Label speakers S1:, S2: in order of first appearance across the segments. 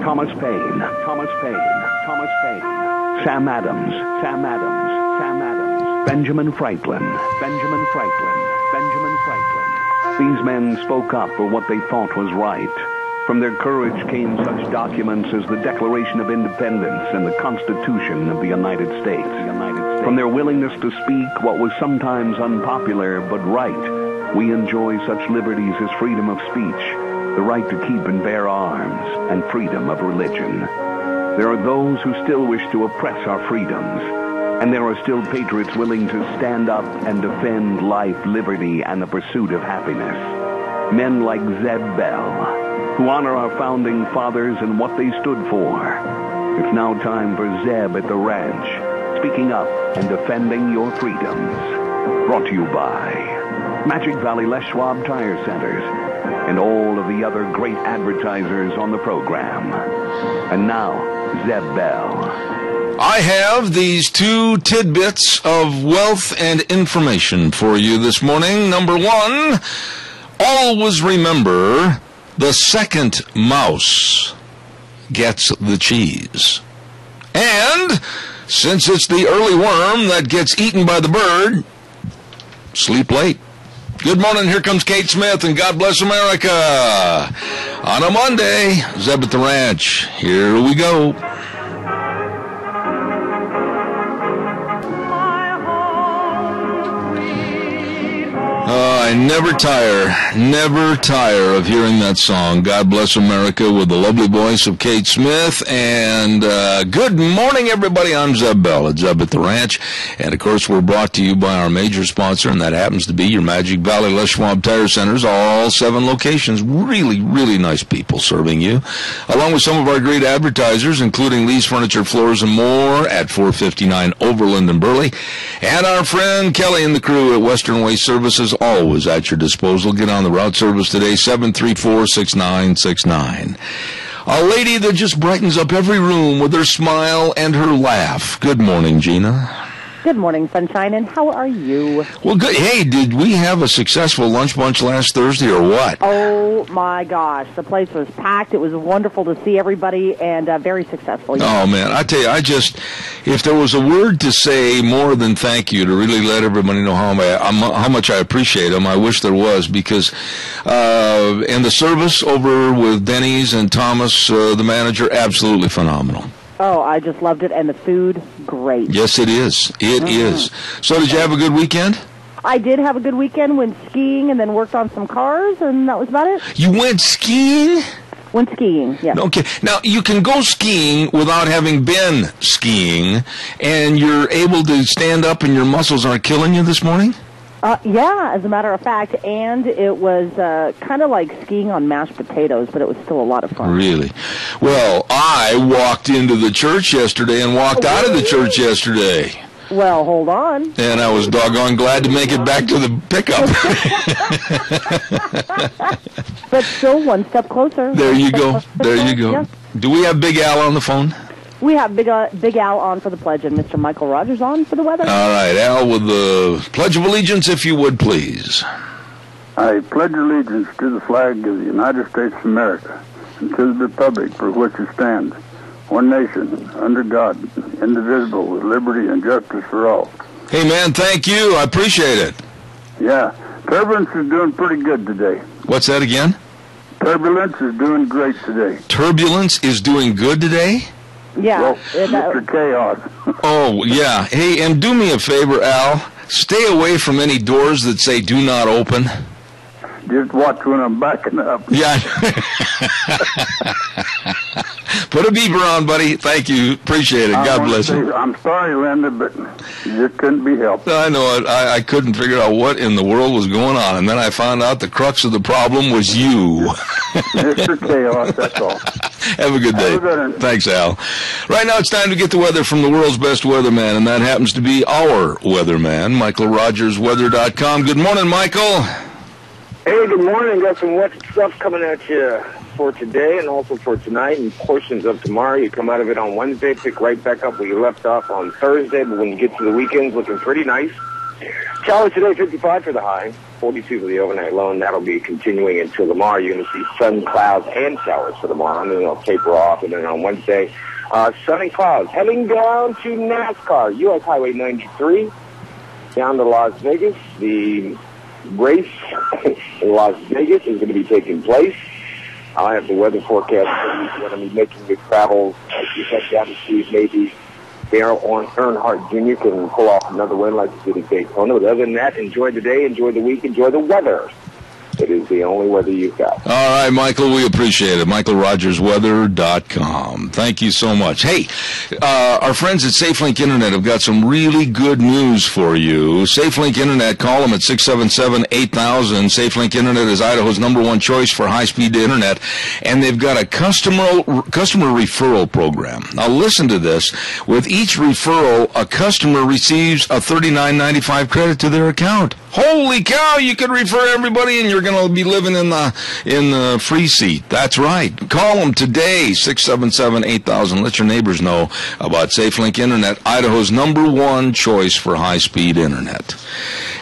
S1: Thomas Paine, Sam Adams, Benjamin Franklin. These men spoke up for what they thought was right. From their courage came such documents as the Declaration of Independence and the Constitution of the United States. From their willingness to speak what was sometimes unpopular but right, we enjoy such liberties as freedom of speech, the right to keep and bear arms, and freedom of religion. There are those who still wish to oppress our freedoms, and there are still patriots willing to stand up and defend life, liberty, and the pursuit of happiness. Men like Zeb Bell, who honor our founding fathers and what they stood for. It's now time for Zeb at the Ranch, speaking up and defending your freedoms. Brought to you by Magic Valley Les Schwab Tire Centers and all of the other great advertisers on the program. And now, Zeb Bell.
S2: I have these two tidbits of wealth and information for you this morning. Number one, always remember the second mouse gets the cheese. And since it's the early worm that gets eaten by the bird, sleep late. Good morning, here comes Kate Smith, and God bless America. On a Monday, Zeb at the Ranch. Here we go. I never tire of hearing that song, God Bless America, with the lovely voice of Kate Smith. And good morning, everybody. I'm Zeb Bell at Zeb at the Ranch. And, of course, we're brought to you by our major sponsor, and that happens to be your Magic Valley Les Schwab Tire Centers, all 7 locations. Really, really nice people serving you, along with some of our great advertisers, including Lee's Furniture, Floors, and More at 459 Overland and Burley. And our friend Kelly and the crew at Western Waste Services, always at your disposal. Get on the route service today, 734-6969. A lady that just brightens up every room with her smile and her laugh. Good morning, Gina.
S3: Good morning, Sunshine, and how are you?
S2: Well, good. Hey, did we have a successful lunch bunch last Thursday or what?
S3: Oh, my gosh. The place was packed. It was wonderful to see everybody, and very successful.
S2: Oh, man. I tell you, if there was a word to say more than thank you to really let everybody know how much I appreciate them, I wish there was, because and the service over with Denny's and Thomas, the manager, absolutely phenomenal.
S3: Oh, I just loved it, and the food, great.
S2: Yes, it is. It is. So did you have a good weekend?
S3: I did have a good weekend, went skiing, and then worked on some cars, and that was about it.
S2: You went skiing?
S3: Went skiing, yes.
S2: Okay. Now, you can go skiing without having been skiing, and you're able to stand up and your muscles aren't killing you this morning?
S3: Yeah, as a matter of fact, and it was kind of like skiing on mashed potatoes, but it was still a lot of fun. Really?
S2: Well, I walked into the church yesterday and walked out of the church yesterday.
S3: Well, hold on.
S2: And I was doggone glad to make it back to the pickup.
S3: But still one step closer.
S2: There you go. There you go. Yes. Do we have Big Al on the phone?
S3: We have Big Al on for the pledge and Mr. Michael Rogers on for the weather. All
S2: right, Al, with the Pledge of Allegiance, if you would, please.
S4: I pledge allegiance to the flag of the United States of America and to the republic for which it stands, one nation, under God, indivisible, with liberty and justice for all.
S2: Hey, man, thank you. I appreciate it.
S4: Yeah, Turbulence is doing pretty good today.
S2: What's that again?
S4: Turbulence is doing great today.
S2: Turbulence is doing good today?
S3: Yeah.
S4: Well, Mr. Chaos.
S2: Oh, yeah. Hey, and do me a favor, Al. Stay away from any doors that say do not open.
S4: Just watch when I'm backing up.
S2: Yeah. Put a beeper on, buddy. Thank you. Appreciate it. God bless you.
S4: I'm sorry, Linda, but it just couldn't be helped.
S2: I know it. I couldn't figure out what in the world was going on, and then I found out the crux of the problem was you.
S4: Mr. Chaos, that's all.
S2: Have a good day. Thanks, Al. Right now it's time to get the weather from the world's best weatherman, and that happens to be our weatherman, MichaelRogersWeather.com. Good morning, Michael.
S5: Hey, good morning. Got some wet stuff coming at you for today and also for tonight and portions of tomorrow. You come out of it on Wednesday, pick right back up where you left off on Thursday, but when you get to the weekends, looking pretty nice. Charlotte today, 55 for the high. 42 for the overnight low, and that'll be continuing until tomorrow. You're going to see sun, clouds, and showers for tomorrow, and then it'll taper off. And then on Wednesday, sun and clouds. Heading down to NASCAR, U.S. Highway 93, down to Las Vegas. The race in Las Vegas is going to be taking place. I'll have the weather forecast for you. You're going to be making your travels as you head down to see if maybe Dale Earnhardt Jr. can pull off another win like he did at Daytona. But other than that, enjoy the day, enjoy the week, enjoy the weather. It is the only weather you've got.
S2: All right, Michael, we appreciate it. MichaelRogersWeather.com. Thank you so much. Hey, our friends at SafeLink Internet have got some really good news for you. SafeLink Internet, call them at 677-8000. SafeLink Internet is Idaho's #1 choice for high-speed internet, and they've got a customer referral program. Now, listen to this. With each referral, a customer receives a $39.95 credit to their account. Holy cow, you could refer everybody and you're going to be living in the free seat. That's right. Call them today, 677-8000. Let your neighbors know about SafeLink Internet, Idaho's #1 choice for high-speed internet.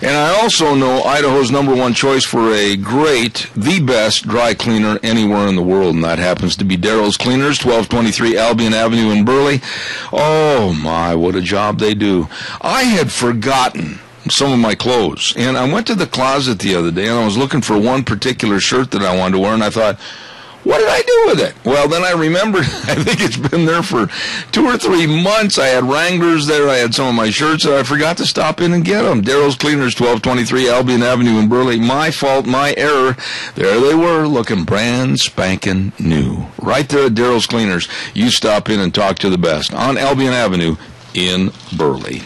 S2: And I also know Idaho's #1 choice for a great, the best dry cleaner anywhere in the world, and that happens to be Darrow's Cleaners, 1223 Albion Avenue in Burley. Oh, my, what a job they do. I had forgotten some of my clothes, and I went to the closet the other day, and I was looking for one particular shirt that I wanted to wear, and I thought, what did I do with it? Well, then I remembered, I think it's been there for 2 or 3 months. I had Wranglers there. I had some of my shirts, and I forgot to stop in and get them. Darrow's Cleaners, 1223 Albion Avenue in Burley. My fault, my error. There they were, looking brand spanking new. Right there at Darrow's Cleaners. You stop in and talk to the best on Albion Avenue in Burley.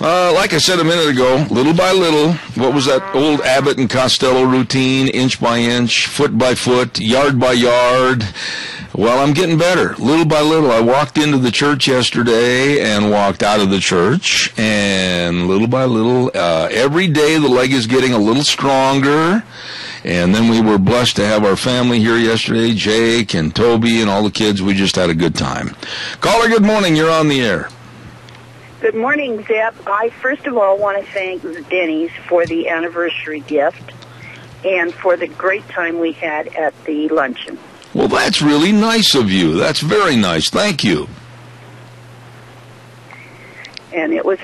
S2: Like I said a minute ago, little by little, what was that old Abbott and Costello routine? Inch by inch, foot by foot, yard by yard. Well, I'm getting better. Little by little, I walked into the church yesterday and walked out of the church. And little by little, every day the leg is getting a little stronger. And then we were blessed to have our family here yesterday, Jake and Toby and all the kids. We just had a good time. Caller, good morning. You're on the air.
S6: Good morning, Zep. I first of all want to thank Denny's for the anniversary gift and for the great time we had at the luncheon.
S2: Well, that's really nice of you. That's very nice. Thank you.
S6: And it was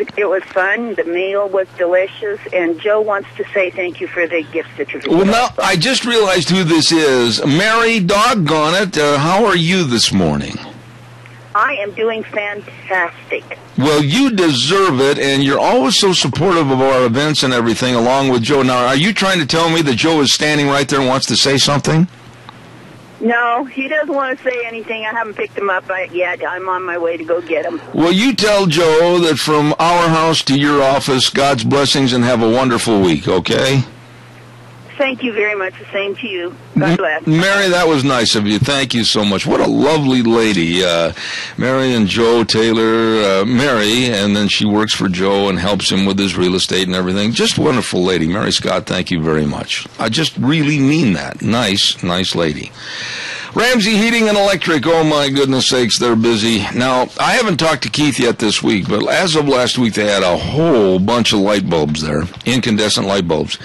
S6: fun. The meal was delicious. And Joe wants to say thank you for the gift certificate.
S2: Well, now, I just realized who this is. Mary, doggone it, how are you this morning?
S6: I am doing fantastic.
S2: Well, you deserve it, and you're always so supportive of our events and everything, along with Joe. Now, are you trying to tell me that Joe is standing right there and wants to say something?
S6: No, he doesn't want to say anything. I haven't picked him up yet. I'm on my way to go get him.
S2: Well, you tell Joe that from our house to your office, God's blessings, and have a wonderful week, okay?
S6: Thank you very much. The same to you. God bless.
S2: Mary, that was nice of you. Thank you so much. What a lovely lady. Mary and Joe Taylor. Mary, and then she works for Joe and helps him with his real estate and everything. Just a wonderful lady. Mary Scott, thank you very much. I just really mean that. Nice lady. Ramsey Heating and Electric, oh my goodness sakes, they're busy. Now, I haven't talked to Keith yet this week, but as of last week, they had a whole bunch of light bulbs there, incandescent light bulbs,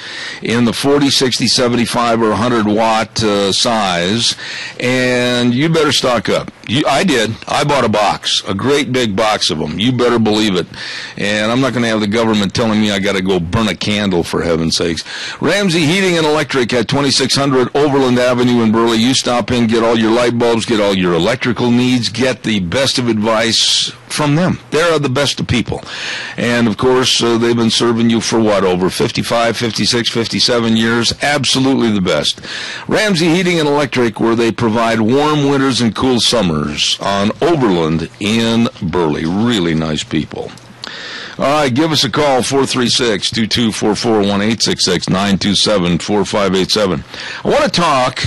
S2: in the 40, 60, 75, or 100-watt size, and you better stock up. I did. I bought a box, a great big box of them. You better believe it. And I'm not going to have the government telling me I got to go burn a candle, for heaven's sakes. Ramsey Heating and Electric at 2600 Overland Avenue in Burley. You stop in, get all your light bulbs, get all your electrical needs, get the best of advice from them. They're the best of people. And, of course, they've been serving you for, over 55, 56, 57 years? Absolutely the best. Ramsey Heating and Electric, where they provide warm winters and cool summers on Overland in Burley. Really nice people. All right, give us a call, 436-2244, 1-866-927-4587. I want to talk,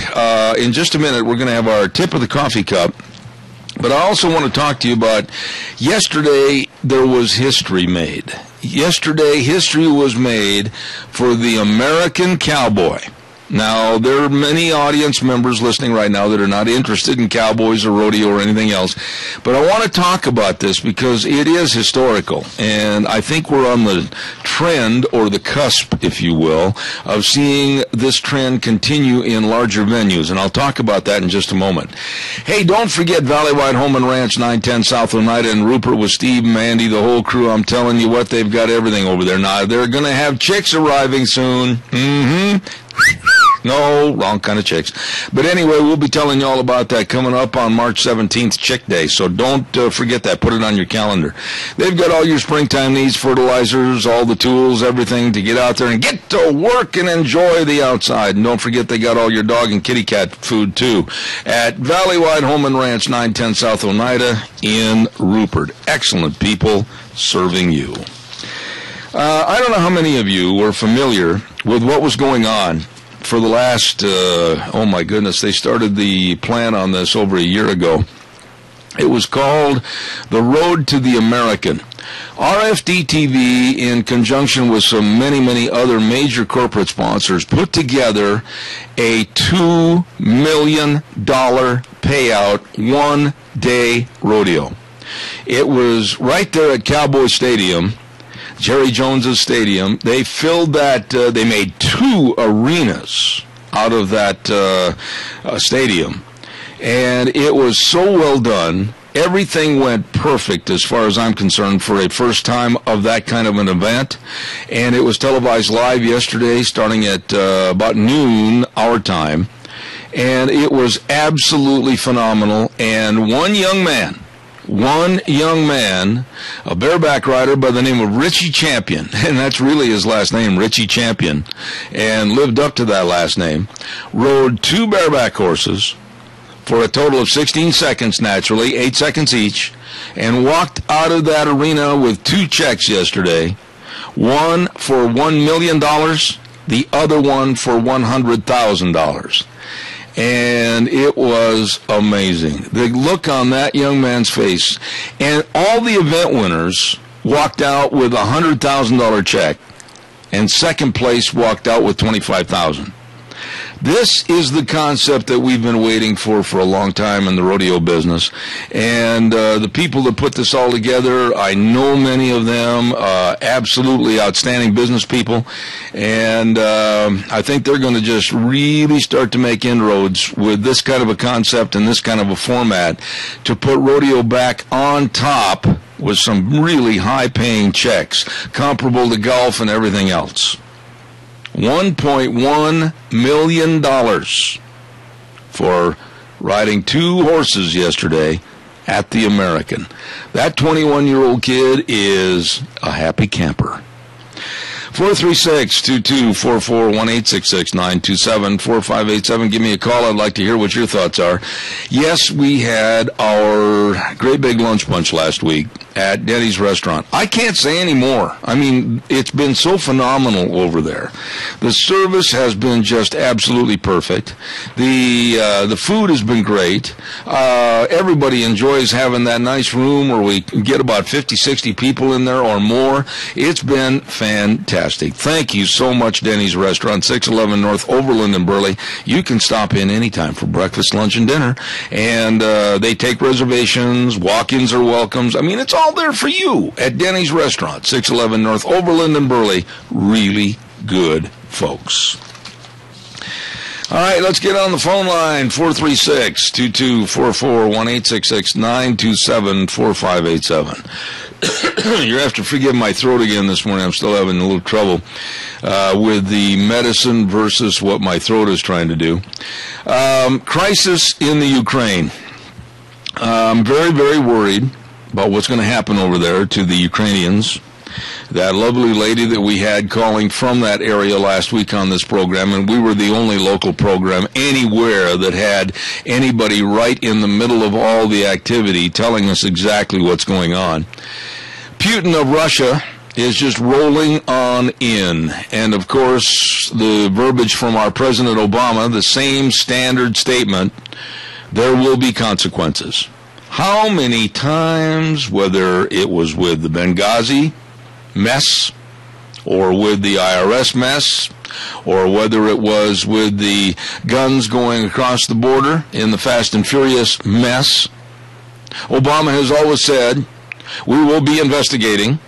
S2: in just a minute, we're going to have our tip of the coffee cup. But I also want to talk to you about yesterday there was history made. Yesterday history was made for the American Cowboy. Now, there are many audience members listening right now that are not interested in cowboys or rodeo or anything else, but I want to talk about this because it is historical, and I think we're on the trend, or the cusp, if you will, of seeing this trend continue in larger venues, and I'll talk about that in just a moment. Hey, don't forget Valleywide Home and Ranch, 910 South Oneida, and Rupert with Steve, Mandy, the whole crew. I'm telling you what, they've got everything over there. Now, they're going to have chicks arriving soon. No, wrong kind of chicks. But anyway, we'll be telling you all about that coming up on March 17th, Chick Day. So don't forget that. Put it on your calendar. They've got all your springtime needs, fertilizers, all the tools, everything to get out there and get to work and enjoy the outside. And don't forget they got all your dog and kitty cat food, too, at Valleywide Home and Ranch, 910 South Oneida in Rupert. Excellent people serving you. I don't know how many of you were familiar with what was going on for the last, oh my goodness, they started the plan on this over a year ago. It was called The Road to the American. RFD-TV, in conjunction with some many other major corporate sponsors, put together a $2 million payout one-day rodeo. It was right there at Cowboy Stadium, Jerry Jones's stadium. They filled that, they made 2 arenas out of that stadium. And it was so well done. Everything went perfect as far as I'm concerned for a first time of that kind of an event. And it was televised live yesterday starting at about noon our time. And it was absolutely phenomenal. And one young man, a bareback rider by the name of Richie Champion, and that's really his last name, Richie Champion, and lived up to that last name, rode 2 bareback horses for a total of 16 seconds, naturally, 8 seconds each, and walked out of that arena with 2 checks yesterday, one for $1 million, the other one for $100,000. And it was amazing. The look on that young man's face. And all the event winners walked out with a $100,000 check, and second place walked out with $25,000. This is the concept that we've been waiting for a long time in the rodeo business. And the people that put this all together, I know many of them, absolutely outstanding business people. And I think they're going to just really start to make inroads with this kind of a concept and this kind of a format to put rodeo back on top with some really high-paying checks, comparable to golf and everything else. $1.1 million for riding 2 horses yesterday at the American. That 21-year-old kid is a happy camper. 436-2244, 1-866-927-4587. Give me a call. I'd like to hear what your thoughts are. Yes, we had our great big lunch bunch last week at Denny's restaurant. I can't say any more. I mean, it's been so phenomenal over there. The service has been just absolutely perfect. The food has been great. Everybody enjoys having that nice room where we can get about 50, 60 people in there or more. It's been fantastic. Thank you so much, Denny's Restaurant, 611 North Overland in Burley. You can stop in anytime for breakfast, lunch, and dinner. And they take reservations. Walk-ins are welcomes. I mean, it's all there for you at Denny's Restaurant, 611 North Overland in Burley. Really good folks. All right, let's get on the phone line, 436-2244, 1-866-927-4587. You have to forgive my throat again this morning. I'm still having a little trouble with the medicine versus what my throat is trying to do. Crisis in the Ukraine. I'm very, very worried about what's going to happen over there to the Ukrainians. That lovely lady that we had calling from that area last week on this program, and we were the only local program anywhere that had anybody right in the middle of all the activity telling us exactly what's going on. Putin of Russia is just rolling on in. And, of course, the verbiage from our President Obama, the same standard statement, there will be consequences. How many times, whether it was with the Benghazi mess or with the IRS mess, or whether it was with the guns going across the border in the Fast and Furious mess. Obama has always said, we will be investigating,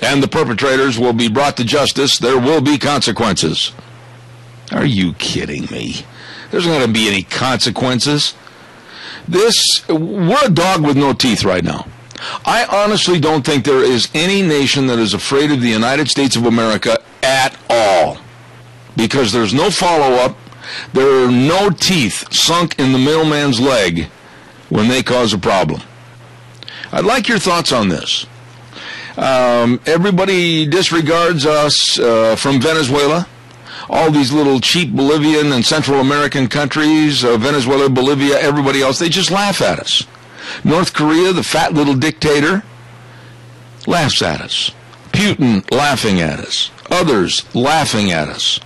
S2: and the perpetrators will be brought to justice. There will be consequences. Are you kidding me? There's not going to be any consequences. We're a dog with no teeth right now. I honestly don't think there is any nation that is afraid of the United States of America at all, because there's no follow-up. There are no teeth sunk in the middleman's leg when they cause a problem. I'd like your thoughts on this. Everybody disregards us from Venezuela. All these little cheap Bolivian and Central American countries, Venezuela, Bolivia, everybody else, they just laugh at us. North Korea, the fat little dictator, laughs at us. Putin laughing at us. Others laughing at us.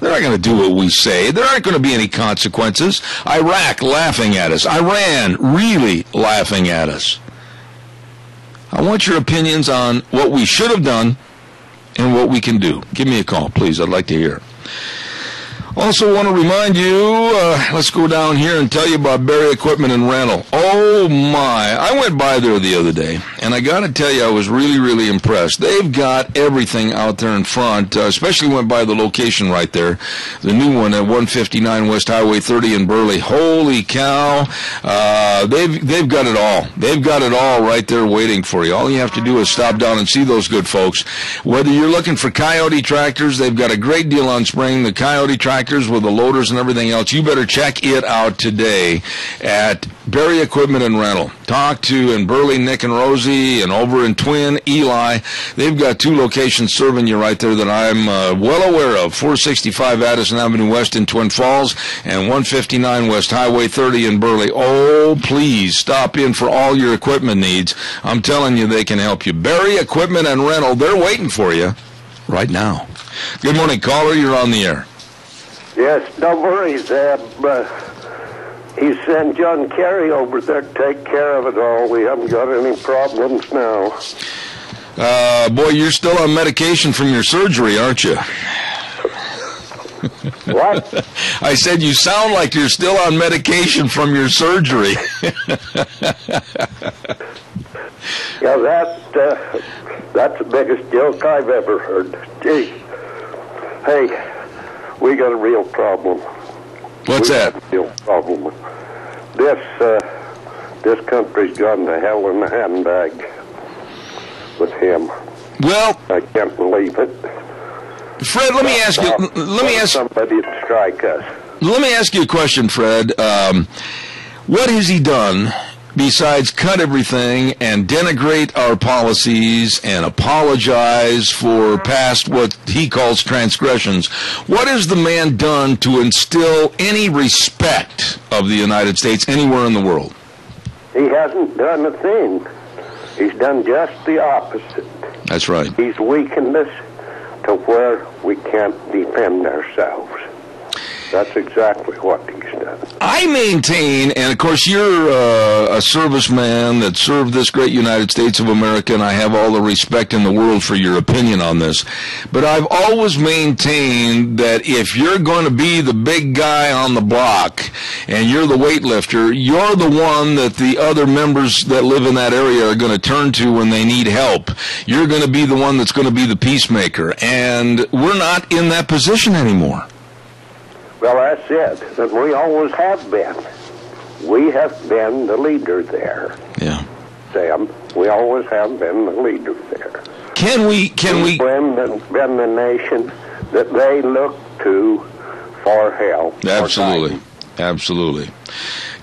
S2: They're not going to do what we say. There aren't going to be any consequences. Iraq laughing at us. Iran really laughing at us. I want your opinions on what we should have done and what we can do. Give me a call, please. I'd like to hear. Also want to remind you, let's go down here and tell you about Berry Equipment and Rental. Oh my, I went by there the other day, and I got to tell you, I was really, really impressed. They've got everything out there in front, especially went by the location right there, the new one at 159 West Highway 30 in Burley. Holy cow, they've got it all. They've got it all right there waiting for you. All you have to do is stop down and see those good folks. Whether you're looking for Coyote tractors, they've got a great deal on spring, the Coyote tractors with the loaders and everything else. You better check it out today at Berry Equipment and Rental. Talk to in Burley, Nick and Rosie, and over in Twin, Eli. They've got two locations serving you right there that I'm well aware of. 465 Addison Avenue West in Twin Falls and 159 West Highway 30 in Burley. Oh, please stop in for all your equipment needs. I'm telling you, they can help you. Berry Equipment and Rental, they're waiting for you right now. Good morning, caller. You're on the air.
S7: Yes, don't worry, Zeb. He sent John Kerry over there to take care of it all. We haven't got any problems now.
S2: Boy, you're still on medication from your surgery, aren't you?
S7: What?
S2: I said you sound like you're still on medication from your surgery.
S7: Yeah, that's the biggest joke I've ever heard. Gee. Hey, we got a real problem.
S2: What's that?
S7: A real problem. This country's gone to hell in a handbag with him.
S2: Well,
S7: I can't believe it.
S2: Fred, let me ask you. Let me ask
S7: somebody to strike us.
S2: Let me ask you a question, Fred. What has he done besides cut everything and denigrate our policies and apologize for past what he calls transgressions? What has the man done to instill any respect of the United States anywhere in the world?
S7: He hasn't done a thing. He's done just the opposite.
S2: That's right.
S7: He's weakened us to where we can't defend ourselves. That's exactly what he's done.
S2: I maintain, and of course you're a serviceman that served this great United States of America, and I have all the respect in the world for your opinion on this, but I've always maintained that if you're going to be the big guy on the block and you're the weightlifter, you're the one that the other members that live in that area are going to turn to when they need help. You're going to be the one that's going to be the peacemaker, and we're not in that position anymore.
S7: Well, that's it. And we always have been. We have been the leader there.
S2: Yeah.
S7: Sam, we always have been the leader there.
S2: Can we?
S7: We've been the nation that they look to for help.
S2: Absolutely. Absolutely.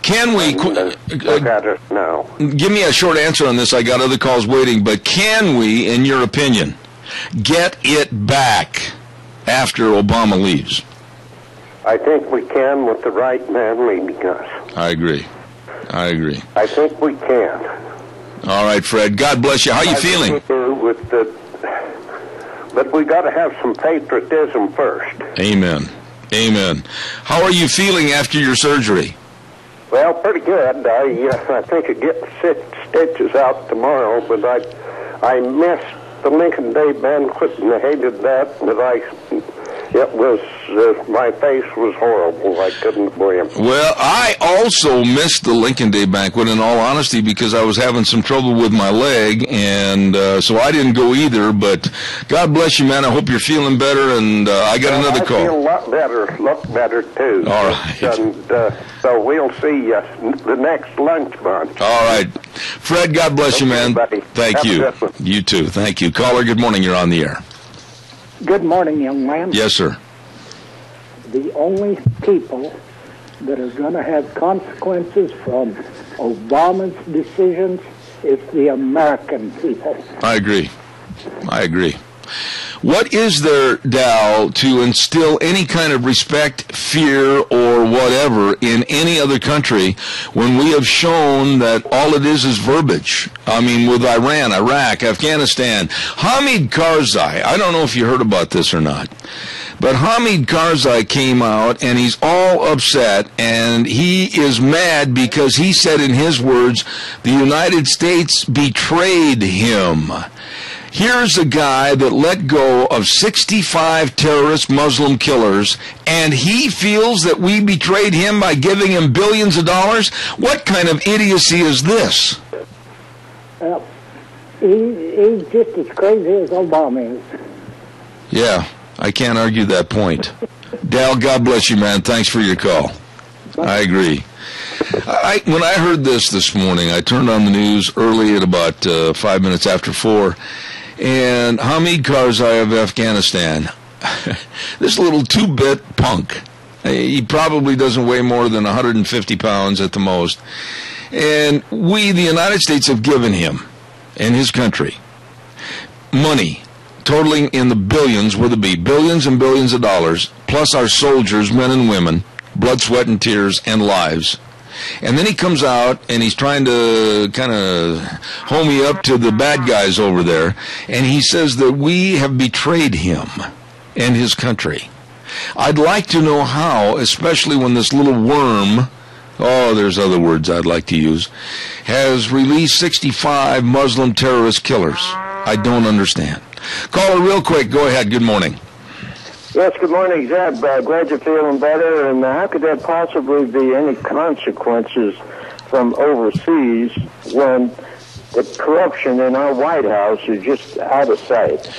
S2: Can we?
S7: Look at us now.
S2: Give me a short answer on this. I got other calls waiting, but can we, in your opinion, get it back after Obama leaves?
S7: I think we can with the right man leading us.
S2: I agree.
S7: I think we can.
S2: All right, Fred. God bless you. How are you feeling?
S7: But we got to have some patriotism first.
S2: Amen. How are you feeling after your surgery?
S7: Well, pretty good. I think I get 6 stitches out tomorrow, but I missed the Lincoln Day banquet and I hated that, but my face was horrible. I couldn't blame.
S2: Well, I also missed the Lincoln Day banquet, in all honesty, because I was having some trouble with my leg, and so I didn't go either. But God bless you, man. I hope you're feeling better, and I got another call.
S7: I feel a lot better, look better, too.
S2: All right.
S7: And so we'll see you the next lunch bunch.
S2: All right. Fred, God bless you, man.
S7: Buddy.
S2: Thank you. You too. Thank you. Caller, good morning. You're on the air.
S8: Good morning, young man.
S2: Yes, sir.
S8: The only people that are going to have consequences from Obama's decisions is the American people.
S2: I agree. What is there, Dal, to instill any kind of respect, fear, or whatever in any other country when we have shown that all it is verbiage? I mean, with Iran, Iraq, Afghanistan. Hamid Karzai, I don't know if you heard about this or not, but Hamid Karzai came out and he's all upset, and he is mad because he said, in his words, the United States betrayed him. Here's a guy that let go of 65 terrorist Muslim killers, and he feels that we betrayed him by giving him billions of dollars? What kind of idiocy is this?
S8: He's just as crazy as Obama is.
S2: Yeah, I can't argue that point. Dal, God bless you, man. Thanks for your call. I agree. When I heard this morning, I turned on the news early at about 5 minutes after 4, and Hamid Karzai of Afghanistan, this little 2-bit punk, he probably doesn't weigh more than 150 pounds at the most, and we, the United States, have given him and his country money totaling in the billions, with a B, billions and billions of dollars, plus our soldiers, men and women, blood, sweat, and tears, and lives. And then he comes out and he's trying to kind of homie up to the bad guys over there, and he says that we have betrayed him and his country. I'd like to know how, especially when this little worm, there's other words I'd like to use, has released 65 Muslim terrorist killers. I don't understand. Caller, real quick, go ahead. Good morning.
S9: Yes, good morning, Zeb. Glad you're feeling better. And how could there possibly be any consequences from overseas when the corruption in our White House is just out of sight?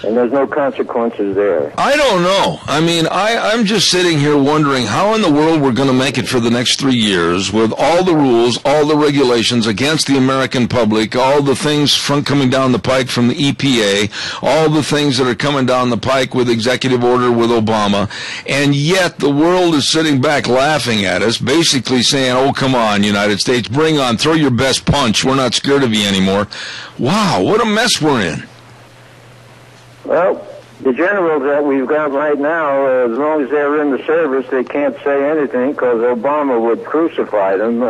S9: And there's no consequences there.
S2: I don't know. I mean, I'm just sitting here wondering how in the world we're going to make it for the next 3 years with all the rules, all the regulations against the American public, all the things coming down the pike from the EPA, all the things that are coming down the pike with executive order with Obama, and yet the world is sitting back laughing at us, basically saying, oh, come on, United States, bring on, throw your best punch. We're not scared of you anymore. Wow, what a mess we're in.
S9: Well, the generals that we've got right now, as long as they're in the service, they can't say anything because Obama would crucify them.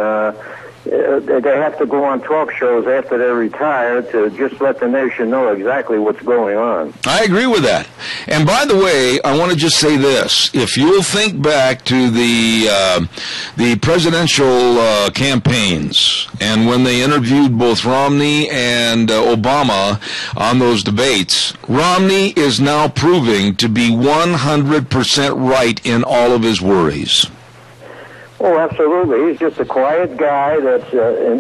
S9: They have to go on talk shows after they're retired to just let the nation know exactly what's going on.
S2: I agree with that. And by the way, I want to just say this. If you'll think back to the presidential campaigns and when they interviewed both Romney and Obama on those debates, Romney is now proving to be 100% right in all of his worries.
S9: Oh, absolutely. He's just a quiet guy that's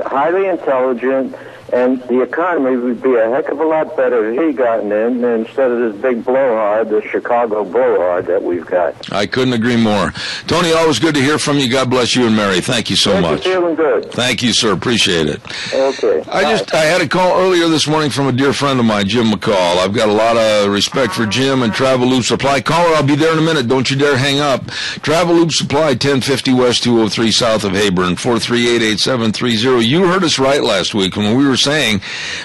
S9: highly intelligent, and the economy would be a heck of a lot better if he gotten in instead of this big blowhard, the Chicago blowhard that we've got.
S2: I couldn't agree more. Tony, always good to hear from you. God bless you and Mary. Thank you so much.
S9: You're feeling good.
S2: Thank you, sir. Appreciate it.
S9: Okay.
S2: I had a call earlier this morning from a dear friend of mine, Jim McCall. I've got a lot of respect for Jim and Travel Loop Supply. Caller, I'll be there in a minute. Don't you dare hang up. Travel Loop Supply, 1050 West 203 south of Hayburn, 438-8730. You heard us right last week when we were saying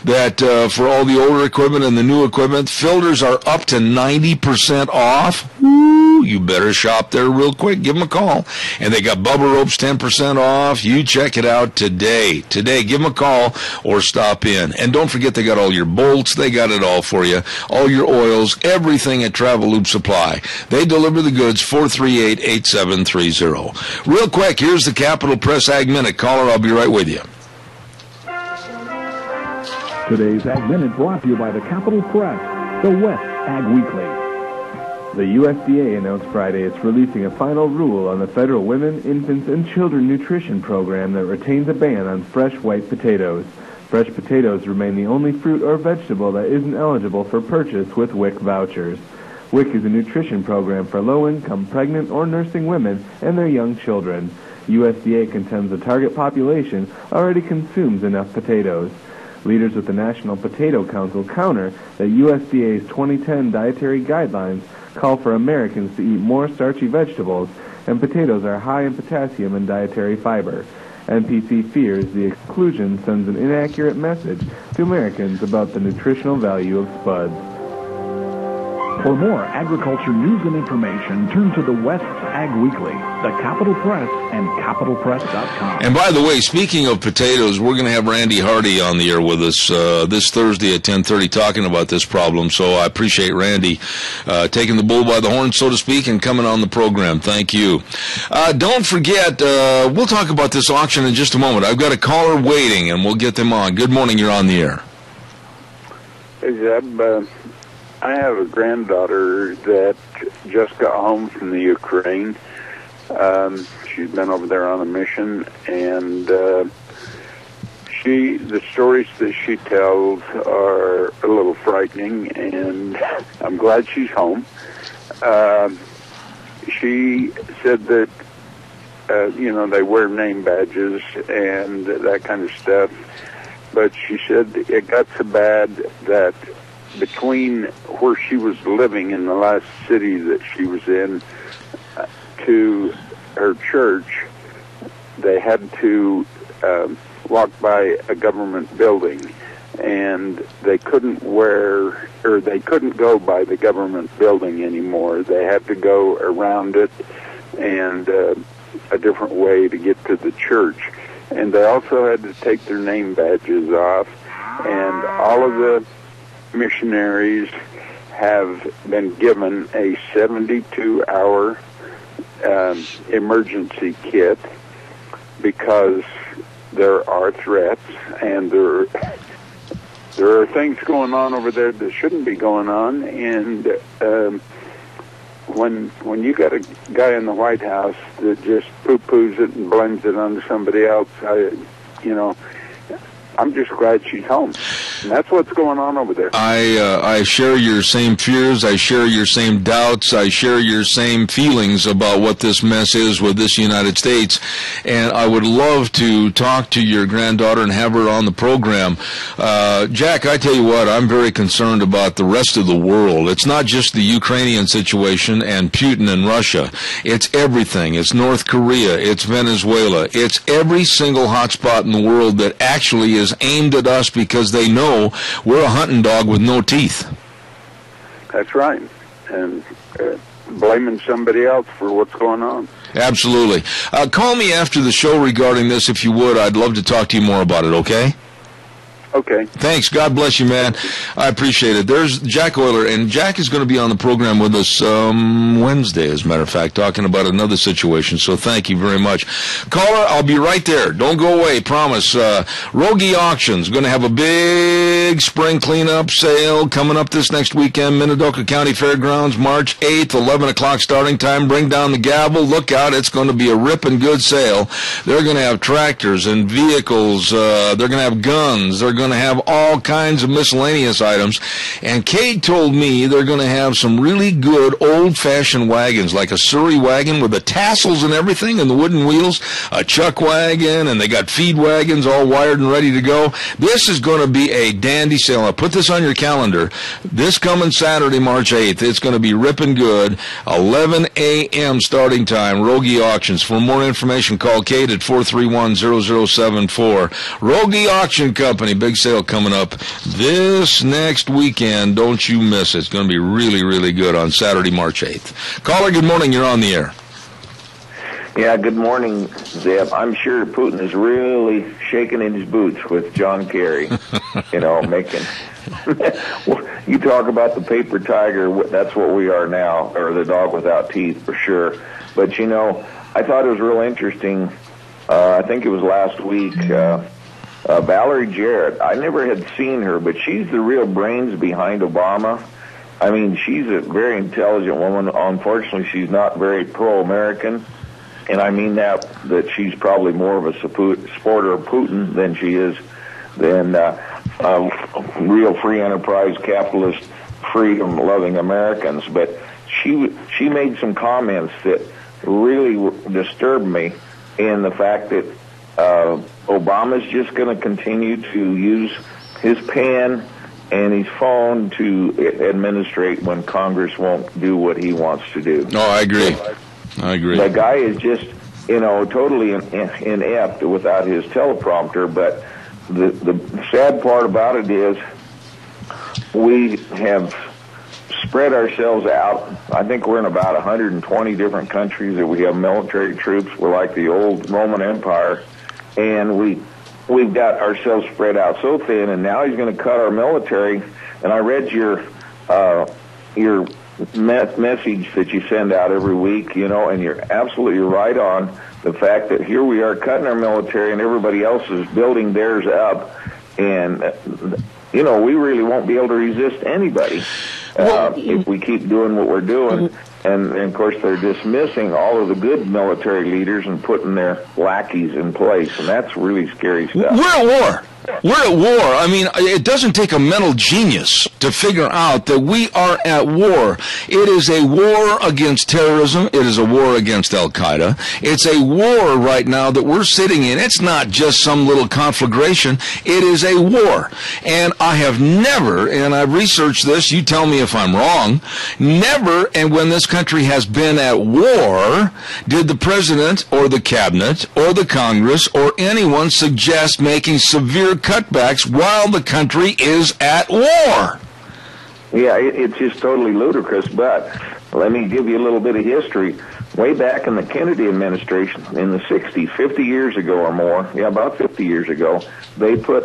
S2: that for all the older equipment and the new equipment, filters are up to 90% off. Ooh, you better shop there real quick. Give them a call. And they got Bubba Ropes 10% off. You check it out today. Today, give them a call or stop in. And don't forget they got all your bolts. They got it all for you. All your oils, everything at Travel Loop Supply. They deliver the goods, 438-8730. Real quick, here's the Capital Press Ag Minute. Caller, I'll be right with you.
S10: Today's Ag Minute brought to you by the Capital Press, the West Ag Weekly.
S11: The USDA announced Friday it's releasing a final rule on the federal Women, Infants, and Children Nutrition Program that retains a ban on fresh white potatoes. Fresh potatoes remain the only fruit or vegetable that isn't eligible for purchase with WIC vouchers. WIC is a nutrition program for low-income, pregnant, or nursing women and their young children. USDA contends the target population already consumes enough potatoes. Leaders with the National Potato Council counter that USDA's 2010 dietary guidelines call for Americans to eat more starchy vegetables, and potatoes are high in potassium and dietary fiber. NPC fears the exclusion sends an inaccurate message to Americans about the nutritional value of spuds.
S10: For more agriculture news and information, turn to the West Ag Weekly, the Capital Press, and capitalpress.com.
S2: And by the way, speaking of potatoes, we're going to have Randy Hardy on the air with us this Thursday at 10:30 talking about this problem. So I appreciate Randy taking the bull by the horn, so to speak, and coming on the program. Thank you. Don't forget, we'll talk about this auction in just a moment. I've got a caller waiting, and we'll get them on. Good morning. You're on the air.
S4: Hey, Zeb. I have a granddaughter that just got home from the Ukraine. She's been over there on a mission, and the stories that she tells are a little frightening, and I'm glad she's home. She said that, they wear name badges and that kind of stuff, but she said it got so bad that between where she was living in the last city that she was in to her church, they had to walk by a government building, and they couldn't go by the government building anymore. They had to go around it and a different way to get to the church. And they also had to take their name badges off, and all of the missionaries have been given a 72-hour emergency kit because there are threats, and there are things going on over there that shouldn't be going on. And when you got a guy in the White House that just poo-poos it and blames it on somebody else, I'm just glad she's home. And that's what's going on over there.
S2: I share your same fears. I share your same doubts. I share your same feelings about what this mess is with this United States. And I would love to talk to your granddaughter and have her on the program. Jack, I tell you what, I'm very concerned about the rest of the world. It's not just the Ukrainian situation and Putin and Russia. It's everything. It's North Korea. It's Venezuela. It's every single hotspot in the world that actually is aimed at us because they know we're a hunting dog with no teeth.
S4: That's right. And blaming somebody else for what's going on.
S2: Absolutely. Call me after the show regarding this if you would. I'd love to talk to you more about it, okay?
S4: Okay.
S2: Thanks. God bless you, man. I appreciate it. There's Jack Euler, and Jack is going to be on the program with us Wednesday, as a matter of fact, talking about another situation. So thank you very much. Caller, I'll be right there. Don't go away, promise. Rogie Auctions going to have a big spring cleanup sale coming up this next weekend, Minidoka County Fairgrounds, March 8th, 11 o'clock starting time. Bring down the gavel. Look out. It's going to be a ripping good sale. They're going to have tractors and vehicles. They're going to have guns. They're going to have all kinds of miscellaneous items. And Kate told me they're going to have some really good old-fashioned wagons, like a Surrey wagon with the tassels and everything and the wooden wheels, a chuck wagon, and they got feed wagons all wired and ready to go. This is going to be a dandy sale. I'll put this on your calendar. This coming Saturday, March 8th, it's going to be ripping good. 11 a.m. starting time, Rogie Auctions. For more information, call Kate at 431-0074. Rogie Auction Company, big sale coming up this next weekend. Don't you miss it. It's going to be really, really good on Saturday, March 8th. Caller, good morning. You're on the air.
S12: Yeah, good morning, Zeb. I'm sure Putin is really shaking in his boots with John Kerry, making... You talk about the paper tiger, that's what we are now, or the dog without teeth, for sure. But, I thought it was real interesting. I think it was last week, Valerie Jarrett. I never had seen her, but she's the real brains behind Obama. I mean, she's a very intelligent woman. Unfortunately, she's not very pro-American. And I mean that she's probably more of a supporter of Putin than she is than real free enterprise, capitalist, freedom-loving Americans. But she made some comments that really disturbed me in the fact that Obama's just going to continue to use his pen and his phone to administrate when Congress won't do what he wants to do.
S2: No, I agree. I agree.
S12: The guy is just, totally inept without his teleprompter, but the sad part about it is we have spread ourselves out. I think we're in about 120 different countries that we have military troops. We're like the old Roman Empire, and we've got ourselves spread out so thin, and now he's going to cut our military. And I read your message that you send out every week, and you're absolutely right on the fact that here we are cutting our military and everybody else is building theirs up, and we really won't be able to resist anybody if we keep doing what we're doing. And of course, they're dismissing all of the good military leaders and putting their lackeys in place, and that's really scary stuff.
S2: We're at war. We're at war. I mean, it doesn't take a mental genius to figure out that we are at war. It is a war against terrorism. It is a war against Al-Qaeda. It's a war right now that we're sitting in. It's not just some little conflagration. It is a war. And I have never, and I've researched this, you tell me if I'm wrong, never, and when this country has been at war, did the president or the cabinet or the Congress or anyone suggest making severe cutbacks while the country is at war.
S12: Yeah, it's just totally ludicrous, but let me give you a little bit of history. Way back in the Kennedy administration, in the 60s, 50 years ago or more, about 50 years ago, they put,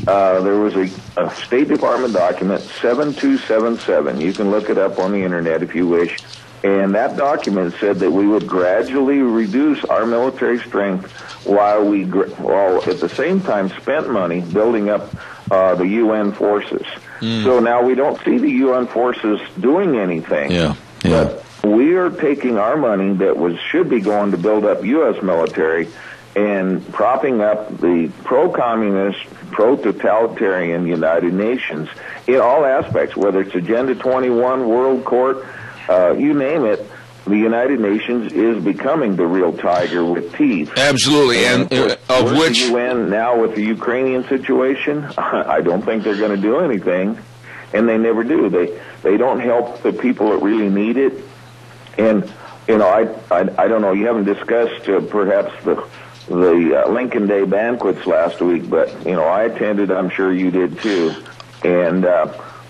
S12: there was a State Department document, 7277. You can look it up on the internet if you wish. And that document said that we would gradually reduce our military strength while at the same time spent money building up the UN forces. So now we don't see the UN forces doing anything.
S2: Yeah.
S12: But we are taking our money that should be going to build up U.S. military and propping up the pro-communist, pro-totalitarian United Nations in all aspects, whether it's Agenda 21, World Court, you name it. The United Nations is becoming the real tiger with teeth.
S2: Absolutely, and of which
S12: the UN now with the Ukrainian situation, I don't think they're going to do anything, and they never do. They don't help the people that really need it. And I don't know. You haven't discussed perhaps the Lincoln Day banquets last week, but I attended. I'm sure you did too, and.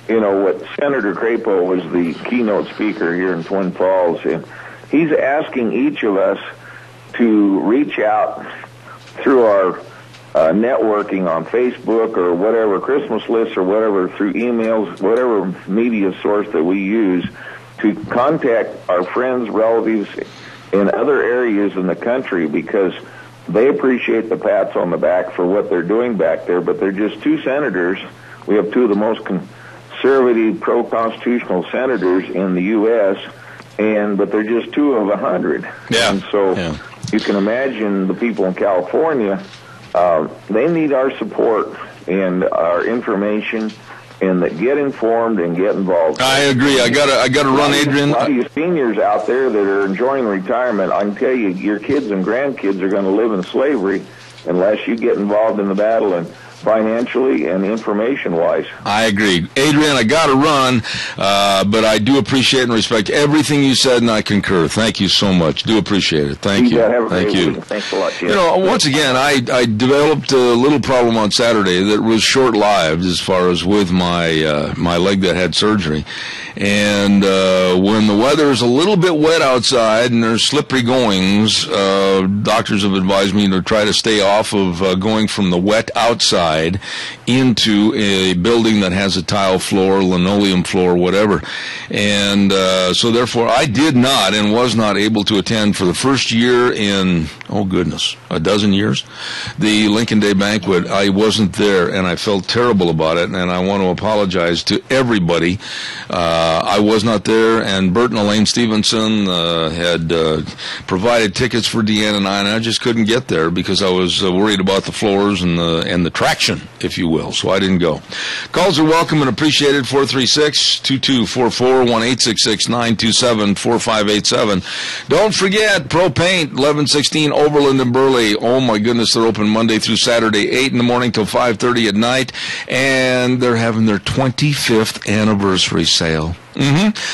S12: What Senator Crapo was the keynote speaker here in Twin Falls, and he's asking each of us to reach out through our networking on Facebook or whatever, Christmas lists or whatever, through emails, whatever media source that we use, to contact our friends, relatives in other areas in the country, because they appreciate the pats on the back for what they're doing back there, but they're just two senators. We have two of the most conservative, pro-constitutional senators in the U.S., but they're just 2 of 100.
S2: Yeah.
S12: And so you can imagine the people in California, they need our support and our information, and that get informed and get involved.
S2: I agree. I gotta run, Adrian.
S12: A lot of you seniors out there that are enjoying retirement, I can tell you, your kids and grandkids are going to live in slavery unless you get involved in the battle and financially and information-wise.
S2: I agree. Adrian, I got to run, but I do appreciate and respect everything you said, and I concur. Thank you so much. Do appreciate it. Thank you.
S12: Thank you. Thanks a lot, Jim.
S2: Once again, I developed a little problem on Saturday that was short-lived as far as with my my leg that had surgery. And when the weather is a little bit wet outside and there's slippery goings, doctors have advised me to try to stay off of going from the wet outside into a building that has a tile floor, linoleum floor, whatever. And so therefore I did not and was not able to attend for the first year in Oh, goodness, a dozen years. The Lincoln Day banquet, I wasn't there, and I felt terrible about it, and I want to apologize to everybody. I was not there, and Bert and Elaine Stevenson had provided tickets for Deanna and I just couldn't get there because I was worried about the floors and the traction, if you will, so I didn't go. Calls are welcome and appreciated, 436-2244, 1-866-927-4587. Don't forget, Pro Paint, 1116 Overland and Burley. Oh, my goodness, they're open Monday through Saturday, 8 in the morning till 5:30 at night, and they're having their 25th anniversary sale.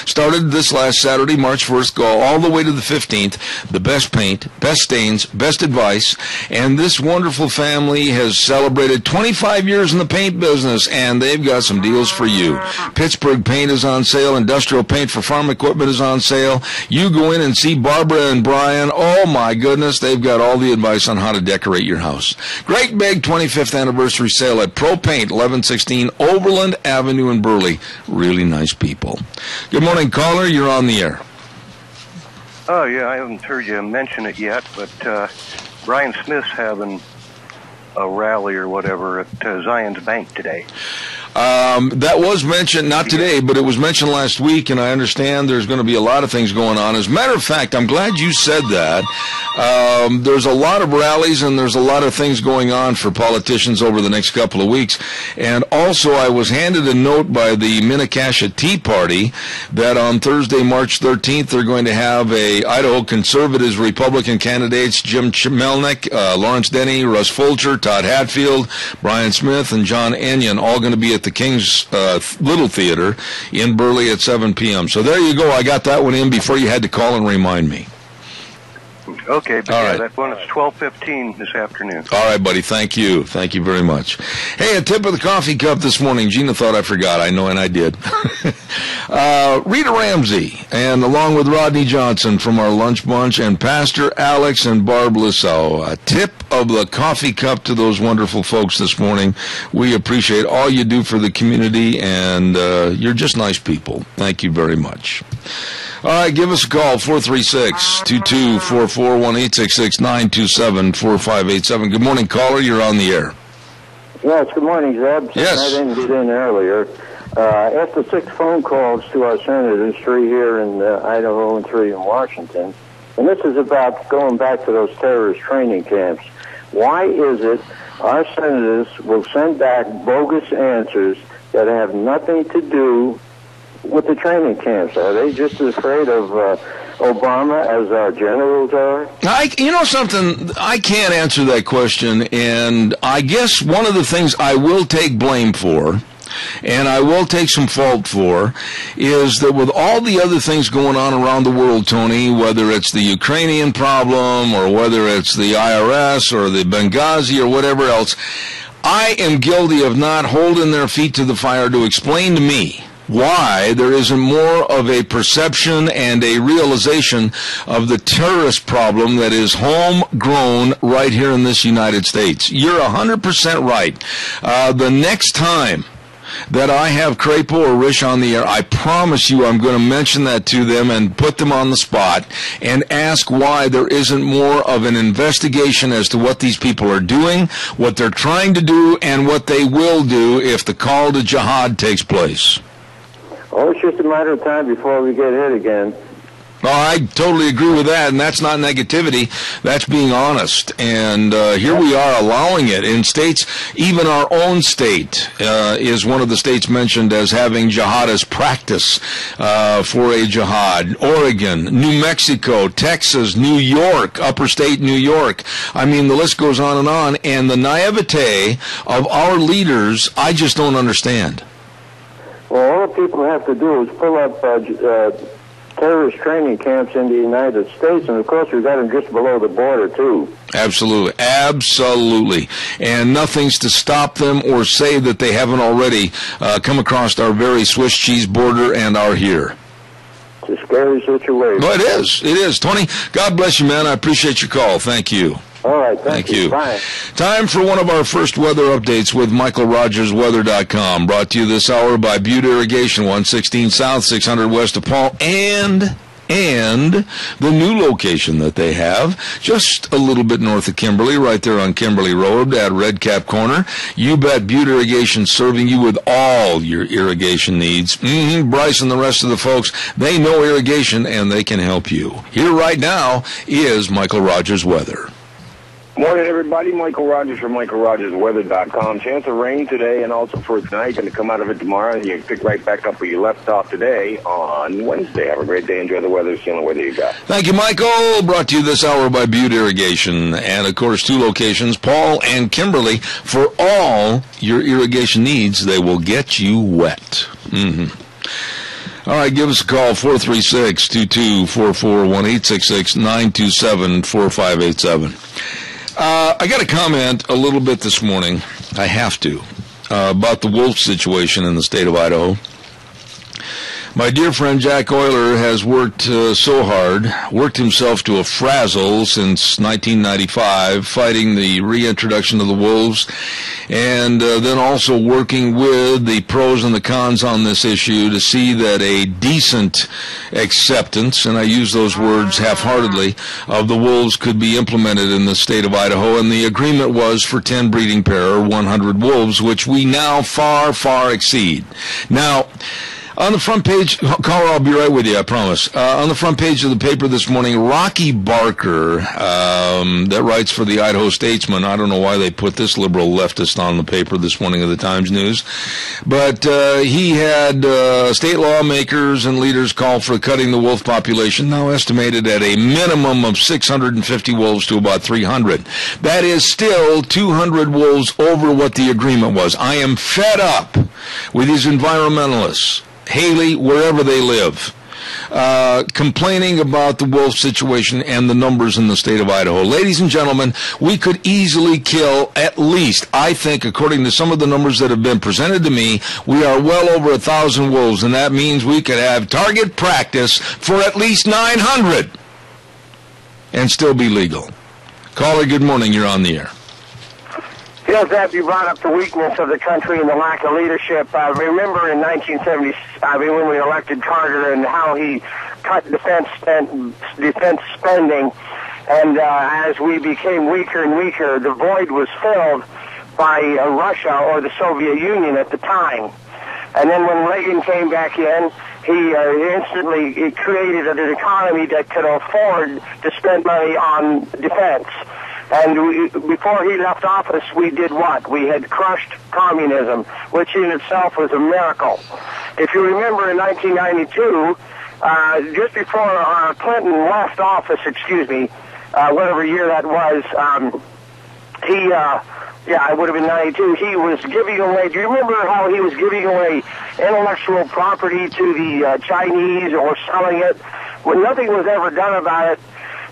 S2: Started this last Saturday, March 1st, go all the way to the 15th. The best paint, best stains, best advice. And this wonderful family has celebrated 25 years in the paint business, and they've got some deals for you. Pittsburgh paint is on sale. Industrial paint for farm equipment is on sale. You go in and see Barbara and Brian. Oh, my goodness, they've got all the advice on how to decorate your house. Great big 25th anniversary sale at Pro Paint, 1116 Overland Avenue in Burley. Really nice people. Good morning, caller. You're on the air.
S13: Oh, yeah, I haven't heard you mention it yet, but Brian Smith's having a rally or whatever at Zion's Bank today.
S2: That was mentioned, not today, but it was mentioned last week, and I understand there's going to be a lot of things going on. As a matter of fact, I'm glad you said that. There's a lot of rallies, and there's a lot of things going on for politicians over the next couple of weeks. And also, I was handed a note by the Minnetonka Tea Party that on Thursday, March 13th, they're going to have a Idaho Conservatives Republican candidates, Jim Melnick, Lawrence Denny, Russ Fulcher, Todd Hatfield, Brian Smith, and John Enyon, all going to be at the King's Little Theater in Burley at 7 p.m. So there you go. I got that one in before you had to call and remind me.
S13: Okay, but
S2: all
S13: yeah,
S2: right.
S13: that one is 12:15 this afternoon.
S2: All right, buddy. Thank you. Thank you very much. Hey, a tip of the coffee cup this morning. Gina thought I forgot. I know, and I did. Rita Ramsey, and along with Rodney Johnson from our lunch bunch, and Pastor Alex and Barb Lissau. A tip of the coffee cup to those wonderful folks this morning. We appreciate all you do for the community, and you're just nice people. Thank you very much. All right, give us a call, 436-2244, 1-866-927-4587. Good morning, caller. You're on the air.
S9: Yes, good morning, Zeb.
S2: Yes.
S9: I didn't get in earlier. After 6 phone calls to our senators, 3 here in Idaho and 3 in Washington, and this is about going back to those terrorist training camps. Why is it our senators will send back bogus answers that have nothing to do with the training camps? Are they just as afraid of Obama as our generals are?
S2: You know something? I can't answer that question, and I guess one of the things I will take blame for, and I will take some fault for, is that with all the other things going on around the world, Tony, whether it's the Ukrainian problem or whether it's the IRS or the Benghazi or whatever else, I am guilty of not holding their feet to the fire to explain to me why there isn't more of a perception and a realization of the terrorist problem that is homegrown right here in this United States. You're 100% right. The next time that I have Crapo or Rich on the air, I promise you I'm going to mention that to them and put them on the spot and ask why there isn't more of an investigation as to what these people are doing, what they're trying to do, and what they will do if the call to jihad takes place.
S9: Oh, it's just a matter of time before we get hit again.
S2: Oh, I totally agree with that, and that's not negativity. That's being honest. And here we are allowing it in states. Even our own state is one of the states mentioned as having jihadist practice for a jihad. Oregon, New Mexico, Texas, New York, upper state New York. I mean, the list goes on. And the naivete of our leaders, I just don't understand.
S9: Well, all the people have to do is pull up terrorist training camps in the United States, and of course we've got them just below the border too.
S2: Absolutely, absolutely. And nothing's to stop them or say that they haven't already come across our very Swiss cheese border and are here.
S9: It's a scary situation.
S2: No, it is. Tony, God bless you, man. I appreciate your call. Thank you.
S9: All right, thank you. Bye.
S2: Time for one of our first weather updates with MichaelRogersWeather.com. Brought to you this hour by Butte Irrigation, 116 South, 600 West of Paul, and and the new location that they have just a little bit north of Kimberly, right there on Kimberly Road at Red Cap Corner. You Bet Butte Irrigation, serving you with all your irrigation needs. Bryce and the rest of the folks, they know irrigation and they can help you. Here right now is Michael Rogers weather.
S5: Morning, everybody. Michael Rogers from MichaelRogersWeather.com. Chance of rain today and also for tonight. Going to come out of it tomorrow. And you can pick right back up where you left off today on Wednesday. Have a great day. Enjoy the weather. See you on the weather you got.
S2: Thank you, Michael. Brought to you this hour by Butte Irrigation. And, of course, two locations, Paul and Kimberly. For all your irrigation needs, they will get you wet. All right, give us a call, 436-2244, 1-866-927-4587. I got a comment a little bit this morning, I have to, about the wolf situation in the state of Idaho. My dear friend Jack Euler has worked so hard, worked himself to a frazzle since 1995, fighting the reintroduction of the wolves, and then also working with the pros and the cons on this issue to see that a decent acceptance, and I use those words half-heartedly, of the wolves could be implemented in the state of Idaho, and the agreement was for 10 breeding pair or 100 wolves, which we now far, far exceed. Now, on the front page, caller, I'll be right with you, I promise. On the front page of the paper this morning, Rocky Barker, that writes for the Idaho Statesman. I don't know why they put this liberal leftist on the paper this morning of the Times News. But he had state lawmakers and leaders call for cutting the wolf population, now estimated at a minimum of 650 wolves to about 300. That is still 200 wolves over what the agreement was. I am fed up with these environmentalists, Haley, wherever they live, complaining about the wolf situation and the numbers in the state of Idaho. Ladies and gentlemen, we could easily kill at least, I think, according to some of the numbers that have been presented to me, we are well over 1,000 wolves, and that means we could have target practice for at least 900 and still be legal. Caller, good morning. You're on the air.
S9: Yes, Zeb, you brought up the weakness of the country and the lack of leadership. I remember in 1970, when we elected Carter and how he cut defense spending. And as we became weaker and weaker, the void was filled by Russia or the Soviet Union at the time. And then when Reagan came back in, he instantly created an economy that could afford to spend money on defense. And before he left office, we did what? We had crushed communism, which in itself was a miracle. If you remember in 1992, just before Clinton left office, whatever year that was, it would have been 92, he was giving away, do you remember how he was giving away intellectual property to the Chinese or selling it? Well, nothing was ever done about it,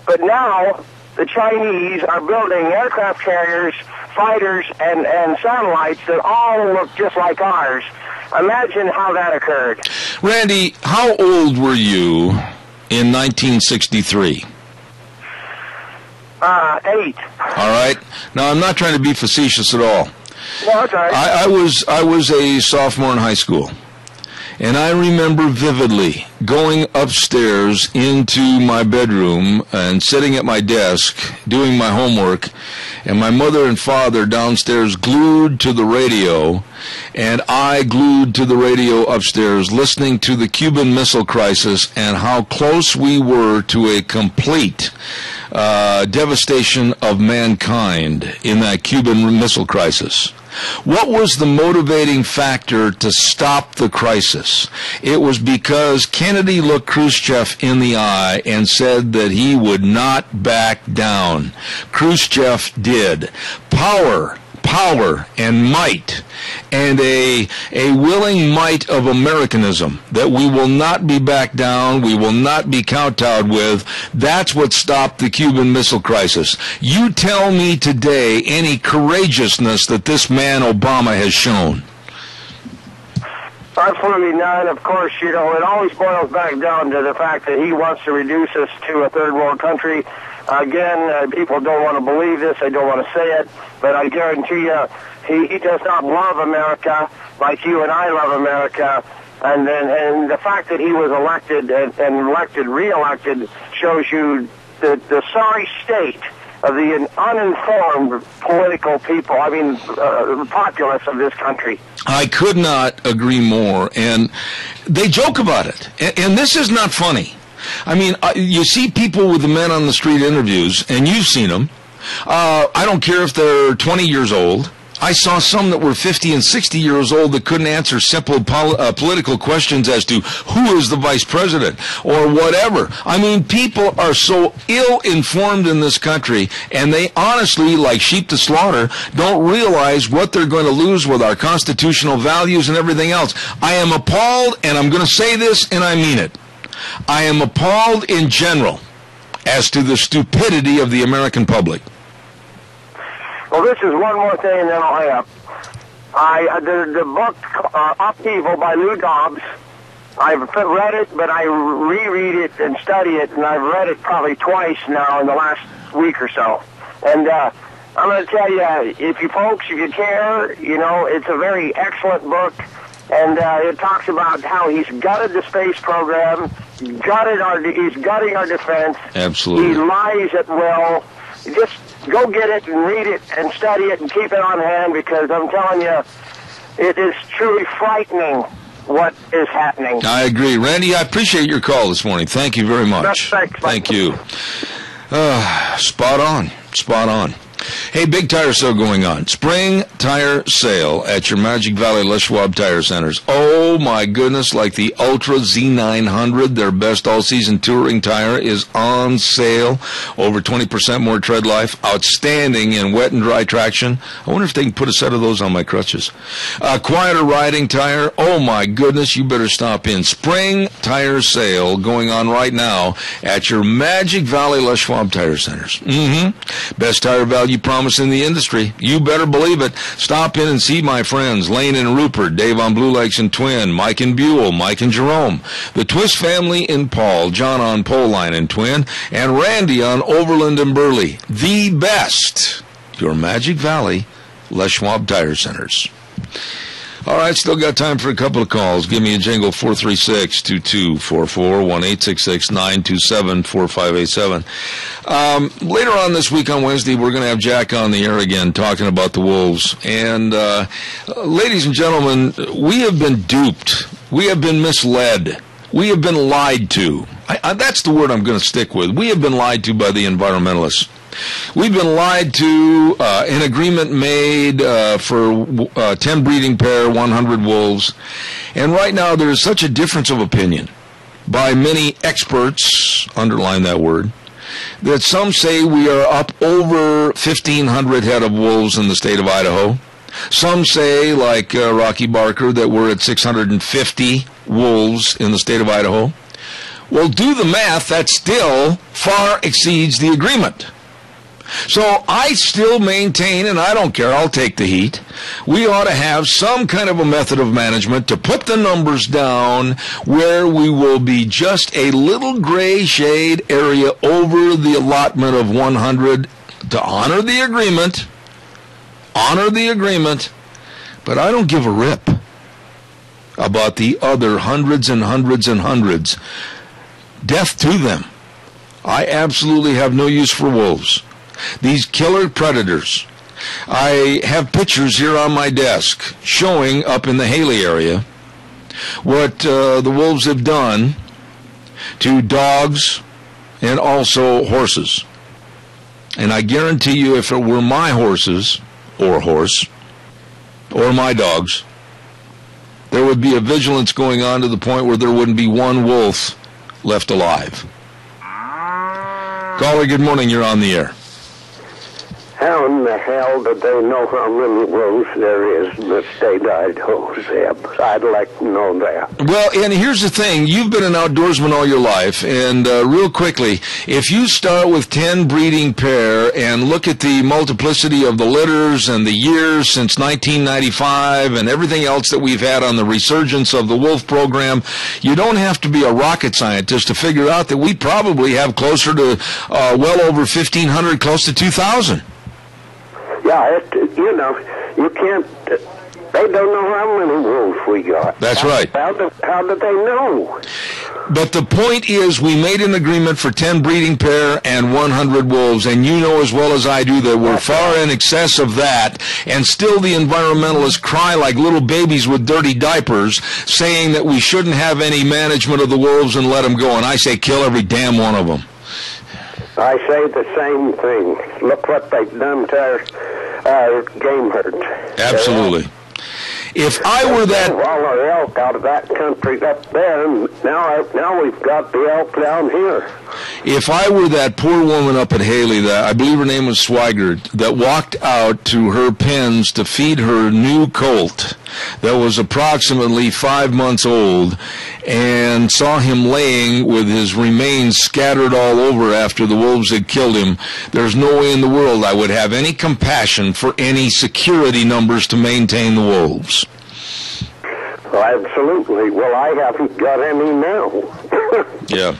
S9: but now the Chinese are building aircraft carriers, fighters, and satellites that all look just like ours. Imagine how that occurred.
S2: Randy, how old were you in 1963?
S9: 8.
S2: All right. Now, I'm not trying to be facetious at all.
S9: No, that's all right.
S2: I was a sophomore in high school. And I remember vividly going upstairs into my bedroom and sitting at my desk doing my homework, and my mother and father downstairs glued to the radio, and I glued to the radio upstairs listening to the Cuban Missile Crisis and how close we were to a complete devastation of mankind in that Cuban Missile Crisis. What was the motivating factor to stop the crisis? It was because Kennedy looked Khrushchev in the eye and said that he would not back down. Khrushchev did. Power and might, and a willing might of Americanism, that we will not be backed down, we will not be kowtowed with. That's what stopped the Cuban Missile Crisis. You tell me today any courageousness that this man Obama has shown.
S9: Absolutely none. Of course, it always boils back down to the fact that he wants to reduce us to a third world country. Again, people don't want to believe this. They don't want to say it. But I guarantee you, he does not love America like you and I love America. And the fact that he was elected and re-elected shows you the sorry state of the uninformed political people, the populace of this country.
S2: I could not agree more. And they joke about it. And this is not funny. I mean, you see people with the men on the street interviews, and you've seen them. I don't care if they're 20 years old. I saw some that were 50 and 60 years old that couldn't answer simple political questions as to who is the vice president or whatever. I mean, people are so ill-informed in this country, and they honestly, like sheep to slaughter, don't realize what they're going to lose with our constitutional values and everything else. I am appalled, and I'm going to say this, and I mean it. I am appalled in general as to the stupidity of the American public.
S9: Well, this is one more thing, and then I'll hang up. The book Upheaval by Lou Dobbs, I've read it, but I reread it and study it, and I've read it probably twice now in the last week or so. And I'm going to tell you, if you care, it's a very excellent book, and it talks about how he's gutted the space program, he's gutting our defense.
S2: Absolutely.
S9: He lies at will. Just go get it and read it and study it and keep it on hand, because I'm telling you, it is truly frightening what is happening.
S2: I agree. Randy, I appreciate your call this morning. Thank you very much.
S9: Thanks.
S2: Thank you. Spot on. Spot on. Hey, big tire sale going on. Spring tire sale at your Magic Valley Les Schwab Tire Centers. Oh, my goodness, like the Ultra Z900, their best all-season touring tire, is on sale. Over 20% more tread life. Outstanding in wet and dry traction. I wonder if they can put a set of those on my crutches. Quieter riding tire. Oh, my goodness, you better stop in. Spring tire sale going on right now at your Magic Valley Les Schwab Tire Centers. Best tire value promise in the industry. You better believe it. Stop in and see my friends Lane and Rupert, Dave on Blue Lakes and Twin, Mike and Buell, Mike and Jerome, the Twist family in Paul, John on Pole Line and Twin, and Randy on Overland and Burley. The best. Your Magic Valley Les Schwab Tire Centers. All right, still got time for a couple of calls. Give me a jingle, 436-2244, 1-866-927-4587. Later on this week on Wednesday, we're going to have Jack on the air again talking about the Wolves. And, ladies and gentlemen, we have been duped. We have been misled. We have been lied to. That's the word I'm going to stick with. We have been lied to by the environmentalists. We've been lied to, an agreement made for 10 breeding pair, 100 wolves. And right now there is such a difference of opinion by many experts, underline that word, that some say we are up over 1,500 head of wolves in the state of Idaho. Some say, like Rocky Barker, that we're at 650 wolves in the state of Idaho. Well, do the math. That still far exceeds the agreement. So I still maintain, and I don't care, I'll take the heat, we ought to have some kind of a method of management to put the numbers down where we will be just a little gray shade area over the allotment of 100 to honor the agreement, but I don't give a rip about the other hundreds and hundreds and hundreds. Death to them. I absolutely have no use for wolves. These killer predators. I have pictures here on my desk showing up in the Haley area what the wolves have done to dogs and also horses. And I guarantee you, if it were my horses or horse or my dogs, there would be a vigilance going on to the point where there wouldn't be one wolf left alive. Caller, good morning. You're on the air.
S7: How in the hell did they know how many wolves there is in the state of Idaho, Zeb? I'd like to know that.
S2: Well, and here's the thing. You've been an outdoorsman all your life, and real quickly, if you start with 10 breeding pair and look at the multiplicity of the litters and the years since 1995 and everything else that we've had on the resurgence of the wolf program, you don't have to be a rocket scientist to figure out that we probably have closer to well over 1,500, close to 2,000.
S7: Yeah, you can't They don't know how many wolves we got.
S2: That's right.
S7: How did they know?
S2: But the point is, we made an agreement for 10 breeding pair and 100 wolves, and you know as well as I do that we're far in excess of that, and still the environmentalists cry like little babies with dirty diapers, saying that we shouldn't have any management of the wolves and let them go, and I say kill every damn one of them.
S7: I say the same thing. Look what they've done to our game herds.
S2: Absolutely. If I were that...
S7: all our elk out of that country up there, and now we've got the elk down here.
S2: If I were that poor woman up at Haley, that I believe her name was Swigert, that walked out to her pens to feed her new colt that was approximately 5 months old and saw him laying with his remains scattered all over after the wolves had killed him, there's no way in the world I would have any compassion for any security numbers to maintain the wolves.
S7: Well, absolutely. Well, I haven't got any now.
S2: Yeah.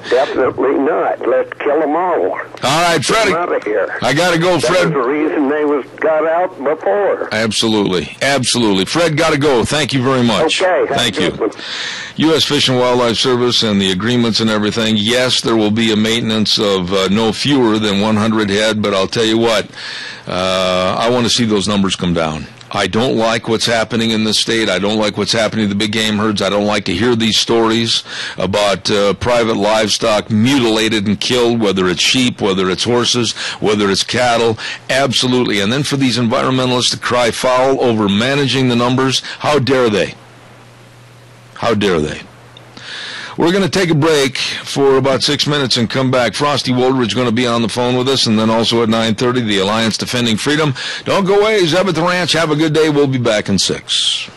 S7: Definitely not. Let's kill them all.
S2: All right, Freddie.
S7: Out of here.
S2: I got to go, Fred.
S7: That's the reason they got out before.
S2: Absolutely. Absolutely. Fred, got to go. Thank you very much.
S7: Okay.
S2: Thank you. U.S. Fish and Wildlife Service and the agreements and everything, yes, there will be a maintenance of no fewer than 100 head, but I'll tell you what, I want to see those numbers come down. I don't like what's happening in the state. I don't like what's happening to the big game herds. I don't like to hear these stories about private livestock mutilated and killed, whether it's sheep, whether it's horses, whether it's cattle. Absolutely. And then for these environmentalists to cry foul over managing the numbers, how dare they? How dare they? We're going to take a break for about 6 minutes and come back. Frosty Woldridge is going to be on the phone with us, and then also at 9:30, the Alliance Defending Freedom. Don't go away. Zeb at the Ranch. Have a good day. We'll be back in 6.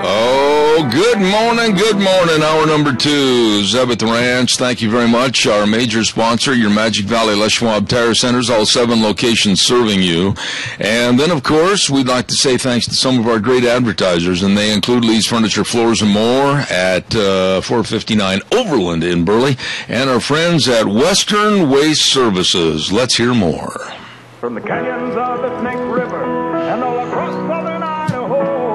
S2: Oh, good morning, good morning. Hour number 2, Zeb at the Ranch. Thank you very much. Our major sponsor, your Magic Valley Les Schwab Tire Centers, all 7 locations serving you. And then, of course, we'd like to say thanks to some of our great advertisers, and they include Lee's Furniture, Floors, and More at 459 Overland in Burley, and our friends at Western Waste Services. Let's hear more.
S14: From the canyons of the Snake River and all across southern Idaho,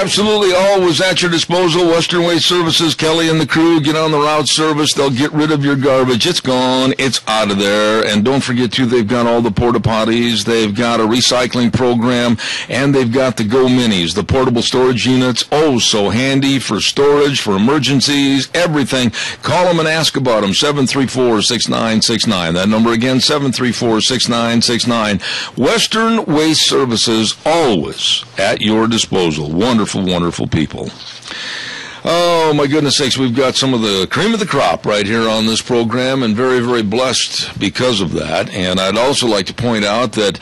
S2: Absolutely, all was at your disposal. Western Waste Services, Kelly and the crew, get on the route service. They'll get rid of your garbage. It's gone. It's out of there. And don't forget, too, they've got all the porta potties. They've got a recycling program, and they've got the Go Minis, the portable storage units. Oh, so handy for storage, for emergencies, everything. Call them and ask about them, 734-6969. That number again, 734-6969. Western Waste Services, always at your disposal. Wonderful, wonderful people. Oh, my goodness sakes, we've got some of the cream of the crop right here on this program, and very, very blessed because of that. And I'd also like to point out that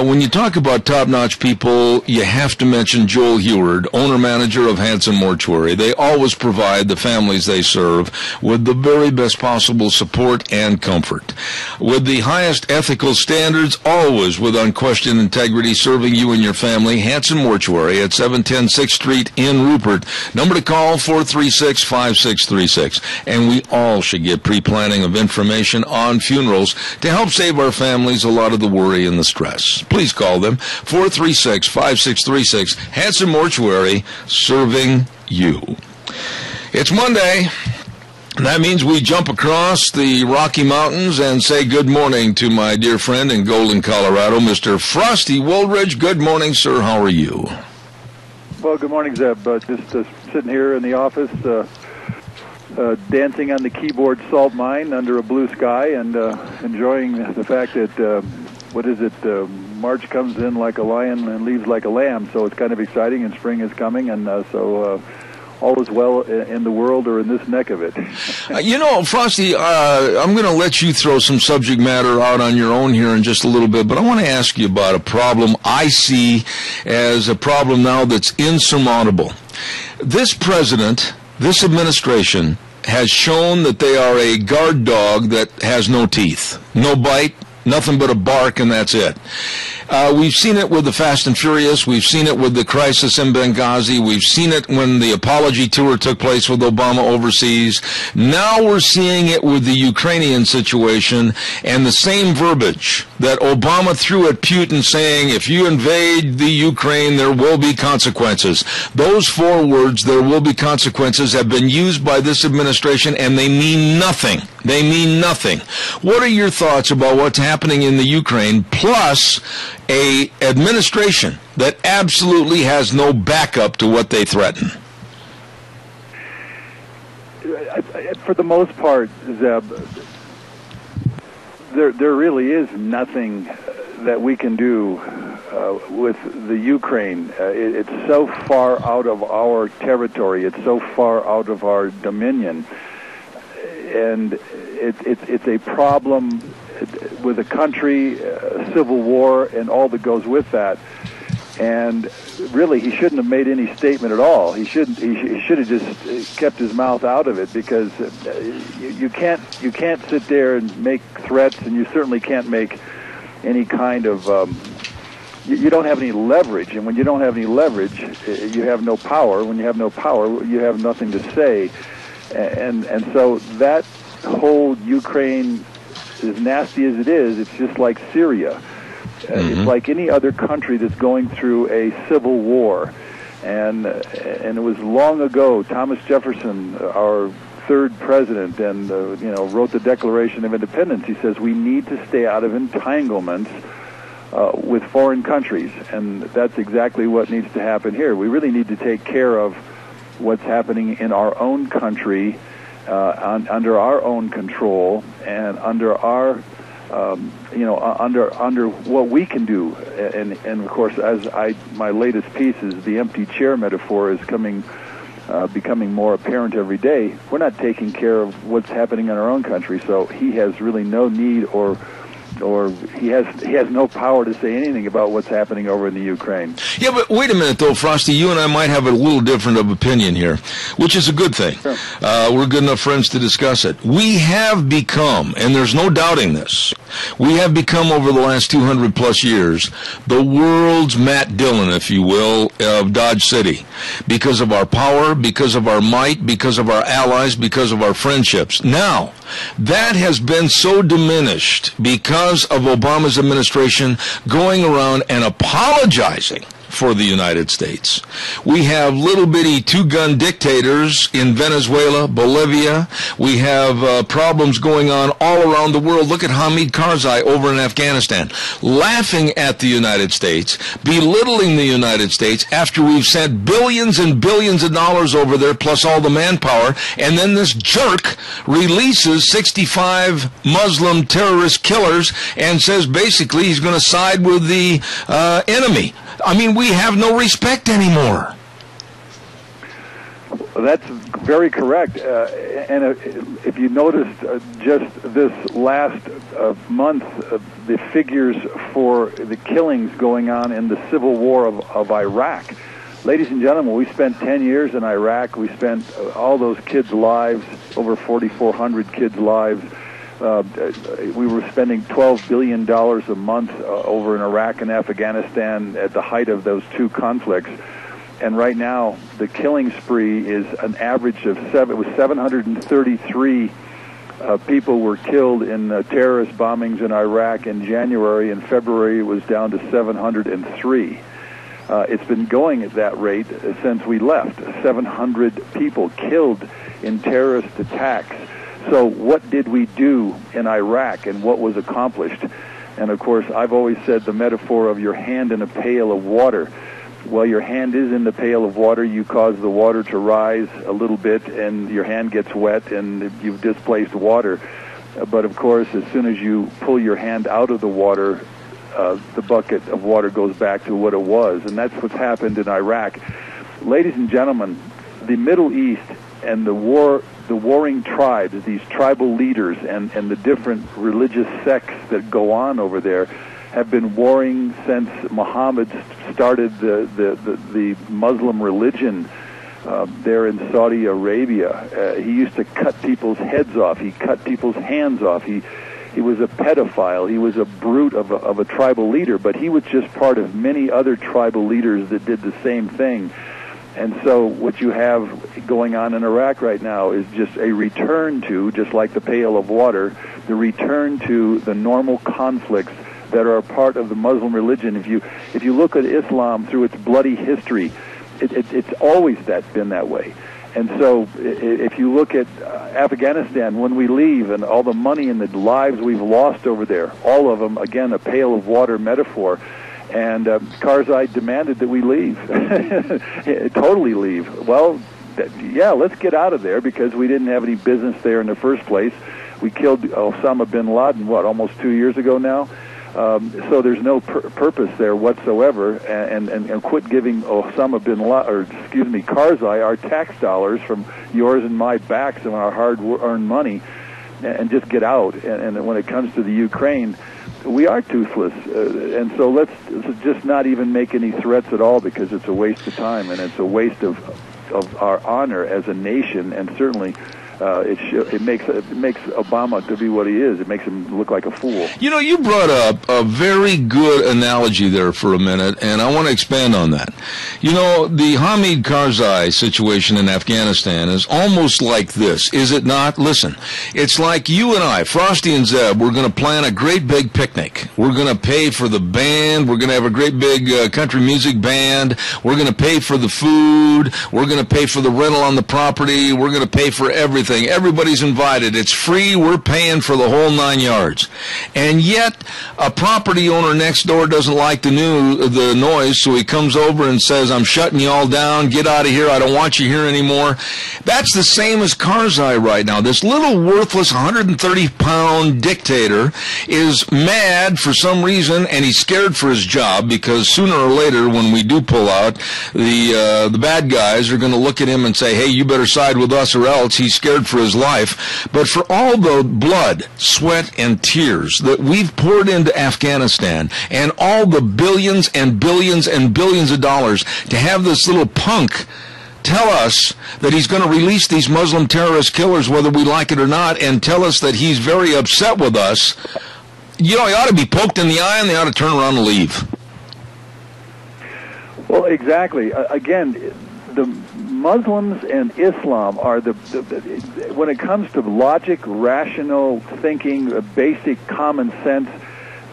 S2: when you talk about top-notch people, you have to mention Joel Heward, owner-manager of Hanson Mortuary. They always provide the families they serve with the very best possible support and comfort. With the highest ethical standards, always with unquestioned integrity, serving you and your family, Hanson Mortuary at 710 6th Street in Rupert. Number to call, 436-5636. And we all should get pre-planning of information on funerals to help save our families a lot of the worry and the stress. Please call them, 436-5636. Hanson Mortuary, serving you. It's Monday. That means we jump across the Rocky Mountains and say good morning to my dear friend in Golden, Colorado, Mr. Frosty Woldridge. Good morning, sir. How are you?
S15: Well, good morning, Zeb. Just sitting here in the office, dancing on the keyboard salt mine under a blue sky, and enjoying the fact that, March comes in like a lion and leaves like a lamb. So it's kind of exciting, and spring is coming, and so all is well in the world, or in this neck of it.
S2: Frosty, I'm going to let you throw some subject matter out on your own here in just a little bit, but I want to ask you about a problem I see as a problem now that's insurmountable. This president, this administration, has shown that they are a guard dog that has no teeth, no bite, nothing but a bark, and that's it. We've seen it with the Fast and Furious. We've seen it with the crisis in Benghazi. We've seen it when the apology tour took place with Obama overseas. Now we're seeing it with the Ukrainian situation, and the same verbiage that Obama threw at Putin saying, if you invade the Ukraine, there will be consequences. Those 4 words, there will be consequences, have been used by this administration, and they mean nothing. They mean nothing. What are your thoughts about what's happening in the Ukraine, plus a administration that absolutely has no backup to what they threaten?
S15: For the most part, Zeb, there really is nothing that we can do with the Ukraine. It's so far out of our territory. It's so far out of our dominion. And it's a problem with a country, civil war, and all that goes with that. And really, he shouldn't have made any statement at all. He should have just kept his mouth out of it, because you can't sit there and make threats, and you certainly can't make any kind of you don't have any leverage. And when you don't have any leverage, you have no power. When you have no power, you have nothing to say. And so that whole Ukraine, as nasty as it is, it's just like Syria. It's like any other country that's going through a civil war. And it was long ago, Thomas Jefferson, our 3rd president, and wrote the Declaration of Independence. He says we need to stay out of entanglements with foreign countries, and that's exactly what needs to happen here. We really need to take care of what's happening in our own country, under our own control, and under our, under what we can do. And of course, my latest piece is the empty chair metaphor is becoming more apparent every day. We're not taking care of what's happening in our own country, so he has really no need or he has no power to say anything about what's happening over in the Ukraine.
S2: Yeah, but wait a minute, though, Frosty. You and I might have a little different of opinion here, which is a good thing. Sure. We're good enough friends to discuss it. We have become, and there's no doubting this, we have become over the last 200-plus years the world's Matt Dillon, if you will, of Dodge City, because of our power, because of our might, because of our allies, because of our friendships. Now, that has been so diminished because of Obama's administration going around and apologizing for the United States. We have little bitty two-gun dictators in Venezuela, Bolivia. We have problems going on all around the world. Look at Hamid Karzai over in Afghanistan, laughing at the United States, belittling the United States after we've sent billions and billions of dollars over there, plus all the manpower, and then this jerk releases 65 Muslim terrorist killers and says basically he's going to side with the enemy. I mean, we have no respect anymore.
S15: That's very correct. And if you noticed just this last month, the figures for the killings going on in the civil war of Iraq. Ladies and gentlemen, we spent 10 years in Iraq. We spent all those kids' lives, over 4,400 kids' lives. We were spending $12 billion a month over in Iraq and Afghanistan at the height of those two conflicts. And right now, the killing spree is an average of 733 people were killed in terrorist bombings in Iraq in January. In February, it was down to 703. It's been going at that rate since we left. 700 people killed in terrorist attacks. So what did we do in Iraq, and what was accomplished? And of course, I've always said the metaphor of your hand in a pail of water. Well, your hand is in the pail of water. You cause the water to rise a little bit, and your hand gets wet, and you've displaced water. But of course, as soon as you pull your hand out of the water, the bucket of water goes back to what it was. And that's what's happened in Iraq. Ladies and gentlemen, the Middle East and the warring tribes, these tribal leaders and the different religious sects that go on over there have been warring since Muhammad started the Muslim religion there in Saudi Arabia. He used to cut people's heads off. He cut people's hands off. He was a pedophile. He was a brute of a tribal leader, but he was just part of many other tribal leaders that did the same thing. And so what you have going on in Iraq right now is just a return to, just like the pail of water, the return to the normal conflicts that are a part of the Muslim religion. If you look at Islam through its bloody history, it's always been that way. And so if you look at Afghanistan, when we leave and all the money and the lives we've lost over there, all of them, again, a pail of water metaphor, and Karzai demanded that we leave, totally leave. Well, let's get out of there because we didn't have any business there in the first place. We killed Osama bin Laden, almost 2 years ago now? So there's no purpose there whatsoever, and quit giving Osama bin Laden, Karzai, our tax dollars from yours and my backs and our hard-earned money, and just get out. And when it comes to the Ukraine, we are toothless, and so let's just not even make any threats at all because it's a waste of time and it's a waste of our honor as a nation, and certainly it makes Obama to be what he is. It makes him look like a fool.
S2: You brought up a very good analogy there for a minute, and I want to expand on that. The Hamid Karzai situation in Afghanistan is almost like this, is it not? Listen, it's like you and I, Frosty and Zeb, we're going to plan a great big picnic. We're going to pay for the band. We're going to have a great big country music band. We're going to pay for the food. We're going to pay for the rental on the property. We're going to pay for everything. Everybody's invited. It's free. We're paying for the whole 9 yards. And yet, a property owner next door doesn't like the noise, so he comes over and says, I'm shutting you all down. Get out of here. I don't want you here anymore. That's the same as Karzai right now. This little worthless 130-pound dictator is mad for some reason, and he's scared for his job because sooner or later, when we do pull out, the bad guys are going to look at him and say, hey, you better side with us or else. He's scared for his life. But for all the blood, sweat, and tears that we've poured into Afghanistan, and all the billions and billions and billions of dollars to have this little punk tell us that he's going to release these Muslim terrorist killers whether we like it or not, and tell us that he's very upset with us, he ought to be poked in the eye and they ought to turn around and leave.
S15: Well, exactly. Again, the Muslims and Islam are when it comes to logic, rational thinking, basic common sense,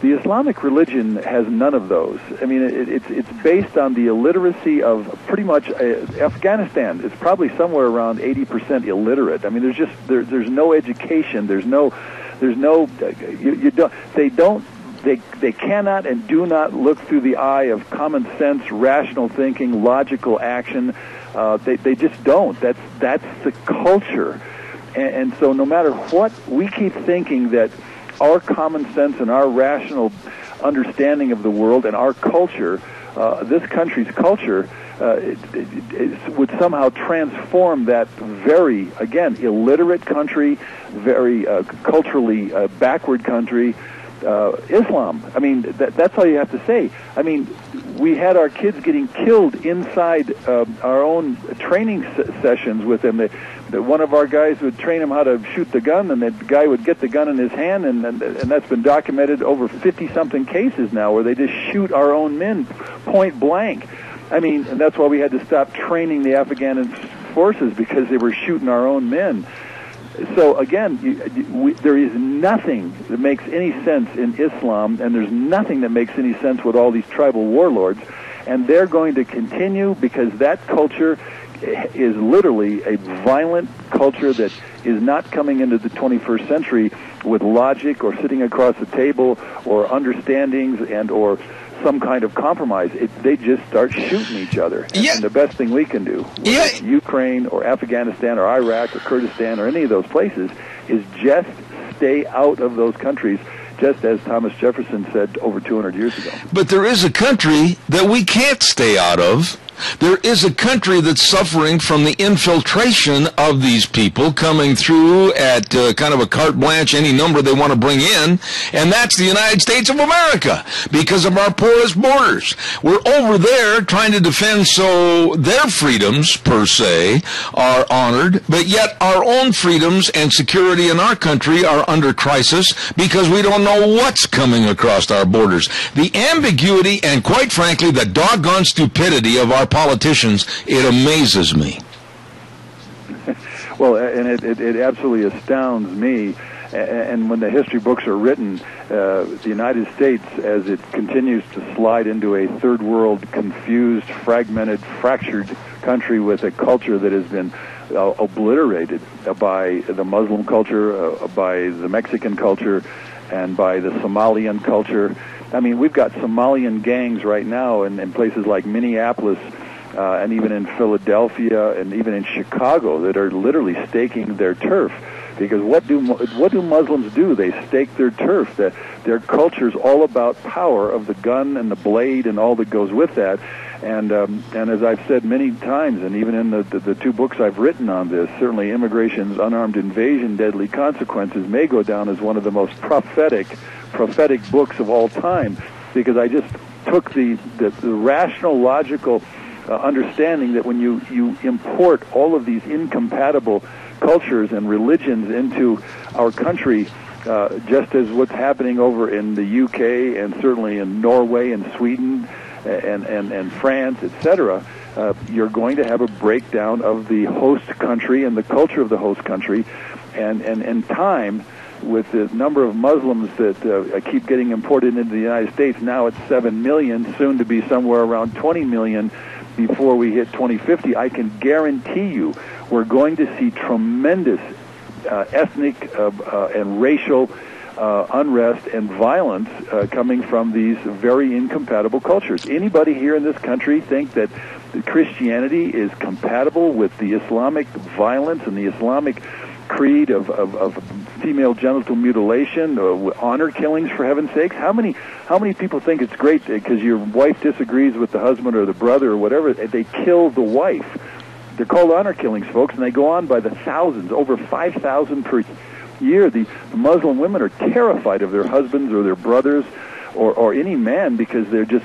S15: the Islamic religion has none of those. I mean, it's based on the illiteracy of pretty much Afghanistan. It's probably somewhere around 80% illiterate. I mean, there's no education. They cannot and do not look through the eye of common sense, rational thinking, logical action. They just don't. That's the culture, and so no matter what, we keep thinking that our common sense and our rational understanding of the world and our culture, this country's culture, it would somehow transform that very, again, illiterate country, very culturally backward country. Islam. I mean, that's all you have to say. I mean, we had our kids getting killed inside our own training sessions with them. One of our guys would train them how to shoot the gun, and that guy would get the gun in his hand, and that's been documented over 50-something cases now where they just shoot our own men point blank. I mean, and that's why we had to stop training the Afghan forces because they were shooting our own men. So again, there is nothing that makes any sense in Islam, and there's nothing that makes any sense with all these tribal warlords, and they're going to continue because that culture is literally a violent culture that is not coming into the 21st century with logic or sitting across the table or understandings and or some kind of compromise. They just start shooting each other. And the best thing we can do, whether it's Ukraine or Afghanistan or Iraq or Kurdistan or any of those places, is just stay out of those countries, just as Thomas Jefferson said over 200 years ago.
S2: But there is a country that we can't stay out of, There is a country that's suffering from the infiltration of these people coming through at kind of a carte blanche, any number they want to bring in, and that's the United States of America because of our porous borders. We're over there trying to defend so their freedoms, per se, are honored, but yet our own freedoms and security in our country are under crisis because we don't know what's coming across our borders. The ambiguity and, quite frankly, the doggone stupidity of our politicians, it amazes me.
S15: Well, and it absolutely astounds me. And when the history books are written, the United States, as it continues to slide into a third world, confused, fragmented, fractured country with a culture that has been obliterated by the Muslim culture, by the Mexican culture, and by the Somalian culture. I mean, we've got Somalian gangs right now in places like Minneapolis and even in Philadelphia and even in Chicago that are literally staking their turf. Because what do Muslims do? They stake their turf. Their culture's all about power of the gun and the blade and all that goes with that. And as I've said many times, and even in the two books I've written on this, certainly Immigration's Unarmed Invasion, Deadly Consequences may go down as one of the most prophetic books of all time, because I just took the rational, logical understanding that when you import all of these incompatible cultures and religions into our country, just as what's happening over in the UK and certainly in Norway and Sweden and France, etc., you're going to have a breakdown of the host country and the culture of the host country, and in time, with the number of Muslims that keep getting imported into the United States, now it's 7 million, soon to be somewhere around 20 million before we hit 2050, I can guarantee you we're going to see tremendous ethnic and racial unrest and violence coming from these very incompatible cultures. Anybody here in this country think that Christianity is compatible with the Islamic violence and the Islamic creed of female genital mutilation, honor killings, for heaven's sakes? How many people think it's great because your wife disagrees with the husband or the brother or whatever, they kill the wife? They're called honor killings, folks, and they go on by the thousands, over 5,000 per year. The Muslim women are terrified of their husbands or their brothers or any man because they're just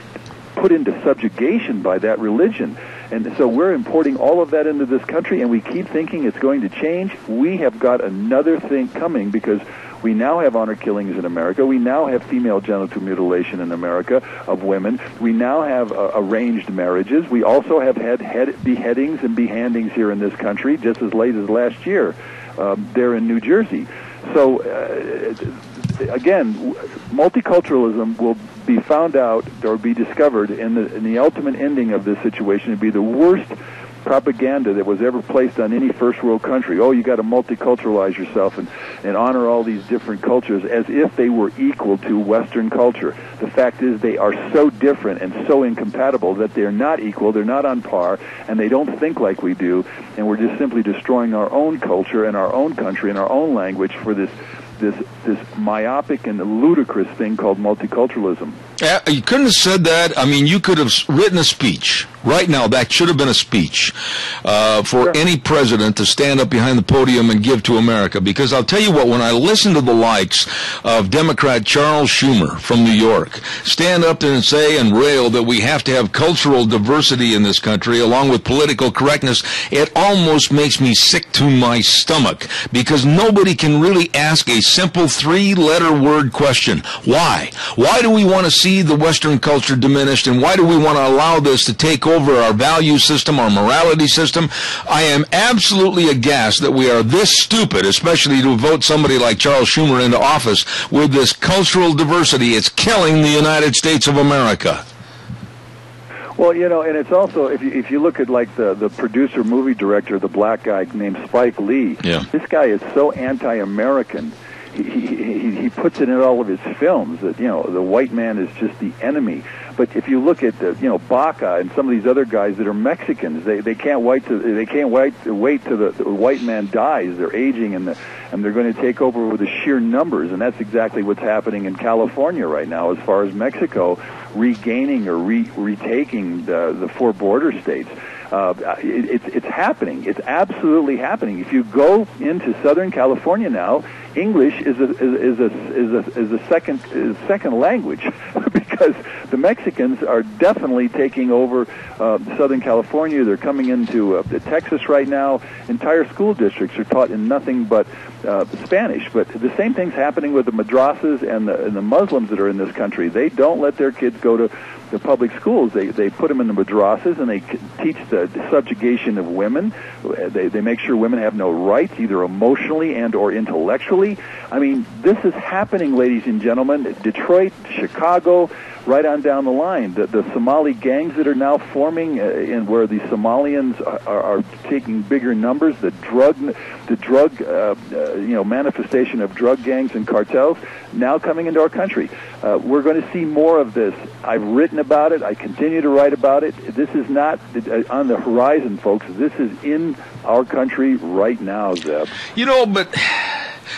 S15: put into subjugation by that religion. And so we're importing all of that into this country, and we keep thinking it's going to change. We have got another thing coming because we now have honor killings in America. We now have female genital mutilation in America of women. We now have arranged marriages. We also have had beheadings and behandings here in this country just as late as last year there in New Jersey. So, again, multiculturalism will be found out or be discovered in the ultimate ending of this situation to be the worst propaganda that was ever placed on any first world country. Oh, you got to multiculturalize yourself and honor all these different cultures as if they were equal to Western culture. The fact is they are so different and so incompatible that they're not equal, they're not on par, and they don't think like we do, and we're just simply destroying our own culture and our own country and our own language for this myopic and ludicrous thing called multiculturalism.
S2: You couldn't have said that. I mean, you could have written a speech. Right now, that should have been a speech for any president to stand up behind the podium and give to America. Because I'll tell you what, when I listen to the likes of Democrat Charles Schumer from New York stand up and say and rail that we have to have cultural diversity in this country along with political correctness, it almost makes me sick to my stomach because nobody can really ask a simple three-letter word question. Why? Why do we want to see the Western culture diminished, and why do we want to allow this to take over our value system, our morality system? I am absolutely aghast that we are this stupid, especially to vote somebody like Charles Schumer into office with this cultural diversity. It's killing the United States of America.
S15: Well, you know, and it's also, if you look at like the producer, movie director, the black guy named Spike Lee, this guy is so anti-American. He puts it in all of his films that, you know, the white man is just the enemy. But if you look at Baca and some of these other guys that are Mexicans, they can't wait till the white man dies. They're aging and they're going to take over with the sheer numbers, and that's exactly what's happening in California right now as far as Mexico regaining or retaking the four border states. It's happening. It's absolutely happening. If you go into Southern California now, English is a second language because the Mexicans are definitely taking over Southern California. They're coming into Texas right now. Entire school districts are taught in nothing but Spanish. But the same thing's happening with the madrasas and the Muslims that are in this country. They don't let their kids go to the public schools. They put them in the madrasas, and they teach the subjugation of women. They make sure women have no rights, either emotionally and or intellectually. I mean, this is happening, ladies and gentlemen. Detroit, Chicago, right on down the line. The Somali gangs that are now forming, in where the Somalians are taking bigger numbers. The drug manifestation of drug gangs and cartels now coming into our country. We're going to see more of this. I've written about it. I continue to write about it. This is not on the horizon, folks. This is in our country right now, Zeb.
S2: But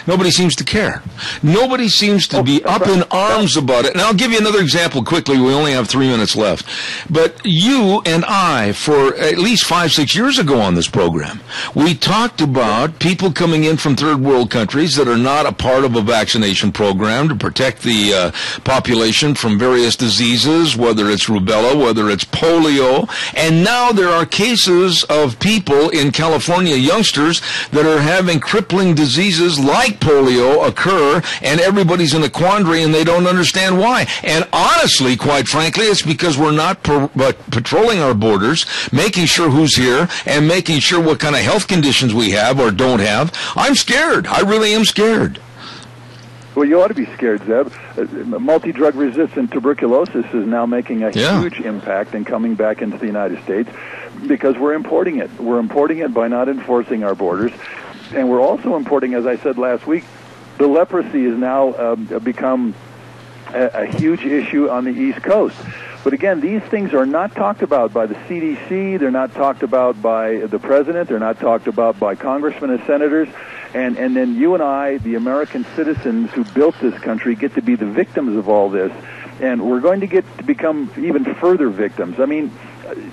S2: nobody seems to care. Nobody seems to be up in arms about it. And I'll give you another example quickly. We only have 3 minutes left. But you and I, for at least 5-6 years ago on this program, we talked about people coming in from third world countries that are not a part of a vaccination program to protect the population from various diseases, whether it's rubella, whether it's polio. And now there are cases of people in California, youngsters, that are having crippling diseases like polio occur, and everybody's in a quandary and they don't understand why. And honestly, quite frankly, it's because we're not patrolling our borders, making sure who's here, and making sure what kind of health conditions we have or don't have. I'm scared. I really am scared.
S15: Well, you ought to be scared, Zeb. Multi-drug resistant tuberculosis is now making a huge impact and coming back into the United States because we're importing it. We're importing it by not enforcing our borders. And we're also importing, as I said last week, the leprosy has now become a huge issue on the East Coast. But again, these things are not talked about by the CDC. They're not talked about by the president. They're not talked about by congressmen and senators. And then you and I, the American citizens who built this country, get to be the victims of all this. And we're going to get to become even further victims. I mean,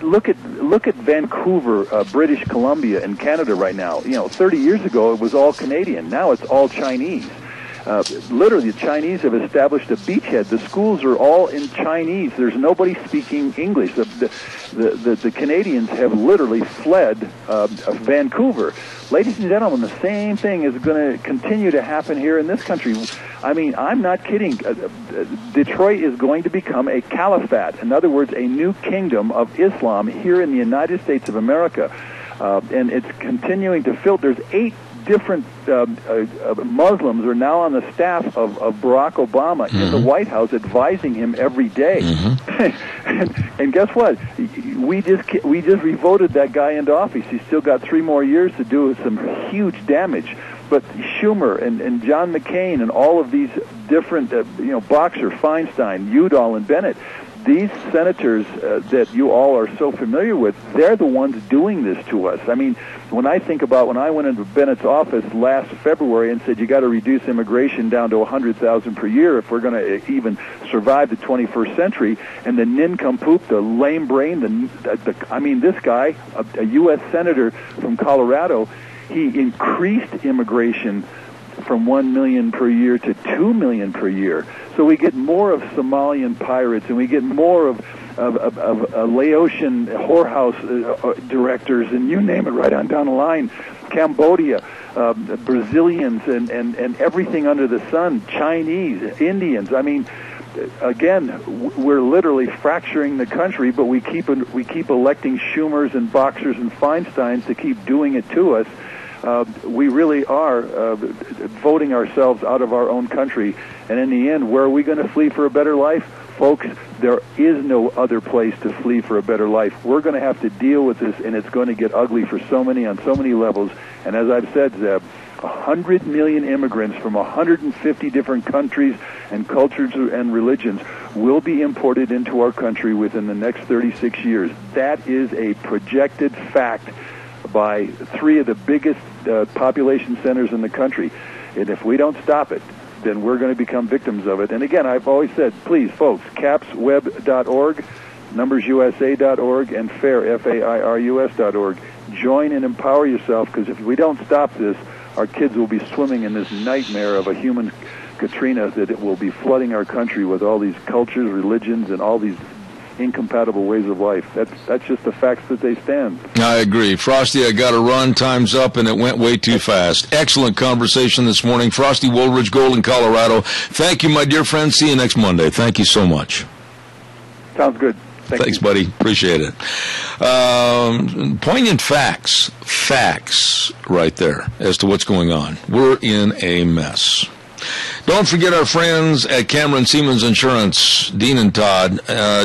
S15: look at Vancouver, British Columbia, in Canada right now. 30 years ago it was all Canadian. Now it's all Chinese. Literally, the Chinese have established a beachhead. The schools are all in Chinese. There's nobody speaking English. The Canadians have literally fled Vancouver. Ladies and gentlemen, the same thing is going to continue to happen here in this country. I mean, I'm not kidding. Detroit is going to become a caliphate. In other words, a new kingdom of Islam here in the United States of America. And it's continuing to fill. There's 8 different Muslims are now on the staff of Barack Obama in the White House, advising him every day. And guess what? We just revoted that guy into office. He's still got 3 more years to do some huge damage. But Schumer and John McCain and all of these different, Boxer, Feinstein, Udall, and Bennett, these senators that you all are so familiar with, they're the ones doing this to us. I mean, when I think about when I went into Bennett's office last February and said you got to reduce immigration down to 100,000 per year if we're going to even survive the 21st century, and the nincompoop, the lame brain, I mean, this guy, a U.S. senator from Colorado, he increased immigration from 1 million per year to 2 million per year. So we get more of Somalian pirates, and we get more of Laotian whorehouse directors, and you name it, right on down the line. Cambodia, Brazilians, and everything under the sun. Chinese, Indians. I mean, again, we're literally fracturing the country, but we keep electing Schumers and Boxers and Feinsteins to keep doing it to us. We really are voting ourselves out of our own country. And in the end, where are we going to flee for a better life? Folks, there is no other place to flee for a better life. We're going to have to deal with this, and it's going to get ugly for so many on so many levels. And as I've said, Zeb, 100 million immigrants from 150 different countries and cultures and religions will be imported into our country within the next 36 years. That is a projected fact by 3 of the biggest population centers in the country. And if we don't stop it, then we're going to become victims of it. And again, I've always said, please, folks, capsweb.org, numbersusa.org, and FAIR, FAIRUS.org. Join and empower yourself, because if we don't stop this, our kids will be swimming in this nightmare of a human Katrina that it will be flooding our country with all these cultures, religions, and all these incompatible ways of life. That's just the facts that they stand.
S2: I agree. Frosty, I got to run. Time's up, and it went way too fast. Excellent conversation this morning. Frosty Woolridge, Golden, Colorado. Thank you, my dear friend. See you next Monday. Thank you so much.
S15: Sounds good.
S2: Thanks, buddy. Appreciate it. Poignant facts right there as to what's going on. We're in a mess. Don't forget our friends at Cameron Siemens Insurance, Dean and Todd,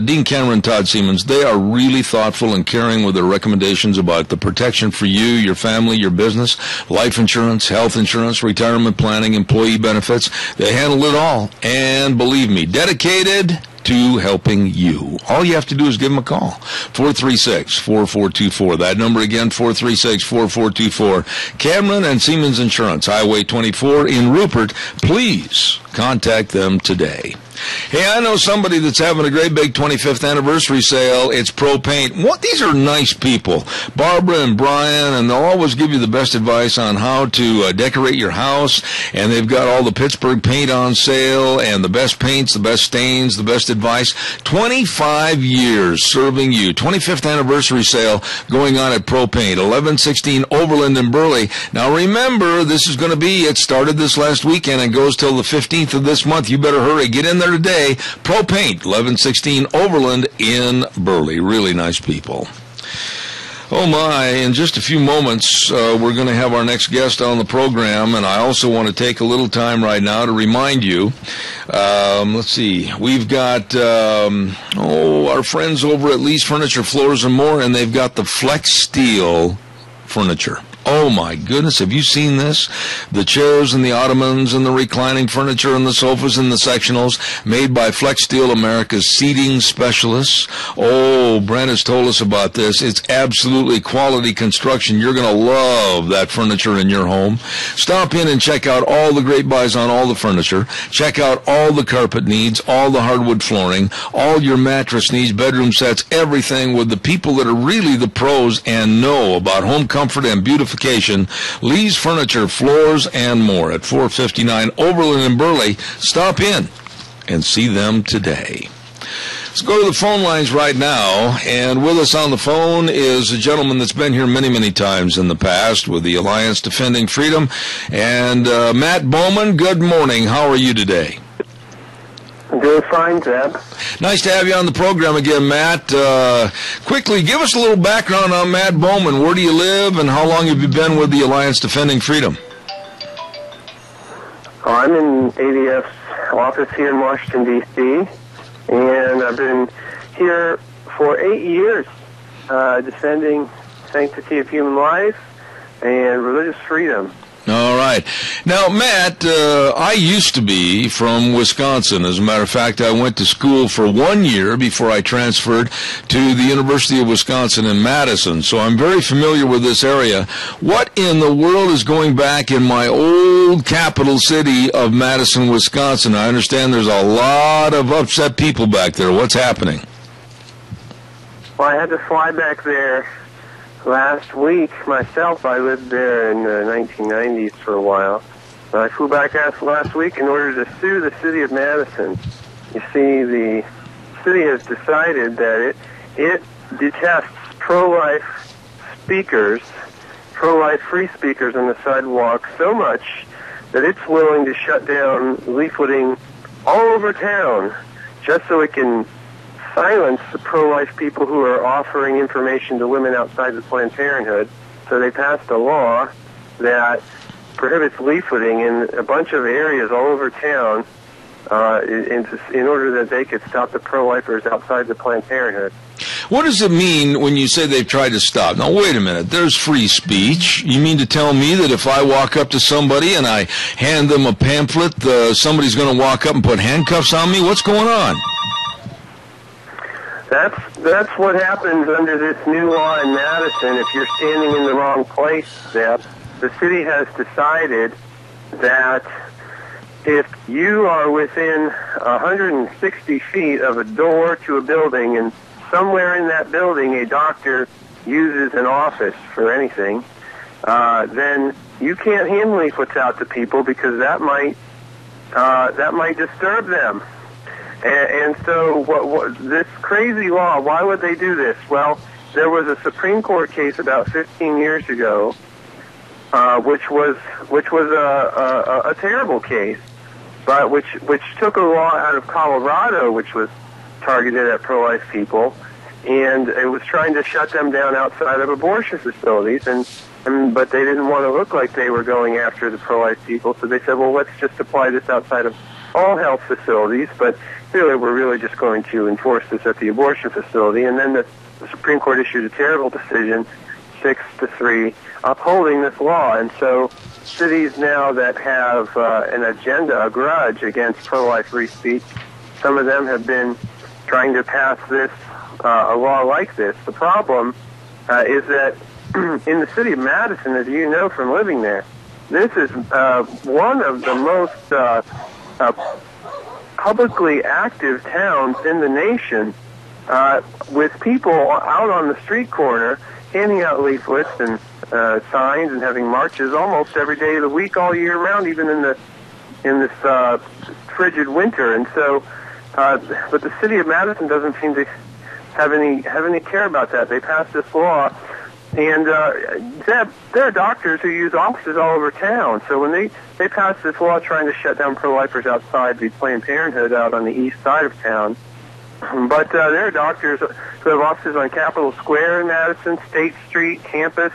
S2: Dean Cameron, Todd Siemens. They are really thoughtful and caring with their recommendations about the protection for you, your family, your business, life insurance, health insurance, retirement planning, employee benefits. They handle it all. And believe me, dedicated to helping you. All you have to do is give them a call. 436-4424. That number again, 436-4424. Cameron and Siemens Insurance, Highway 24 in Rupert. Please contact them today. Hey, I know somebody that's having a great big 25th anniversary sale. It's Pro Paint. What? These are nice people. Barbara and Brian, and they'll always give you the best advice on how to decorate your house. And they've got all the Pittsburgh paint on sale and the best paints, the best stains, the best advice. 25 years serving you. 25th anniversary sale going on at Pro Paint, 1116 Overland in Burley. Now remember, this is going to be, it started this last weekend and goes till the 15th of this month. You better hurry. Get in there today. Pro Paint, 1116 Overland in Burley. Really nice people. Oh my, in just a few moments, we're going to have our next guest on the program, and I also want to take a little time right now to remind you, let's see, we've got, our friends over at Lee's Furniture, Floors and More, and they've got the Flex Steel furniture. Oh my goodness, have you seen this? The chairs and the ottomans and the reclining furniture and the sofas and the sectionals made by Flex Steel, America's seating specialists. Oh, Brent has told us about this. It's absolutely quality construction. You're going to love that furniture in your home. Stop in and check out all the great buys on all the furniture. Check out all the carpet needs, all the hardwood flooring, all your mattress needs, bedroom sets, everything with the people that are really the pros and know about home comfort and beautification. Lee's Furniture, Floors and More at 459 Overland in Burley. Stop in and see them today. Let's go to the phone lines right now, and with us on the phone is a gentleman that's been here many, many times in the past with the Alliance Defending Freedom, and Matt Bowman. Good morning. How are you today?
S16: I'm doing fine, Zeb.
S2: Nice to have you on the program again, Matt. Quickly, give us a little background on Matt Bowman. Where do you live, and how long have you been with the Alliance Defending Freedom?
S16: I'm in ADF's office here in Washington, D.C., and I've been here for 8 years defending sanctity of human life and religious freedom.
S2: All right. Now, Matt, I used to be from Wisconsin. As a matter of fact, I went to school for 1 year before I transferred to the University of Wisconsin in Madison, so I'm very familiar with this area. What in the world is going back in my old capital city of Madison, Wisconsin? I understand there's a lot of upset people back there. What's happening?
S16: Well, I had to fly back there last week myself. I lived there in the 1990s for a while. I flew back last week in order to sue the city of Madison. You see, the city has decided that it detests pro-life speakers, pro-life free speakers on the sidewalk so much that it's willing to shut down leafleting all over town just so it can silence the pro-life people who are offering information to women outside of Planned Parenthood. So they passed a law that prohibits leafleting in a bunch of areas all over town in order that they could stop the pro-lifers outside the Planned Parenthood.
S2: What does it mean when you say they've tried to stop? Now, wait a minute. There's free speech. You mean to tell me that if I walk up to somebody and I hand them a pamphlet, somebody's going to walk up and put handcuffs on me? What's going on?
S16: That's what happens under this new law in Madison. If you're standing in the wrong place, Zeb, the city has decided that if you are within 160 feet of a door to a building, and somewhere in that building a doctor uses an office for anything, then you can't hand leaflets out to people because that might disturb them. And so this crazy law, why would they do this? Well, there was a Supreme Court case about 15 years ago, which was a terrible case, but which took a law out of Colorado, which was targeted at pro-life people, and it was trying to shut them down outside of abortion facilities, but they didn't want to look like they were going after the pro-life people, so they said, well, let's just apply this outside of all health facilities, but really we're really just going to enforce this at the abortion facility. And then the Supreme Court issued a terrible decision, 6-3, upholding this law. And so cities now that have an agenda, a grudge against pro-life free speech, some of them have been trying to pass this, a law like this. The problem is that in the city of Madison, as you know from living there, this is one of the most publicly active towns in the nation, with people out on the street corner handing out leaflets and signs and having marches almost every day of the week, all year round, even in this frigid winter. And so, but the city of Madison doesn't seem to have any care about that. They passed this law, and there are doctors who use offices all over town. So when they passed this law trying to shut down pro-lifers outside the Planned Parenthood out on the east side of town, but there are doctors who have offices on Capitol Square in Madison, State Street, campus,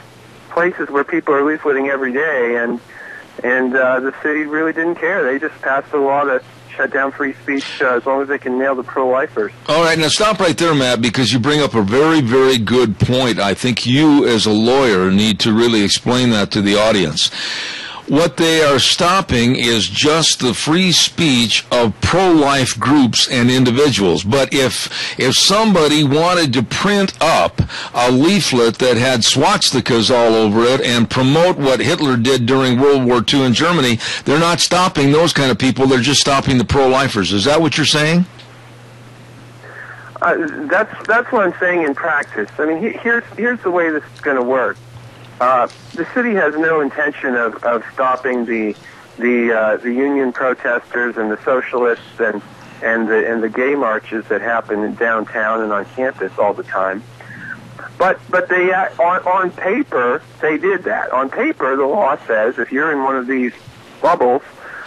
S16: places where people are leafleting every day, and the city really didn't care. They just passed a law to shut down free speech as long as they can nail the pro-lifers.
S2: All right, now stop right there, Matt, because you bring up a very, very good point. I think you, as a lawyer, need to really explain that to the audience. What they are stopping is just the free speech of pro-life groups and individuals. But if somebody wanted to print up a leaflet that had swastikas all over it and promote what Hitler did during World War II in Germany, they're not stopping those kind of people. They're just stopping the pro-lifers. Is that what you're saying?
S16: That's what I'm saying in practice. I mean, here's the way this is going to work. The city has no intention of stopping the union protesters and the socialists and the gay marches that happen in downtown and on campus all the time. But they on paper they did that. On paper, the law says if you're in one of these bubbles,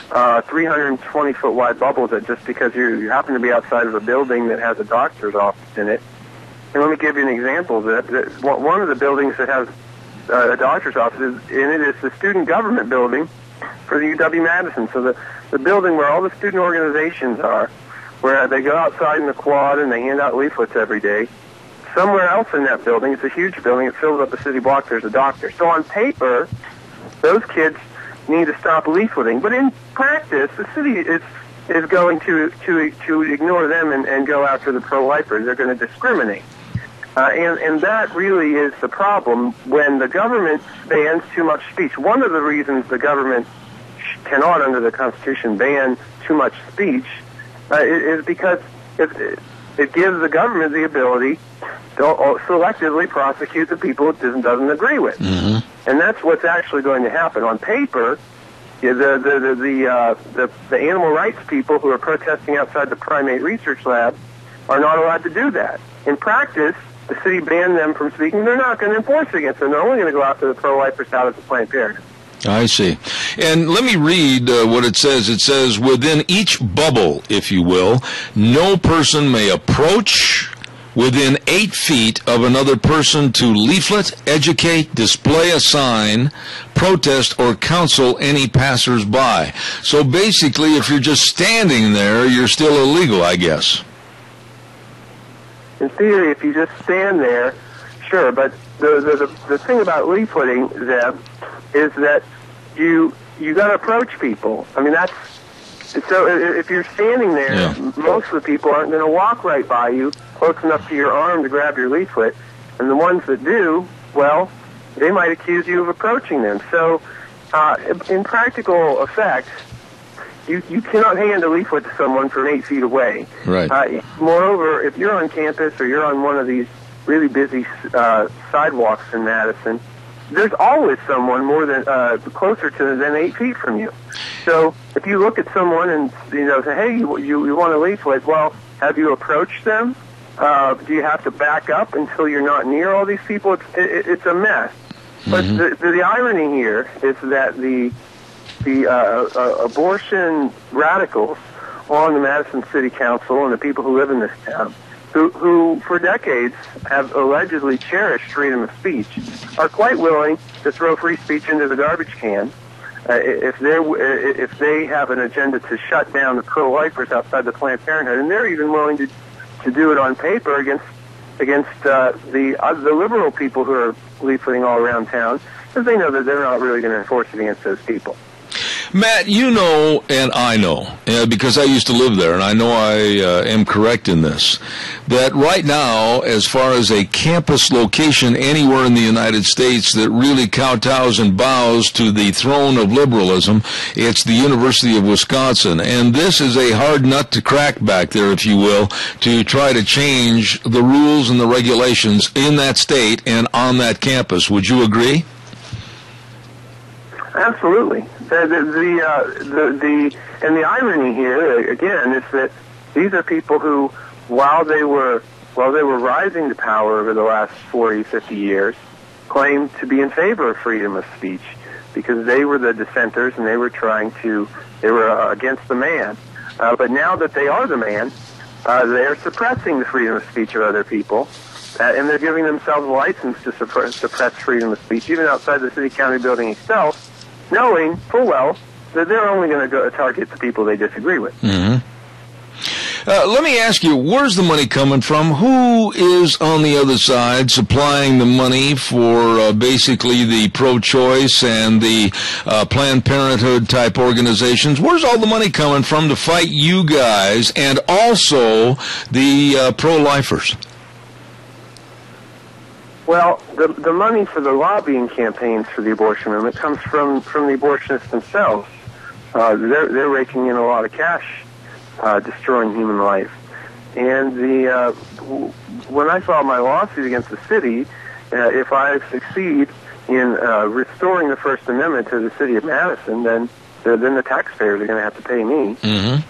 S16: 320-foot wide bubbles, that just because you happen to be outside of a building that has a doctor's office in it. And let me give you an example. One of the buildings that has a doctor's office in it is the student government building for the UW-Madison. So the building where all the student organizations are, where they go outside in the quad and they hand out leaflets every day. Somewhere else in that building, it's a huge building, it fills up the city block, there's a doctor. So on paper, those kids need to stop leafleting. But in practice, the city is going to ignore them and go after the pro-lifers. They're going to discriminate. And that really is the problem when the government bans too much speech. One of the reasons the government cannot, under the Constitution, ban too much speech is because it gives the government the ability to selectively prosecute the people it doesn't agree with. Mm-hmm. And that's what's actually going to happen. On paper, the animal rights people who are protesting outside the primate research lab are not allowed to do that. In practice, the city banned them from speaking. They're not going to enforce it against them. They're only going to go after the pro-lifers out of the Planned Parenthood.
S2: I see. And let me read what it says. It says, within each bubble, if you will, no person may approach within 8 feet of another person to leaflet, educate, display a sign, protest, or counsel any passers-by. So basically, if you're just standing there, you're still illegal, I guess.
S16: In theory, if you just stand there, sure. But the thing about leafleting, Zeb, is that you got to approach people. I mean, So if you're standing there, most of the people aren't going to walk right by you, close enough to your arm to grab your leaflet. And the ones that do, well, they might accuse you of approaching them. So in practical effect, you cannot hand a leaflet to someone from 8 feet away.
S2: Right.
S16: Moreover, if you're on campus or you're on one of these really busy sidewalks in Madison, there's always someone more than closer to than 8 feet from you. So if you look at someone and say, hey, you want a leaflet? Well, have you approached them? Do you have to back up until you're not near all these people? It's a mess. But the irony here is that the abortion radicals on the Madison City Council and the people who live in this town, who for decades have allegedly cherished freedom of speech, are quite willing to throw free speech into the garbage can if they have an agenda to shut down the pro-lifers outside the Planned Parenthood, and they're even willing to do it on paper against the liberal people who are leafleting all around town, because they know that they're not really going to enforce it against those people.
S2: Matt, you know, and I know, because I used to live there, and I know I am correct in this, that right now, as far as a campus location anywhere in the United States that really kowtows and bows to the throne of liberalism, it's the University of Wisconsin. And this is a hard nut to crack back there, if you will, to try to change the rules and the regulations in that state and on that campus. Would you agree?
S16: Absolutely. And the irony here again is that these are people who, while they were rising to power over the last 40, 50 years, claimed to be in favor of freedom of speech because they were the dissenters and they were against the man. But now that they are the man, they're suppressing the freedom of speech of other people, and they're giving themselves a license to suppress freedom of speech, even outside the city-county building itself, knowing full well that they're only going to go target the people they disagree with.
S2: Let me ask you, where's the money coming from? Who is on the other side supplying the money for basically the pro-choice and the Planned Parenthood type organizations? Where's all the money coming from to fight you guys and also the pro-lifers?
S16: Well, the money for the lobbying campaigns for the abortion amendment comes from the abortionists themselves. They're raking in a lot of cash, destroying human life. And when I filed my lawsuit against the city, if I succeed in restoring the First Amendment to the city of Madison, then the taxpayers are going to have to pay me.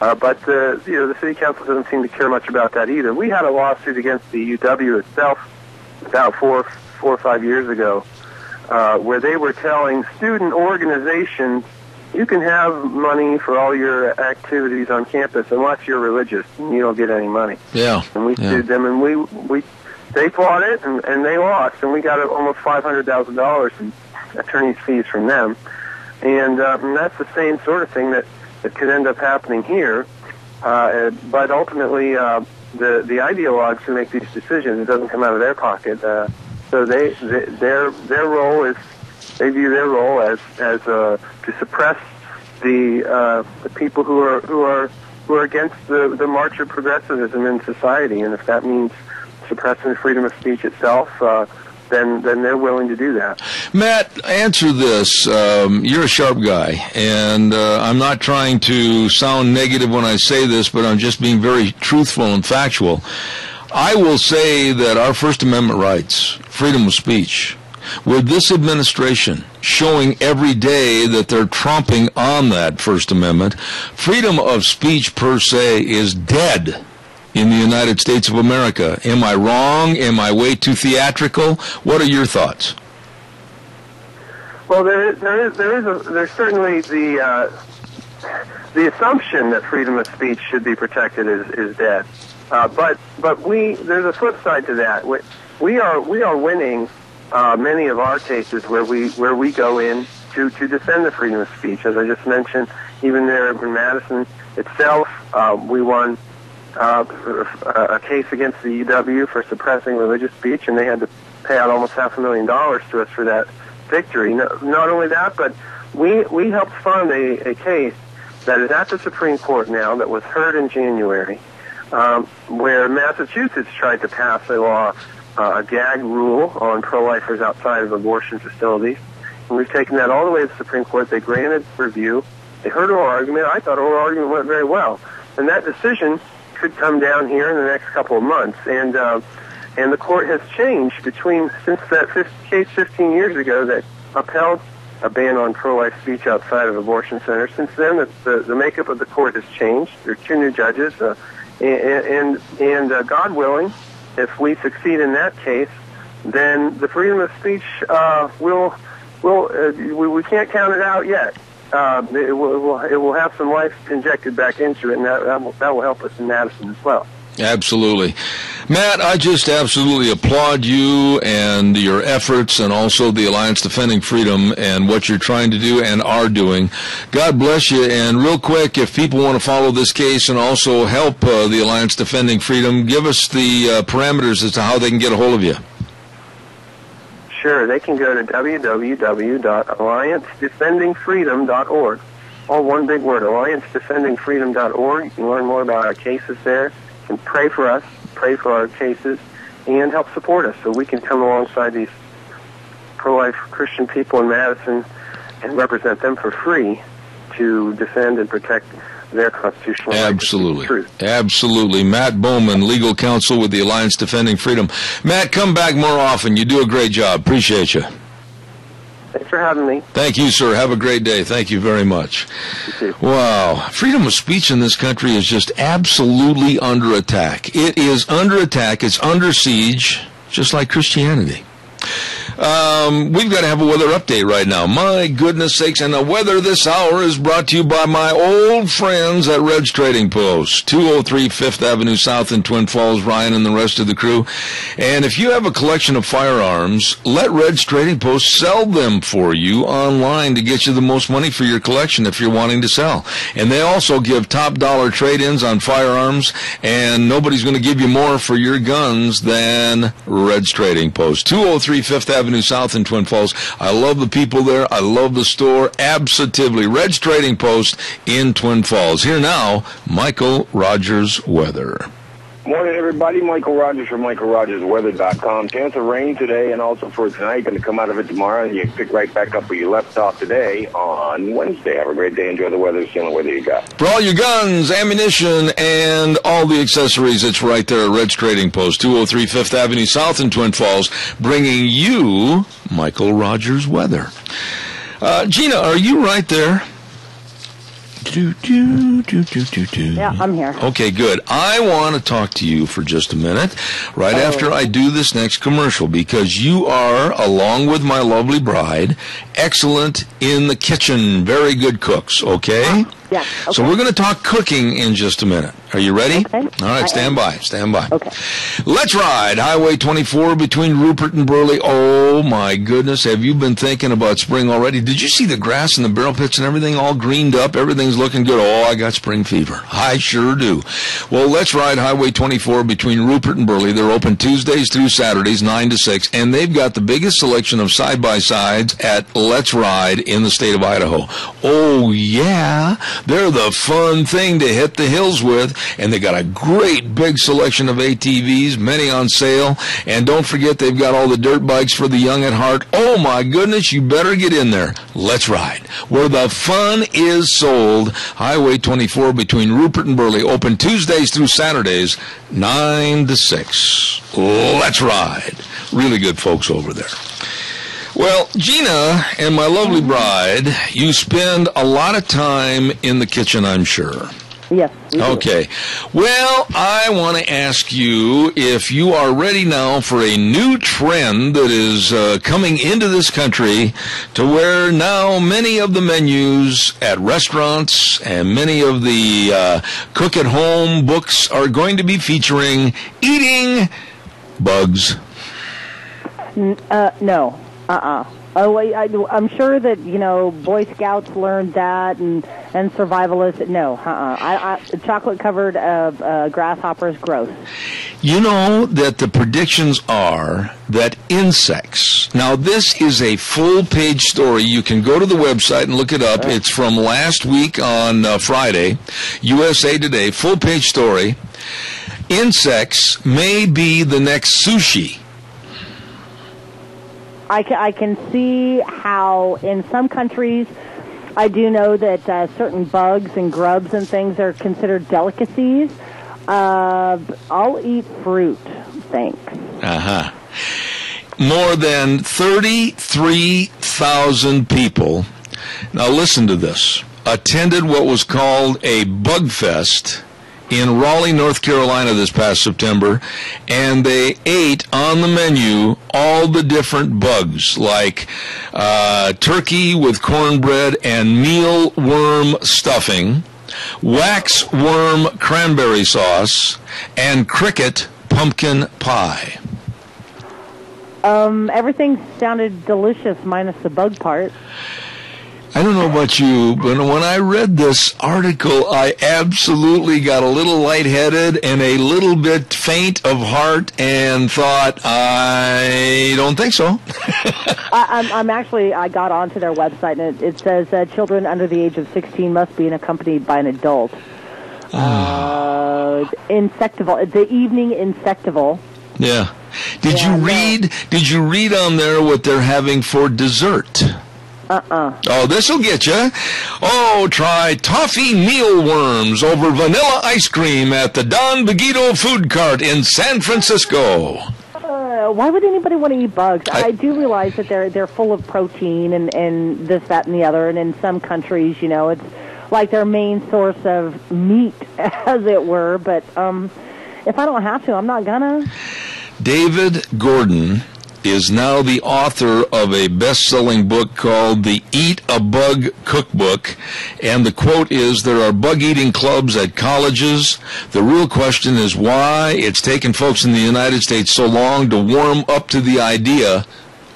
S16: But the city council doesn't seem to care much about that either. We had a lawsuit against the UW itself about 4 or 5 years ago, where they were telling student organizations, you can have money for all your activities on campus unless you're religious and you don't get any money. And we sued them, and they fought it, and they lost, and we got almost $500,000 in attorney's fees from them. And that's the same sort of thing that could end up happening here. But ultimately, the ideologues who make these decisions, it doesn't come out of their pocket. So their role is, they view their role as to suppress the people who are against the march of progressivism in society, and if that means suppressing the freedom of speech itself, then they're willing to do that.
S2: Matt, answer this. You're a sharp guy, and I'm not trying to sound negative when I say this, but I'm just being very truthful and factual. I will say that our First Amendment rights, freedom of speech, with this administration showing every day that they're tromping on that First Amendment, freedom of speech per se is dead in the United States of America. Am I wrong? Am I way too theatrical? What are your thoughts?
S16: Well, there's certainly the assumption that freedom of speech should be protected is dead. But there's a flip side to that. We are winning many of our cases where we go in to defend the freedom of speech. As I just mentioned, even there in Madison itself, we won a case against the UW for suppressing religious speech, and they had to pay out almost $500,000 to us for that victory. Not only that, but we helped fund a case that is at the Supreme Court now that was heard in January, where Massachusetts tried to pass a law, a gag rule on pro-lifers outside of abortion facilities. And we've taken that all the way to the Supreme Court. They granted review. They heard oral argument. I thought oral argument went very well. And that decision could come down here in the next couple of months. And the court has changed since that case 15 years ago that upheld a ban on pro-life speech outside of abortion centers. Since then, the makeup of the court has changed. There are 2 new judges, and God willing, if we succeed in that case, then the freedom of speech we can't count it out yet. It will have some life injected back into it, and that will help us in Madison as well.
S2: Absolutely. Matt, I just absolutely applaud you and your efforts, and also the Alliance Defending Freedom and what you're trying to do and are doing. God bless you. And real quick, if people want to follow this case and also help the Alliance Defending Freedom, give us the parameters as to how they can get a hold of you.
S16: Sure. They can go to www.alliancedefendingfreedom.org. All one big word, alliancedefendingfreedom.org. You can learn more about our cases there. You can pray for us, pray for our cases, and help support us so we can come alongside these pro-life Christian people in Madison and represent them for free to defend and protect their constitutional rights.
S2: Absolutely. Matt Bowman, legal counsel with the Alliance Defending Freedom. Matt, come back more often. You do a great job. Appreciate you.
S16: Thanks for having me.
S2: Thank you, sir. Have a great day. Thank you very much.
S16: You too.
S2: Wow. Freedom of speech in this country is just absolutely under attack. It is under attack. It's under siege, just like Christianity. We've got to have a weather update right now. My goodness sakes. And the weather this hour is brought to you by my old friends at Red's Trading Post, 203 5th Avenue South in Twin Falls, Ryan and the rest of the crew. And if you have a collection of firearms, let Red's Trading Post sell them for you online to get you the most money for your collection if you're wanting to sell. And they also give top dollar trade-ins on firearms, and nobody's going to give you more for your guns than Red's Trading Post, 203 5th Avenue South in Twin Falls. I love the people there. I love the store. Absolutely. Red's Trading Post in Twin Falls. Here now, Michael Rogers Weather.
S5: Morning, everybody. Michael Rogers from MichaelRogersWeather.com. Chance of rain today and also for tonight. Going to come out of it tomorrow. You pick right back up where you left off today on Wednesday. Have a great day. Enjoy the weather. See the weather you got.
S2: For all your guns, ammunition, and all the accessories, it's right there at Red's Trading Post, 203 5th Avenue South in Twin Falls, bringing you Michael Rogers Weather. Gina, are you right there?
S3: Yeah, I'm here.
S2: Okay, good. I want to talk to you for just a minute right after I do this next commercial, because you are, along with my lovely bride, excellent in the kitchen. Very good cooks, okay?
S3: Yeah. Okay.
S2: So we're going to talk cooking in just a minute. Are you ready?
S3: Okay.
S2: All right, stand by.
S3: Okay.
S2: Let's ride Highway 24 between Rupert and Burley. Oh, my goodness. Have you been thinking about spring already? Did you see the grass and the barrel pits and everything all greened up? Everything's looking good. Oh, I got spring fever. I sure do. Well, let's ride Highway 24 between Rupert and Burley. They're open Tuesdays through Saturdays, 9 to 6, and they've got the biggest selection of side-by-sides at Let's Ride in the state of Idaho. Oh, yeah. They're the fun thing to hit the hills with, and they got a great big selection of ATVs, many on sale, and don't forget they've got all the dirt bikes for the young at heart. Oh my goodness, you better get in there. Let's ride, where the fun is sold. Highway 24 between Rupert and Burley, open Tuesdays through Saturdays, 9 to 6. Let's ride. Really good folks over there. Well, Gina and my lovely bride, you spend a lot of time in the kitchen, I'm sure.
S3: Yes.
S2: Okay. Well, I want to ask you if you are ready now for a new trend that is coming into this country, to where now many of the menus at restaurants and many of the cook-at-home books are going to be featuring eating bugs.
S3: No. Oh, I'm sure that, Boy Scouts learned that and survivalists. No, chocolate-covered grasshoppers, gross.
S2: You know that the predictions are that insects, now this is a full-page story. You can go to the website and look it up. It's from last week on Friday, USA Today, full-page story. Insects may be the next sushi.
S3: I can see how in some countries, I do know that certain bugs and grubs and things are considered delicacies. I'll eat fruit, thanks.
S2: Uh-huh. More than 33,000 people, now listen to this, attended what was called a bug fest in Raleigh, North Carolina this past September, and they ate on the menu all the different bugs, like turkey with cornbread and mealworm stuffing, waxworm cranberry sauce, and cricket pumpkin pie.
S3: Everything sounded delicious minus the bug part.
S2: I don't know about you, but when I read this article, I absolutely got a little lightheaded and a little bit faint of heart and thought, I don't think so.
S3: I got onto their website, and it says children under the age of 16 must be accompanied by an adult. Insectival, the evening insectival.
S2: Yeah. Did you read on there what they're having for dessert? Oh, this'll get you. Oh, try toffee mealworms over vanilla ice cream at the Don Bagito food cart in San Francisco.
S3: Why would anybody want to eat bugs? I do realize that they're full of protein and this, that, and the other. And in some countries, you know, it's like their main source of meat, as it were. But if I don't have to, I'm not gonna.
S2: David Gordon is now the author of a best-selling book called The Eat a Bug Cookbook, and the quote is, there are bug-eating clubs at colleges. The real question is why it's taken folks in the United States so long to warm up to the idea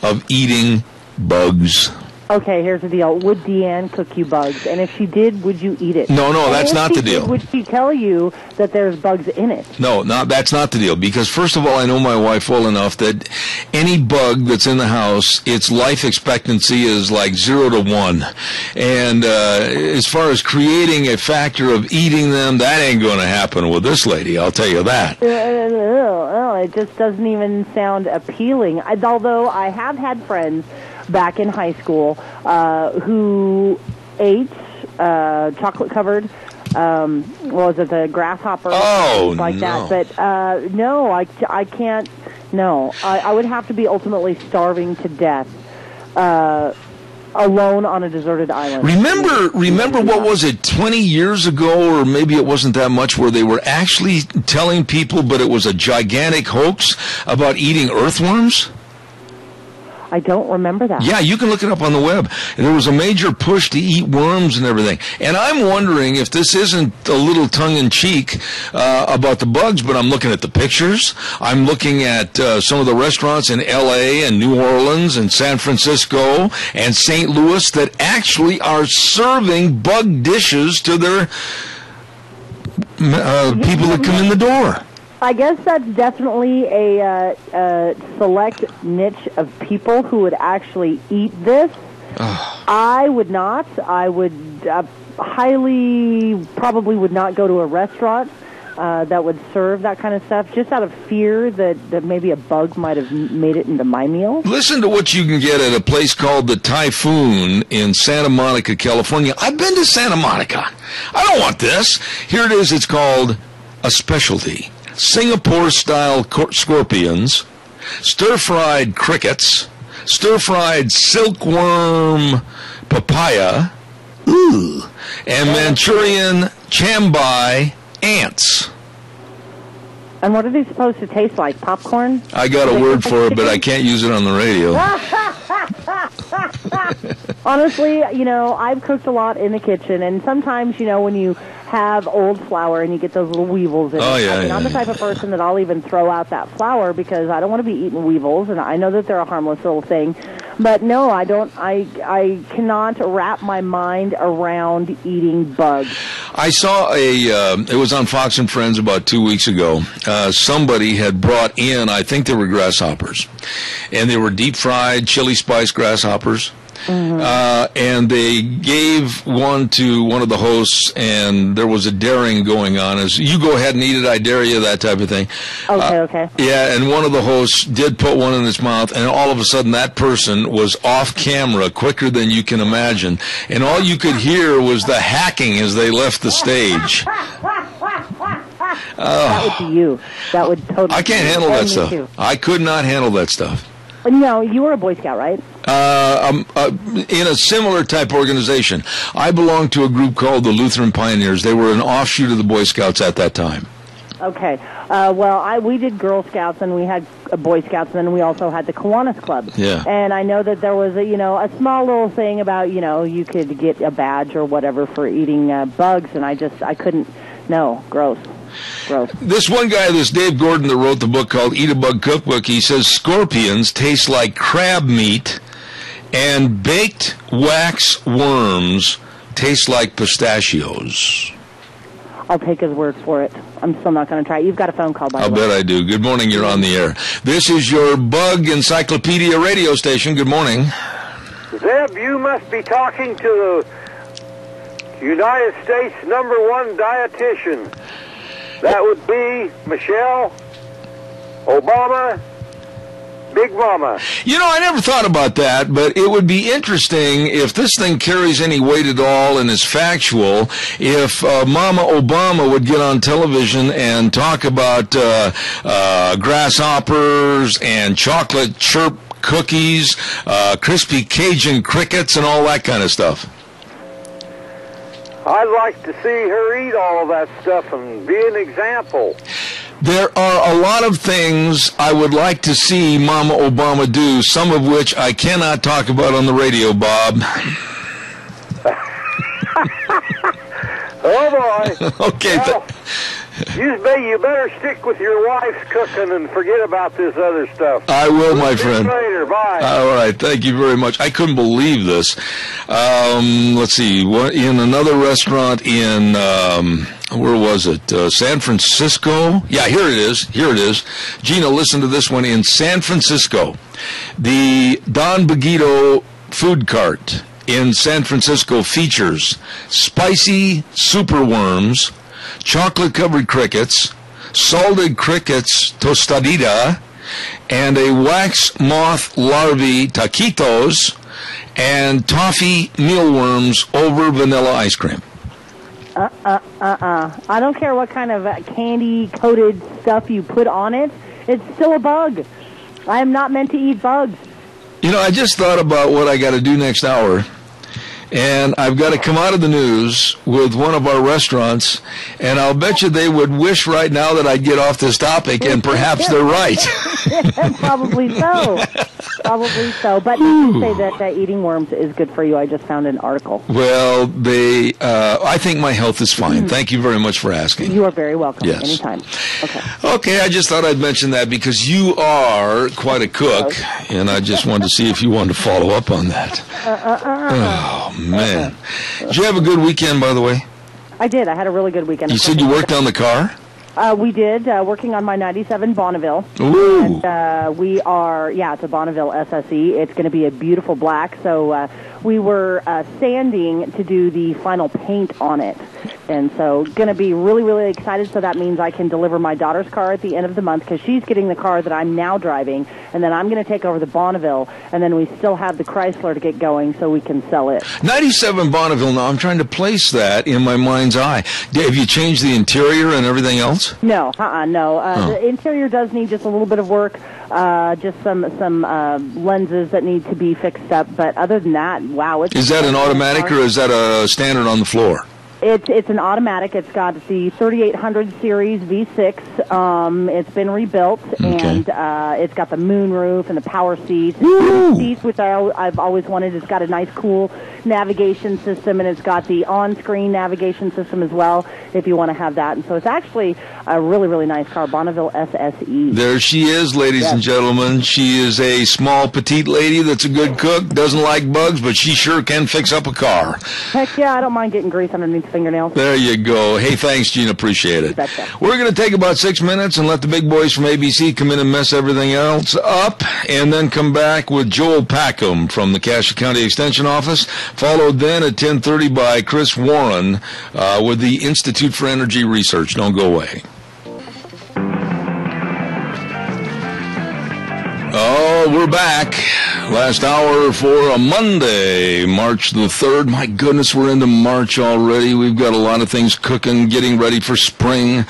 S2: of eating bugs.
S3: Okay, here's the deal. Would Deanne cook you bugs? And if she did, would you eat it?
S2: No, that's not the deal.
S3: Would she tell you that there's bugs in it?
S2: No, that's not the deal. Because first of all, I know my wife well enough that any bug that's in the house, its life expectancy is like 0 to 1. And as far as creating a factor of eating them, that ain't going to happen with this lady, I'll tell you that.
S3: It just doesn't even sound appealing. Although I have had friends back in high school who ate chocolate-covered, what was it, the grasshopper? Like that. But no, I can't. No, I would have to be ultimately starving to death alone on a deserted island.
S2: Remember what was it, 20 years ago, or maybe it wasn't that much, where they were actually telling people, but it was a gigantic hoax, about eating earthworms?
S3: I don't remember that.
S2: Yeah, you can look it up on the web. There was a major push to eat worms and everything. And I'm wondering if this isn't a little tongue-in-cheek about the bugs, but I'm looking at the pictures. I'm looking at some of the restaurants in L.A. and New Orleans and San Francisco and St. Louis that actually are serving bug dishes to their people that come in the door.
S3: I guess that's definitely a select niche of people who would actually eat this. I would not. I would probably would not go to a restaurant that would serve that kind of stuff, just out of fear that maybe a bug might have made it into my meal.
S2: Listen to what you can get at a place called the Typhoon in Santa Monica, California. I've been to Santa Monica. I don't want this. Here it is. It's called a specialty. Singapore-style scorpions, stir-fried crickets, stir-fried silkworm papaya, and Manchurian chambai ants.
S3: And what are they supposed to taste like? Popcorn?
S2: I got a word for it, but I can't use it on the radio.
S3: Honestly, you know, I've cooked a lot in the kitchen, and sometimes, you know, when you have old flour and you get those little weevils in it. I'm the type of person that I'll even throw out that flour because I don't want to be eating weevils, and I know that they're a harmless little thing. But no, I don't. I cannot wrap my mind around eating bugs.
S2: I saw it was on Fox and Friends about 2 weeks ago. Somebody had brought in, I think they were grasshoppers, and they were deep-fried chili spice grasshoppers. And they gave one to one of the hosts, and there was a daring going on. As you go ahead and eat it, I dare you, that type of thing.
S3: Okay.
S2: Yeah, and one of the hosts did put one in his mouth, and all of a sudden that person was off camera quicker than you can imagine. And all you could hear was the hacking as they left the stage.
S3: That would be you. That would totally.
S2: I can't handle that stuff.
S3: Too.
S2: I could not handle that stuff.
S3: No, you were a Boy Scout, right?
S2: In a similar type organization. I belonged to a group called the Lutheran Pioneers. They were an offshoot of the Boy Scouts at that time.
S3: Okay. We did Girl Scouts, and we had Boy Scouts, and then we also had the Kiwanis Club.
S2: Yeah.
S3: And I know that there was a small little thing about, you could get a badge or whatever for eating bugs, and I couldn't. No, gross.
S2: This one guy, this Dave Gordon, that wrote the book called Eat a Bug Cookbook, he says scorpions taste like crab meat and baked wax worms taste like pistachios.
S3: I'll take his word for it. I'm still not going to try it. You've got a phone call, by the way.
S2: I'll bet I do. Good morning. You're on the air. This is your Bug Encyclopedia radio station. Good morning.
S17: Zeb, you must be talking to the United States #1 dietitian. That would be Michelle Obama, Big Mama.
S2: I never thought about that, but it would be interesting if this thing carries any weight at all and is factual, if Mama Obama would get on television and talk about grasshoppers and chocolate chirp cookies, crispy Cajun crickets, and all that kind of stuff.
S17: I'd like to see her eat all of that stuff and be an example.
S2: There are a lot of things I would like to see Mama Obama do, some of which I cannot talk about on the radio, Bob.
S17: Oh, boy.
S2: Okay.
S17: Well, you better stick with your wife's cooking and forget about this other stuff.
S2: I will, my friend.
S17: See you later. Bye.
S2: All right. Thank you very much. I couldn't believe this. Let's see. In another restaurant in, where was it? San Francisco? Yeah, here it is. Gina, listen to this one. In San Francisco, the Don Bagito food cart in San Francisco features spicy superworms, chocolate-covered crickets, salted crickets tostadita, and a wax moth larvae taquitos, and toffee mealworms over vanilla ice cream.
S3: I don't care what kind of candy-coated stuff you put on it. It's still a bug. I am not meant to eat bugs.
S2: I just thought about what I got to do next hour. And I've got to come out of the news with one of our restaurants, and I'll bet you they would wish right now that I'd get off this topic, and perhaps they're right.
S3: Probably so. But you say that eating worms is good for you. I just found an article.
S2: Well, I think my health is fine. Thank you very much for asking.
S3: You are very welcome.
S2: Yes.
S3: Anytime.
S2: Okay, I just thought I'd mention that because you are quite a cook, and I just wanted to see if you wanted to follow up on that. Oh, man. Did you have a good weekend, by the way?
S3: I did. I had a really good weekend.
S2: You said you worked on the car?
S3: We did, working on my 97 Bonneville.
S2: Ooh.
S3: And it's a Bonneville SSE. It's going to be a beautiful black. So we were sanding to do the final paint on it. And so going to be really, really excited. So that means I can deliver my daughter's car at the end of the month because she's getting the car that I'm now driving. And then I'm going to take over the Bonneville. And then we still have the Chrysler to get going so we can sell it.
S2: 97 Bonneville. Now, I'm trying to place that in my mind's eye. Have you changed the interior and everything else?
S3: No, no. The interior does need just a little bit of work, just some lenses that need to be fixed up. But other than that, wow.
S2: Is that an automatic or is that a standard on the floor?
S3: It's an automatic. It's got the 3800 series V6. It's been rebuilt, and it's got the moon roof and the power seats. Seats, which I've always wanted. It's got a nice, cool navigation system, and it's got the on-screen navigation system as well, if you want to have that. And so it's actually a really, really nice car, Bonneville SSE.
S2: There she is, ladies and gentlemen. She is a small, petite lady that's a good cook, doesn't like bugs, but she sure can fix up a car.
S3: Heck yeah, I don't mind getting grease underneath fingernails.
S2: There you go. Hey, thanks, Gene. Appreciate it.
S3: Betcha.
S2: We're going to take about 6 minutes and let the big boys from ABC come in and mess everything else up, and then come back with Joel Packham from the Cassia County Extension Office, followed then at 10:30 by Chris Warren with the Institute for Energy Research. Don't go away. Oh, we're back. Last hour for a Monday, March the 3rd. My goodness, we're into March already. We've got a lot of things cooking, getting ready for spring,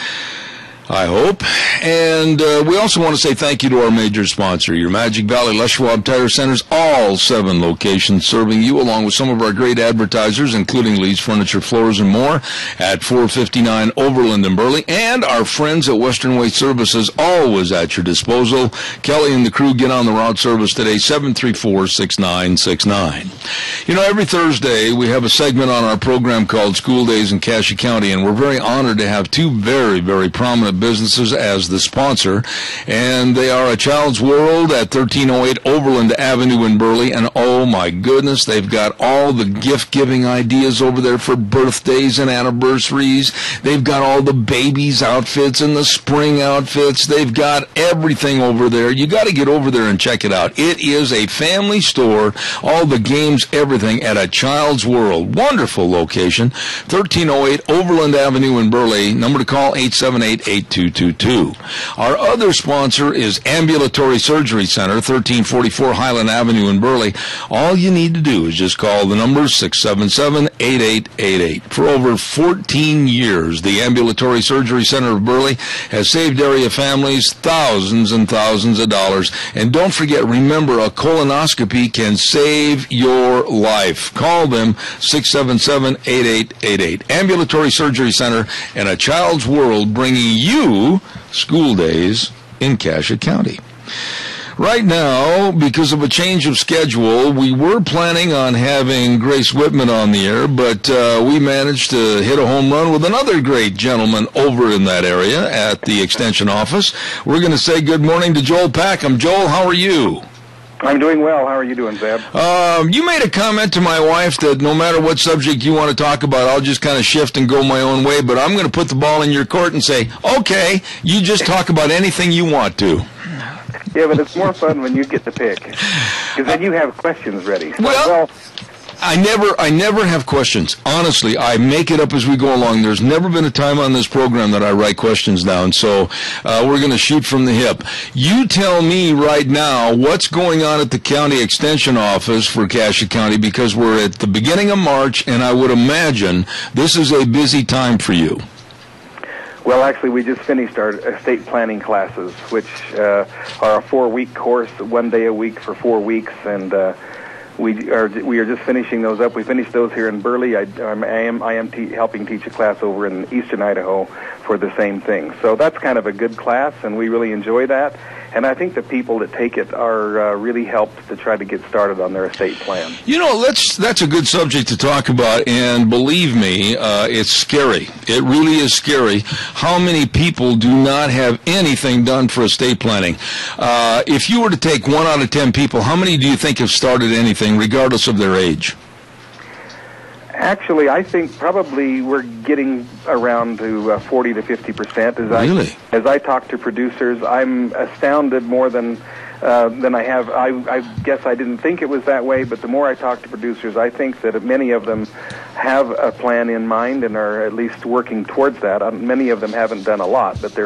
S2: I hope. And we also want to say thank you to our major sponsor, your Magic Valley Les Schwab Tire Centers, all 7 locations serving you, along with some of our great advertisers, including Lee's Furniture, Floors, and more at 459 Overland in Burley, and our friends at Western Way Services, always at your disposal. Kelly and the crew get on the route service today, 734-6969. You know, every Thursday we have a segment on our program called School Days in Cassia County, and we're very honored to have 2 very, very prominent businesses as the sponsor, and they are A Child's World at 1308 Overland Avenue in Burley, and oh my goodness, they've got all the gift-giving ideas over there for birthdays and anniversaries. They've got all the babies' outfits and the spring outfits. They've got everything over there. You got to get over there and check it out. It is a family store, all the games, everything at A Child's World. Wonderful location, 1308 Overland Avenue in Burley. Number to call, 878-8222. Our other sponsor is Ambulatory Surgery Center, 1344 Highland Avenue in Burley. All you need to do is just call the number 677-8888. For over 14 years, the Ambulatory Surgery Center of Burley has saved area families thousands and thousands of dollars. And don't forget, remember, a colonoscopy can save your life. Call them, 677-8888. Ambulatory Surgery Center and A Child's World, bringing you School Days in Cassia County. Right now, because of a change of schedule, we were planning on having Grace Whitman on the air, but we managed to hit a home run with another great gentleman over in that area at the Extension Office. We're going to say good morning to Joel Packham. Joel, how are you?
S18: I'm doing well. How are you doing, Zeb?
S2: You made a comment to my wife that no matter what subject you want to talk about, I'll just kind of shift and go my own way, but I'm going to put the ball in your court and say, okay, you just talk about anything you want to.
S18: Yeah, but it's more fun when you get to pick, because then you have questions ready.
S2: Well, I never have questions. Honestly, I make it up as we go along. There's never been a time on this program that I write questions down, so we're going to shoot from the hip. You tell me right now what's going on at the County Extension Office for Cassia County, because we're at the beginning of March, and I would imagine this is a busy time for you.
S18: Well, actually, we just finished our estate planning classes, which are a 4-week course, 1 day a week for 4 weeks, and we are just finishing those up. We finished those here in Burley. I am helping teach a class over in eastern Idaho for the same thing. So that's kind of a good class, and we really enjoy that. And I think the people that take it are really helped to try to get started on their estate plan.
S2: You know, that's a good subject to talk about, and believe me, it's scary. It really is scary how many people do not have anything done for estate planning. If you were to take 1 out of 10 people, how many do you think have started anything, regardless of their age?
S18: Actually, I think probably we're getting around to 40 to 50%.
S2: Really?
S18: As I talk to producers, I'm astounded more than I have. I guess I didn't think it was that way, but the more I talk to producers, I think that many of them have a plan in mind and are at least working towards that. Many of them haven't done a lot, but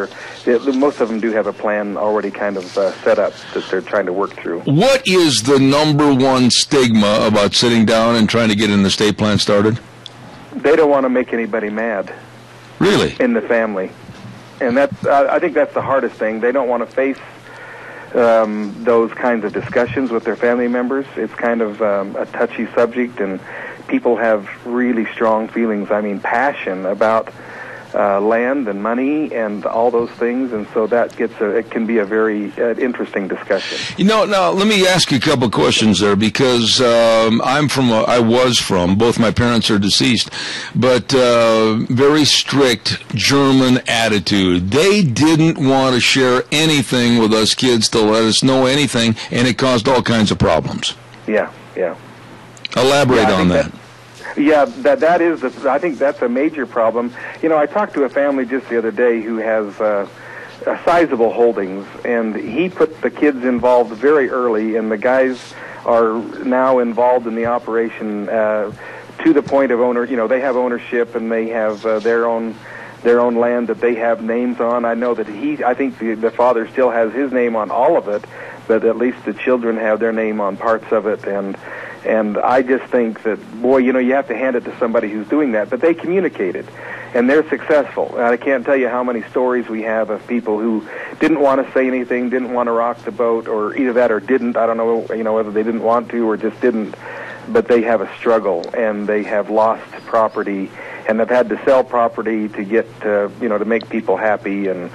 S18: most of them do have a plan already kind of set up that they're trying to work through.
S2: What is the number one stigma about sitting down and trying to get an estate plan started?
S18: They don't want to make anybody mad.
S2: Really?
S18: In the family. And I think that's the hardest thing. They don't want to face those kinds of discussions with their family members. It's kind of a touchy subject, and people have really strong feelings, passion about land and money and all those things, and so it can be a very interesting discussion.
S2: You know, now let me ask you a couple of questions there, because I was from, both my parents are deceased, but very strict German attitude. They didn't want to share anything with us kids to let us know anything, and it caused all kinds of problems.
S18: Yeah.
S2: Elaborate on that.
S18: Yeah, that is. I think that's a major problem. You know, I talked to a family just the other day who has sizable holdings, and he put the kids involved very early, and the guys are now involved in the operation to the point of owner. You know, they have ownership, and they have their own land that they have names on. I know that I think the father still has his name on all of it, but at least the children have their name on parts of it, and I just think that, boy, you know, you have to hand it to somebody who's doing that. But they communicated, and they're successful. And I can't tell you how many stories we have of people who didn't want to say anything, didn't want to rock the boat, or either that or didn't. I don't know, you know, whether they didn't want to or just didn't. But they have a struggle, and they have lost property, and have had to sell property to get, you know, to make people happy. And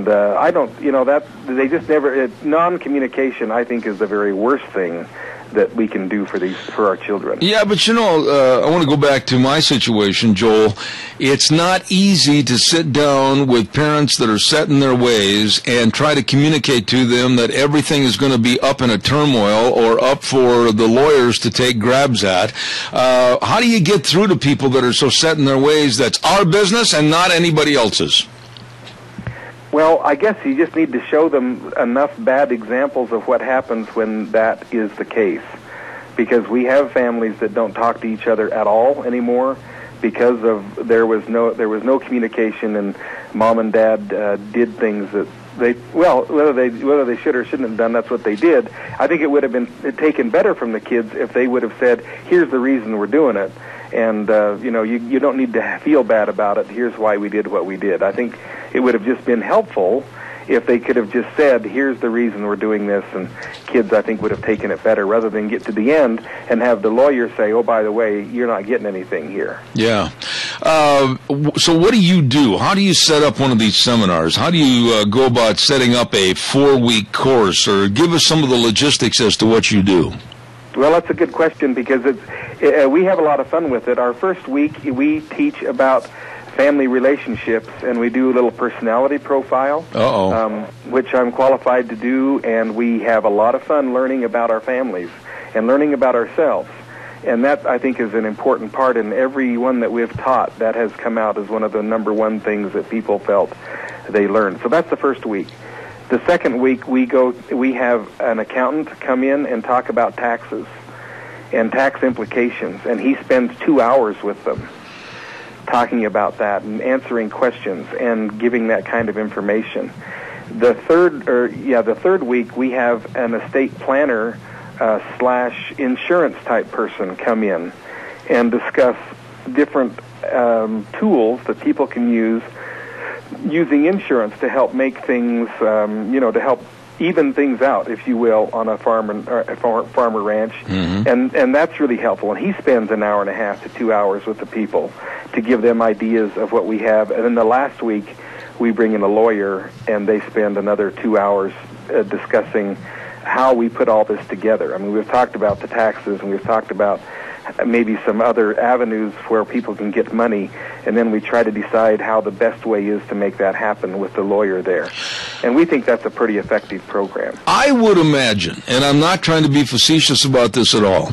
S18: I don't, you know, that they just never. Non-communication, I think, is the very worst thing that we can do for our children.
S2: Yeah, but you know, I want to go back to my situation, Joel. It's not easy to sit down with parents that are set in their ways and try to communicate to them that everything is going to be up in a turmoil or up for the lawyers to take grabs at. How do you get through to people that are so set in their ways that's our business and not anybody else's?
S18: Well, I guess you just need to show them enough bad examples of what happens when that is the case. Because we have families that don't talk to each other at all anymore because of there was no communication, and mom and dad did things that whether they should or shouldn't have done, that's what they did. I think it would have been taken better from the kids if they would have said, here's the reason we're doing it. And, you know, you don't need to feel bad about it. Here's why we did what we did. I think it would have just been helpful if they could have just said, here's the reason we're doing this, and kids, I think, would have taken it better rather than get to the end and have the lawyer say, oh, by the way, you're not getting anything here.
S2: Yeah. So what do you do? How do you set up one of these seminars? How do you go about setting up a 4-week course? Or give us some of the logistics as to what you do.
S18: Well, that's a good question because we have a lot of fun with it. Our first week, we teach about family relationships, and we do a little personality profile, which I'm qualified to do, and we have a lot of fun learning about our families and learning about ourselves. And that, I think, is an important part in every one that we've taught. That has come out as one of the number one things that people felt they learned. So that's the first week. The second week, we have an accountant come in and talk about taxes and tax implications, and he spends 2 hours with them talking about that and answering questions and giving that kind of information. The third week, we have an estate planner / insurance type person come in and discuss different tools that people can use using insurance to help make things, to help even things out, if you will, on a farmer ranch. Mm-hmm. And that's really helpful. And he spends an hour and a half to 2 hours with the people to give them ideas of what we have. And then the last week, we bring in a lawyer, and they spend another 2 hours discussing how we put all this together. I mean, we've talked about the taxes, and we've talked about maybe some other avenues where people can get money, and then we try to decide how the best way is to make that happen with the lawyer there. And we think that's a pretty effective program.
S2: I would imagine, and I'm not trying to be facetious about this at all,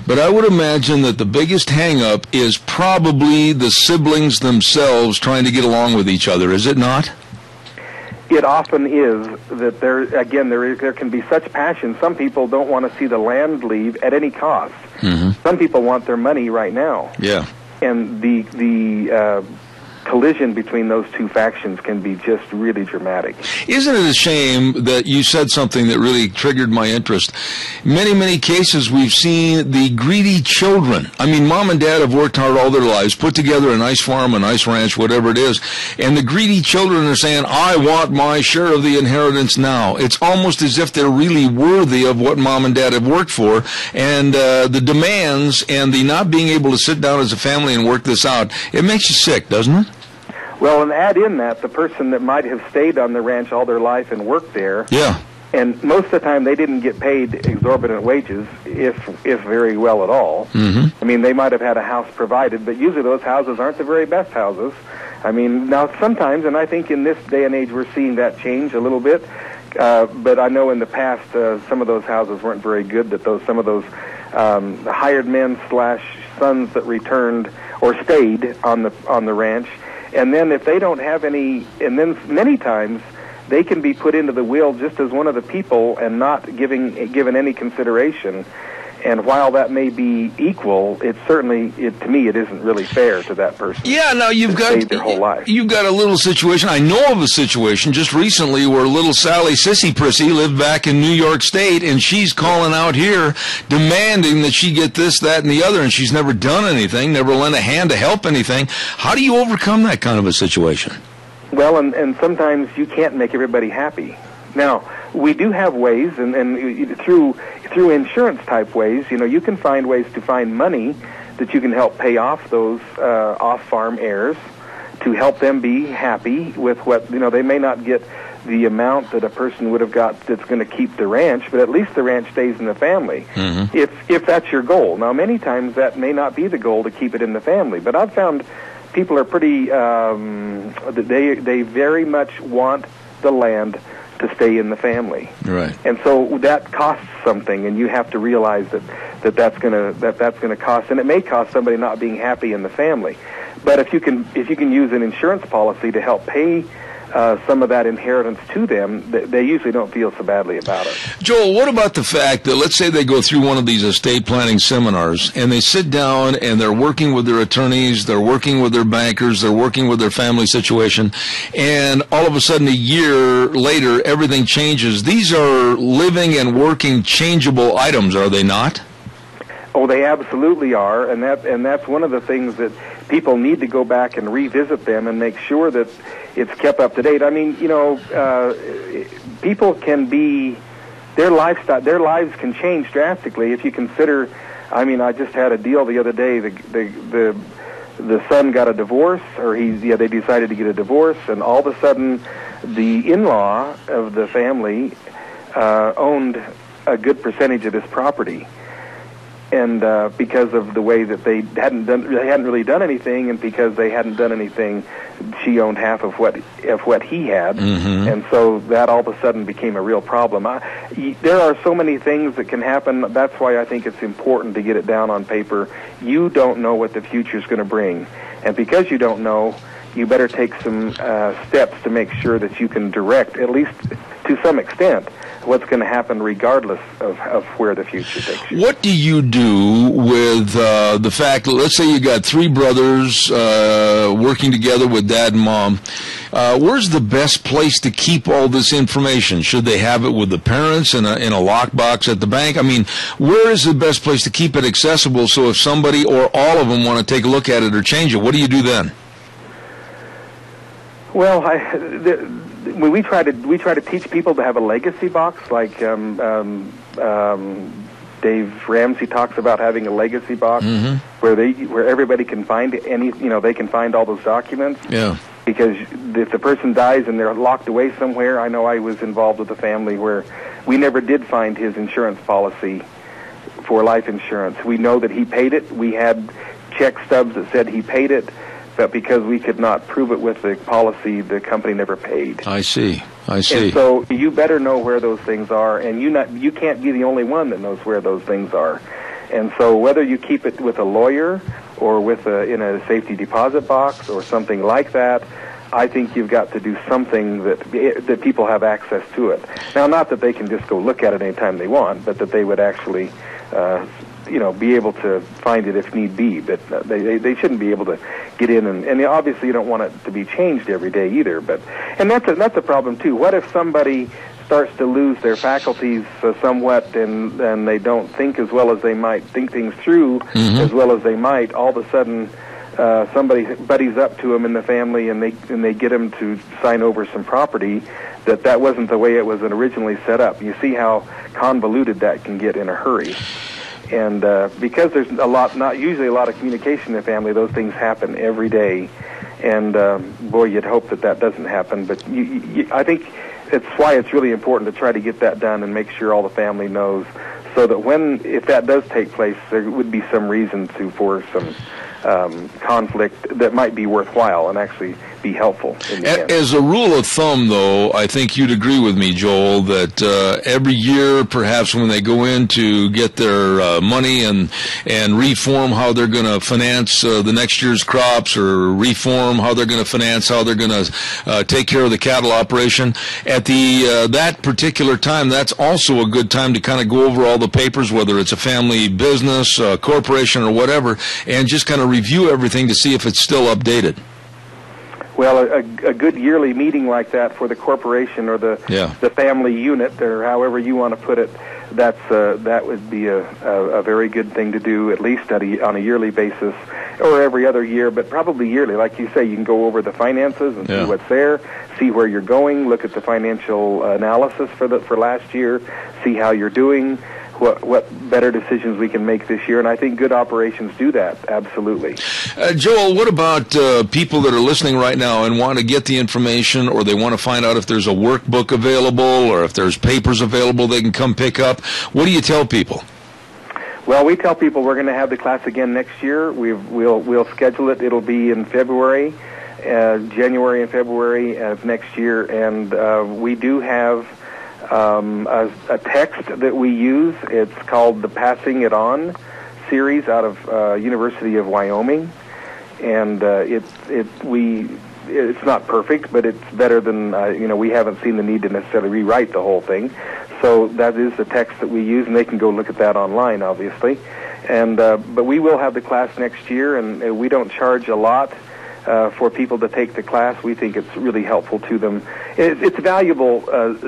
S2: but I would imagine that the biggest hang-up is probably the siblings themselves trying to get along with each other, is it not?
S18: It often is that there can be such passion. Some people don't want to see the land leave at any cost. Mm-hmm. Some people want their money right now.
S2: Yeah.
S18: And the collision between those two factions can be just really dramatic.
S2: Isn't it a shame that you said something that really triggered my interest? Many, many cases we've seen the greedy children. I mean, mom and dad have worked hard all their lives, put together a nice farm, a nice ranch, whatever it is, and the greedy children are saying, I want my share of the inheritance now. It's almost as if they're really worthy of what mom and dad have worked for, and the demands and the not being able to sit down as a family and work this out, it makes you sick, doesn't it?
S18: Well, and add in that the person that might have stayed on the ranch all their life and worked there.
S2: Yeah.
S18: And most of the time they didn't get paid exorbitant wages, if very well at all.
S2: Mm-hmm.
S18: I mean, they might have had a house provided, but usually those houses aren't the very best houses. I mean, now sometimes, and I think in this day and age we're seeing that change a little bit, but I know in the past some of those houses weren't very good, that some of those the hired men / sons that returned or stayed on the ranch. And then if they don't have any, and then many times they can be put into the will just as one of the people and not given any consideration. And while that may be equal, to me, it isn't really fair to that person.
S2: Yeah, now you've got
S18: their whole life.
S2: You've got a little situation. I know of a situation just recently where little Sally Sissy Prissy lived back in New York State, and she's calling out here demanding that she get this, that, and the other, and she's never done anything, never lent a hand to help anything. How do you overcome that kind of a situation?
S18: Well, and sometimes you can't make everybody happy. Now, we do have ways, and through insurance type ways, you can find ways to find money that you can help pay off those off-farm heirs to help them be happy with what, they may not get the amount that a person would have got that's going to keep the ranch, but at least the ranch stays in the family, if that's your goal. Now, many times that may not be the goal to keep it in the family, but I've found people are pretty, they very much want the land to stay in the family,
S2: right?
S18: And so that costs something, and you have to realize that's going to cost, and it may cost somebody not being happy in the family. But if you can use an insurance policy to help pay some of that inheritance to them, they usually don't feel so badly about it.
S2: Joel, what about the fact that, let's say they go through one of these estate planning seminars and they sit down and they're working with their attorneys, they're working with their bankers, they're working with their family situation, and all of a sudden a year later everything changes. These are living and working changeable items, are they not?
S18: Oh, they absolutely are, and that's one of the things that people need to go back and revisit them and make sure that it's kept up to date. I mean, people can be, their lives can change drastically if you consider. I mean, I just had a deal the other day. The son got a divorce, or they decided to get a divorce, and all of a sudden, the in-law of the family owned a good percentage of his property. And because of the way that they hadn't really done anything, and because they hadn't done anything, she owned half of what he had, and so that all of a sudden became a real problem. There are so many things that can happen. That's why I think it's important to get it down on paper. You don't know what the future is going to bring, and because you don't know, you better take some steps to make sure that you can direct, at least to some extent, what's going to happen regardless of where the future takes you.
S2: What do you do with the fact that, let's say you got three brothers working together with dad and mom? Where's the best place to keep all this information? Should they have it with the parents in a lockbox at the bank? I mean, where is the best place to keep it accessible so if somebody or all of them want to take a look at it or change it, what do you do then?
S18: Well, we try to teach people to have a legacy box, like Dave Ramsey talks about having a legacy box where everybody can find they can find all those documents.
S2: Yeah.
S18: Because if the person dies and they're locked away somewhere, I know I was involved with a family where we never did find his insurance policy for life insurance. We know that he paid it. We had check stubs that said he paid it. But because we could not prove it with the policy, the company never paid.
S2: I see.
S18: And so you better know where those things are, and you can't be the only one that knows where those things are. And so whether you keep it with a lawyer or in a safety deposit box or something like that, I think you've got to do something that people have access to it. Now, not that they can just go look at it anytime they want, but that they would actually be able to find it if need be, but they shouldn't be able to get in and obviously you don't want it to be changed every day either. And that's a problem too. What if somebody starts to lose their faculties somewhat and they don't think as well as they might, think things through as well as they might? All of a sudden, somebody buddies up to them in the family and they get them to sign over some property that wasn't the way it was originally set up. You see how convoluted that can get in a hurry. And because there's not usually a lot of communication in the family, those things happen every day. And boy, you'd hope that doesn't happen. But I think it's why it's really important to try to get that done and make sure all the family knows, so that if that does take place, there would be some reason for some conflict that might be worthwhile and actually be helpful in the end.
S2: As a rule of thumb, though, I think you'd agree with me, Joel, that every year, perhaps when they go in to get their money and reform how they're going to finance the next year's crops, or reform how they're going to finance how they're going to take care of the cattle operation, at that particular time, that's also a good time to kind of go over all the papers, whether it's a family business, corporation, or whatever, and just kind of review everything to see if it's still updated.
S18: Well, a good yearly meeting like that for the corporation or the family unit, or however you want to put it, that would be a very good thing to do, at least on a yearly basis, or every other year, but probably yearly. Like you say, you can go over the finances and see what's there, see where you're going, look at the financial analysis for last year, see how you're doing, what better decisions we can make this year, and I think good operations do that, absolutely.
S2: Joel, what about people that are listening right now and want to get the information, or they want to find out if there's a workbook available or if there's papers available they can come pick up? What do you tell people?
S18: Well, we tell people we're going to have the class again next year. We'll schedule it. It'll be in February, January and February of next year, and we do have a text that we use. It's called the Passing It On series out of University of Wyoming, and it's not perfect, but it's better than we haven't seen the need to necessarily rewrite the whole thing. So that is the text that we use, and they can go look at that online, obviously. And but we will have the class next year, and we don't charge a lot for people to take the class. We think it's really helpful to them. It's valuable,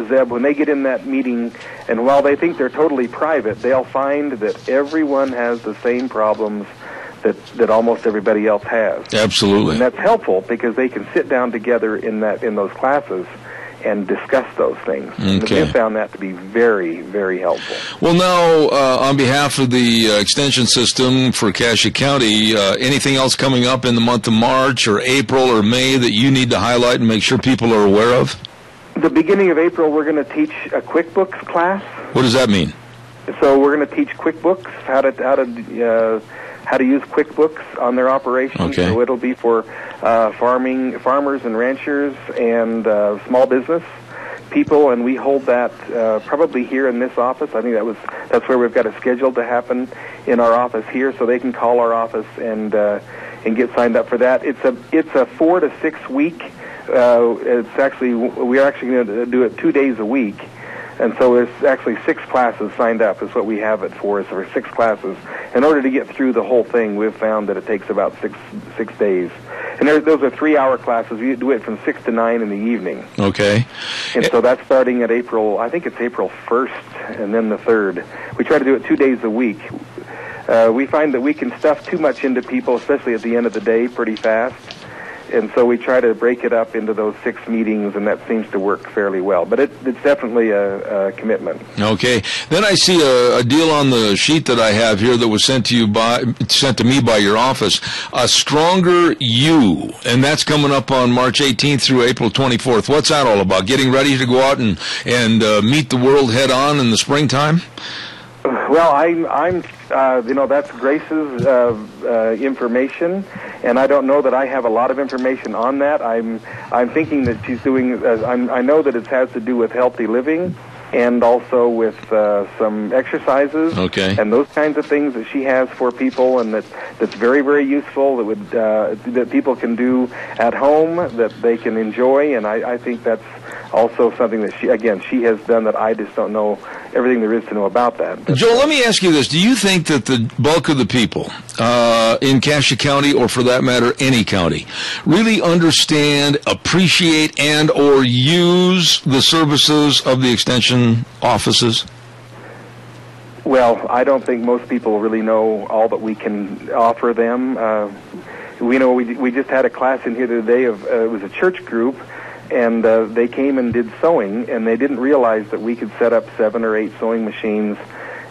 S18: Zeb, when they get in that meeting, and while they think they're totally private, they'll find that everyone has the same problems that almost everybody else has.
S2: Absolutely.
S18: And that's helpful because they can sit down together in those classes and discuss those things.
S2: Okay.
S18: We found that to be very, very helpful.
S2: Well, now, on behalf of the extension system for Cassia County, anything else coming up in the month of March or April or May that you need to highlight and make sure people are aware of?
S18: The beginning of April, we're going to teach a QuickBooks class.
S2: What does that mean?
S18: So we're going to teach QuickBooks, how to use QuickBooks on their operation.
S2: Okay.
S18: So it'll be for farmers and ranchers and small business people, and we hold that probably here in this office. I think that's where we've got it scheduled to happen, in our office here, so they can call our office and get signed up for that. It's a 4 to 6 week. We're actually going to do it 2 days a week. And so there's actually 6 classes signed up is what we have it for. So there's 6 classes. In order to get through the whole thing, we've found that it takes about six days. And those are 3-hour classes. We do it from 6 to 9 in the evening.
S2: Okay.
S18: And so that's starting at April 1st and then the 3rd. We try to do it 2 days a week. We find that we can stuff too much into people, especially at the end of the day, pretty fast. And so we try to break it up into those 6 meetings, and that seems to work fairly well. But it's definitely a commitment.
S2: Okay. Then I see a deal on the sheet that I have here that was sent to me by your office. A Stronger You, and that's coming up on March 18th through April 24th. What's that all about? Getting ready to go out and meet the world head on in the springtime?
S18: Well, I'm that's Grace's information, and I don't know that I have a lot of information on that. I'm thinking that she's doing. I know that it has to do with healthy living, and also with some exercises, and those kinds of things that she has for people, and that's very, very useful. That people can do at home, that they can enjoy, and I think that's also something that she has done that I just don't know everything there is to know about that. But,
S2: Joel, let me ask you this. Do you think that the bulk of the people in Cassia County, or for that matter, any county, really understand, appreciate, and or use the services of the extension offices?
S18: Well, I don't think most people really know all that we can offer them. We just had a class in here today it was a church group, and they came and did sewing, and they didn't realize that we could set up 7 or 8 sewing machines,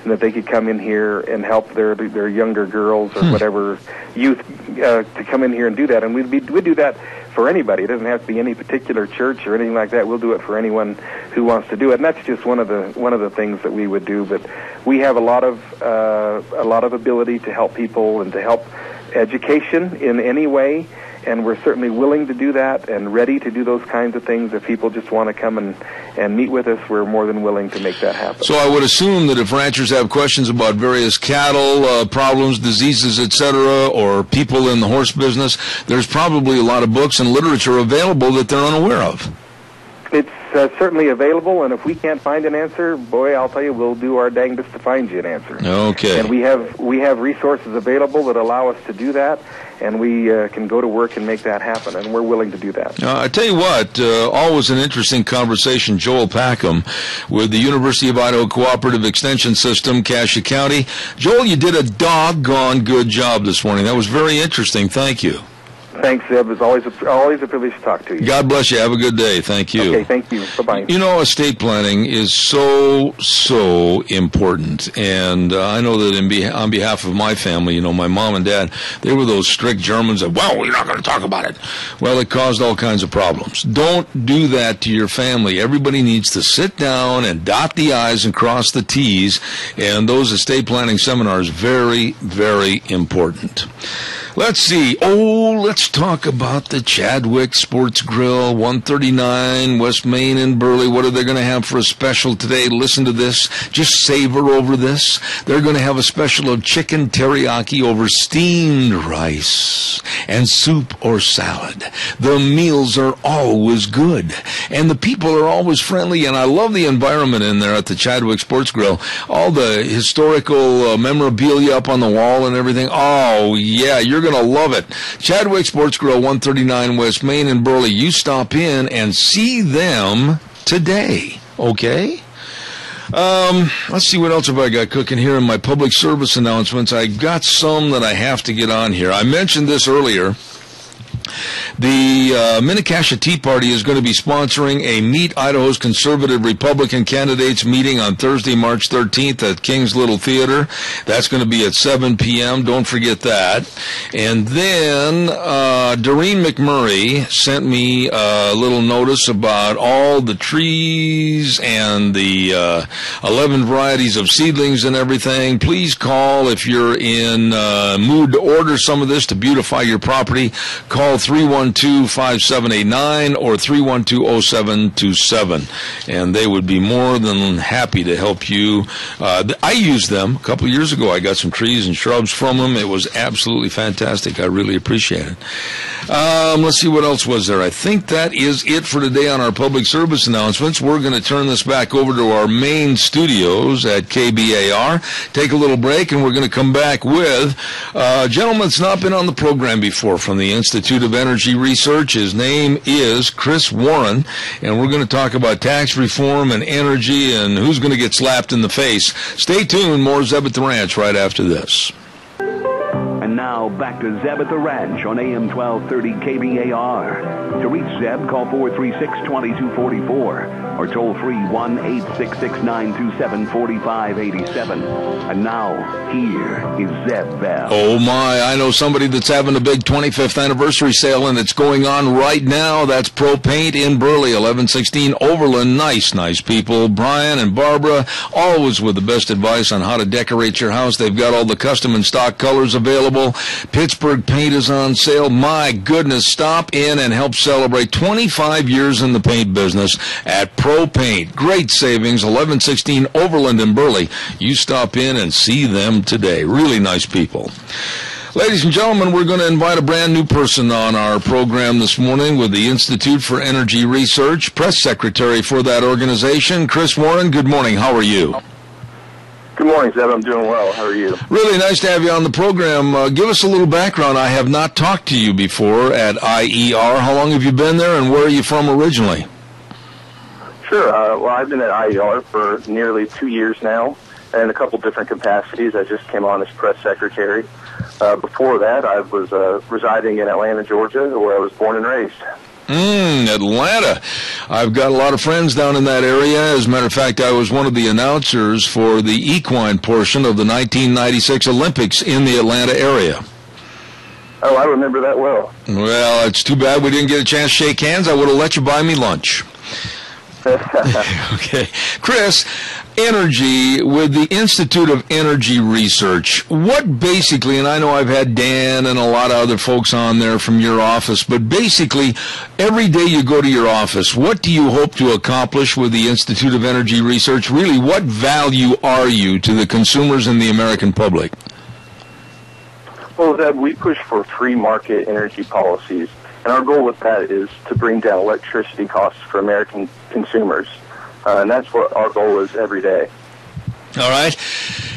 S18: and that they could come in here and help their younger girls or whatever youth to come in here and do that. And we'd do that for anybody. It doesn't have to be any particular church or anything like that. We'll do it for anyone who wants to do it. And that's just one of the things that we would do. But we have a lot of ability to help people and to help education in any way. and we're certainly willing to do that and ready to do those kinds of things. If people just want to come and meet with us, we're more than willing to make that happen.
S2: So I would assume that if ranchers have questions about various cattle problems, diseases, etc., or people in the horse business, there's probably a lot of books and literature available that they're unaware of.
S18: It's certainly available, and if we can't find an answer, boy, I'll tell you, we'll do our dangest to find you an answer.
S2: Okay.
S18: And we have resources available that allow us to do that, and we can go to work and make that happen, and we're willing to do that.
S2: I tell you what, always an interesting conversation. Joel Packham with the University of Idaho Cooperative Extension System, Cassia County. Joel, you did a doggone good job this morning. That was very interesting. Thank you.
S18: Thanks, Zeb. It's always a privilege to talk to you.
S2: God bless you. Have a good day. Thank you.
S18: Okay, thank you. Bye-bye.
S2: You know, estate planning is so important. And I know that on behalf of my family, you know, my mom and dad, they were those strict Germans that, well, we're not going to talk about it. Well, it caused all kinds of problems. Don't do that to your family. Everybody needs to sit down and dot the I's and cross the T's. And those estate planning seminars, very, very important. Let's see. Let's talk about the Chadwick Sports Grill, 139 West Main in Burley. What are they going to have for a special today? Listen to this. Just savor over this. They're going to have a special of chicken teriyaki over steamed rice and soup or salad. The meals are always good, and the people are always friendly, and I love the environment in there at the Chadwick Sports Grill. All the historical memorabilia up on the wall and everything. Oh, yeah, you're going to love it. Chadwick Sports Grill, 139 West Main in Burley. You stop in and see them today, okay? Let's see, what else have I got cooking here in my public service announcements. I got some that I have to get on here. I mentioned this earlier. The Minnecasia Tea Party is going to be sponsoring a Meet Idaho's Conservative Republican Candidates meeting on Thursday, March 13th at King's Little Theater. That's going to be at 7 p.m. Don't forget that. And then Doreen McMurray sent me a little notice about all the trees and the 11 varieties of seedlings and everything. Please call if you're in mood to order some of this to beautify your property. Call 312-5789 or 312-0727, and they would be more than happy to help you. I used them a couple of years ago. I got some trees and shrubs from them. It was absolutely fantastic. I really appreciate it. Let's see, what else was there. I think that is it for today on our public service announcements. We're going to turn this back over to our main studios at KBAR, take a little break, and we're going to come back with a gentleman that's not been on the program before from the Institute of Energy Research. His name is Chris Warren, and we're going to talk about tax reform and energy and who's going to get slapped in the face. Stay tuned. More Zeb at the Ranch right after this.
S1: And now back to Zeb at the Ranch on AM 1230 KBAR. To reach Zeb, call 436-2244 or toll free 1-866-927-4587. And now, here is Zeb Bell.
S2: Oh my, I know somebody that's having a big 25th anniversary sale, and it's going on right now. That's Pro Paint in Burley, 1116 Overland. Nice people. Brian and Barbara, always with the best advice on how to decorate your house. They've got all the custom and stock colors available. Pittsburgh paint is on sale. My goodness, stop in and help celebrate 25 years in the paint business at Pro Paint. Great savings, 1116 Overland in Burley. You stop in and see them today. Really nice people. Ladies and gentlemen, we're going to invite a brand new person on our program this morning with the Institute for Energy Research, press secretary for that organization. Chris Warren, good morning. How are you?
S19: Good morning, Zeb. I'm doing well. How are you?
S2: Really nice to have you on the program. Give us a little background. I have not talked to you before at IER. How long have you been there, and where are you from originally?
S19: Sure. Well, I've been at IER for nearly 2 years now, in a couple different capacities. I just came on as press secretary. Before that, I was residing in Atlanta, Georgia, where I was born and raised.
S2: Atlanta. I've got a lot of friends down in that area. As a matter of fact, I was one of the announcers for the equine portion of the 1996 Olympics in the Atlanta area.
S19: Oh, I remember that well.
S2: Well, it's too bad we didn't get a chance to shake hands. I would have let you buy me lunch. Okay. Chris, energy with the Institute of Energy Research. What basically, and I know I've had Dan and a lot of other folks on there from your office, but basically every day you go to your office, what do you hope to accomplish with the Institute of Energy Research? Really, what value are you to the consumers and the American public?
S19: Well, Deb, we push for free market energy policies, and our goal with that is to bring down electricity costs for American consumers. And that's what our goal is every day.
S2: All right.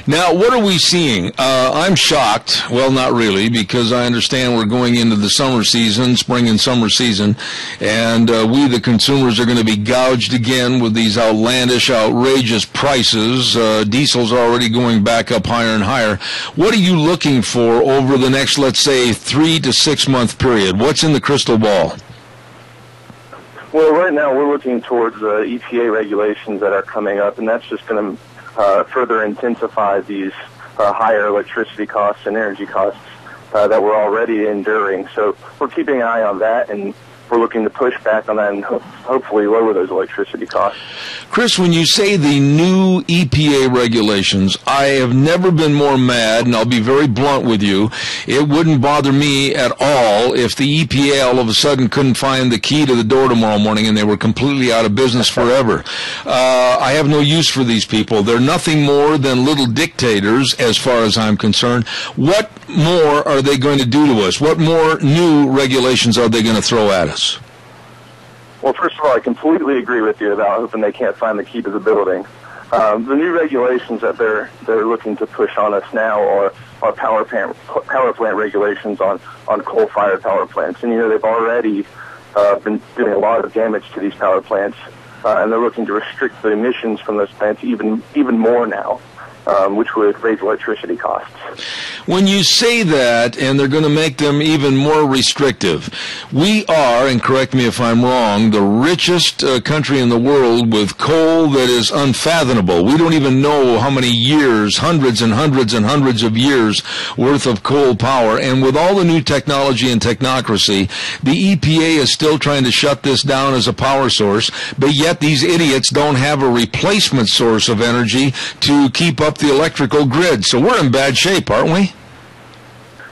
S2: Now, what are we seeing? I'm shocked. Well, not really, because I understand we're going into the summer season, spring and summer season, and we, the consumers, are going to be gouged again with these outlandish, outrageous prices. Diesel's already going back up higher and higher. What are you looking for over the next, let's say, 3 to 6 month period? What's in the crystal ball?
S19: Well, right now we're looking towards EPA regulations that are coming up, and that's just going to further intensify these higher electricity costs and energy costs that we're already enduring. So we're keeping an eye on that, and we're looking to push back on that and hopefully lower those electricity costs.
S2: Chris, when you say the new EPA regulations, I have never been more mad, and I'll be very blunt with you. It wouldn't bother me at all if the EPA all of a sudden couldn't find the key to the door tomorrow morning and they were completely out of business forever. I have no use for these people. They're nothing more than little dictators as far as I'm concerned. What more are they going to do to us? What more new regulations are they going to throw at us?
S19: Well, first of all, I completely agree with you about hoping they can't find the key to the building. The new regulations that they're looking to push on us now are power plant regulations on coal-fired power plants. And, they've already been doing a lot of damage to these power plants, and they're looking to restrict the emissions from those plants even more now, which would raise electricity costs.
S2: When you say that, and they're going to make them even more restrictive, we are, and correct me if I'm wrong, the richest country in the world with coal that is unfathomable. We don't even know how many years, hundreds and hundreds and hundreds of years worth of coal power. And with all the new technology and technocracy, the EPA is still trying to shut this down as a power source, but yet these idiots don't have a replacement source of energy to keep up the electrical grid. So we're in bad shape, aren't we?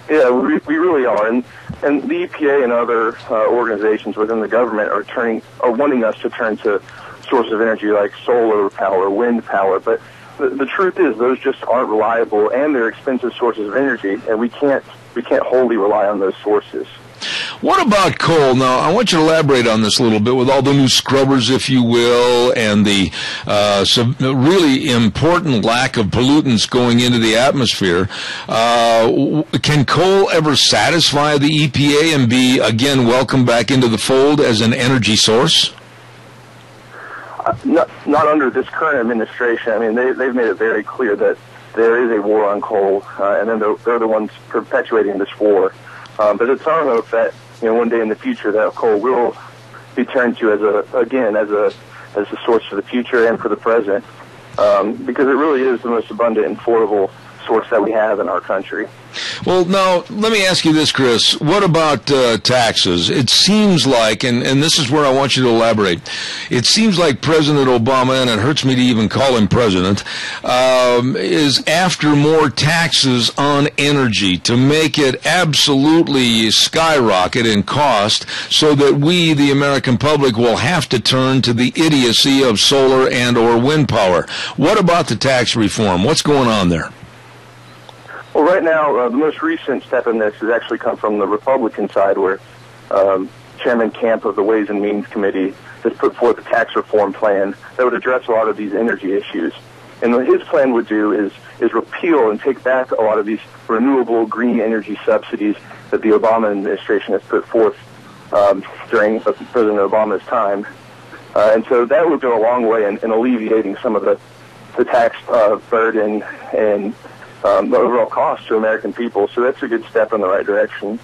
S19: Yeah, we really are, and the EPA and other organizations within the government are wanting us to turn to sources of energy like solar power, wind power, but the truth is those just aren't reliable, and they're expensive sources of energy, and we can't wholly rely on those sources.
S2: What about coal? Now, I want you to elaborate on this a little bit with all the new scrubbers, if you will, and the really important lack of pollutants going into the atmosphere. Can coal ever satisfy the EPA and be, again, welcomed back into the fold as an energy source?
S19: Not under this current administration. I mean, they've made it very clear that there is a war on coal, and then they're the ones perpetuating this war. But it's our hope that one day in the future that coal will be turned to as a source for the future and for the present, because it really is the most abundant and affordable source that we have in our country.
S2: Well, now, let me ask you this, Chris. What about taxes? It seems like, and this is where I want you to elaborate, it seems like President Obama, and it hurts me to even call him president, is after more taxes on energy to make it absolutely skyrocket in cost so that we, the American public, will have to turn to the idiocy of solar and or wind power. What about the tax reform? What's going on there?
S19: Well, right now, the most recent step in this has actually come from the Republican side, where Chairman Camp of the Ways and Means Committee has put forth a tax reform plan that would address a lot of these energy issues. And what his plan would do is repeal and take back a lot of these renewable green energy subsidies that the Obama administration has put forth during President Obama's time. And so that would go a long way in alleviating some of the tax burden and the overall cost to American people. So that's a good step in the right direction.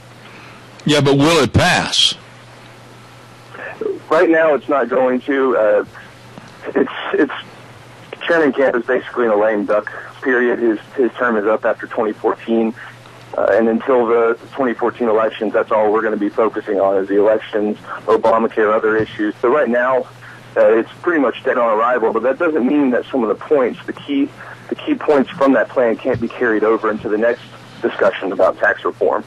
S2: Yeah, but will it pass?
S19: Right now, it's not going to. It's Chairman Camp is basically in a lame duck period. His term is up after 2014, and until the 2014 elections, that's all we're going to be focusing on is the elections, Obamacare, other issues. So right now, it's pretty much dead on arrival. But that doesn't mean that some of the points, the key points from that plan, can't be carried over into the next discussion about tax reform.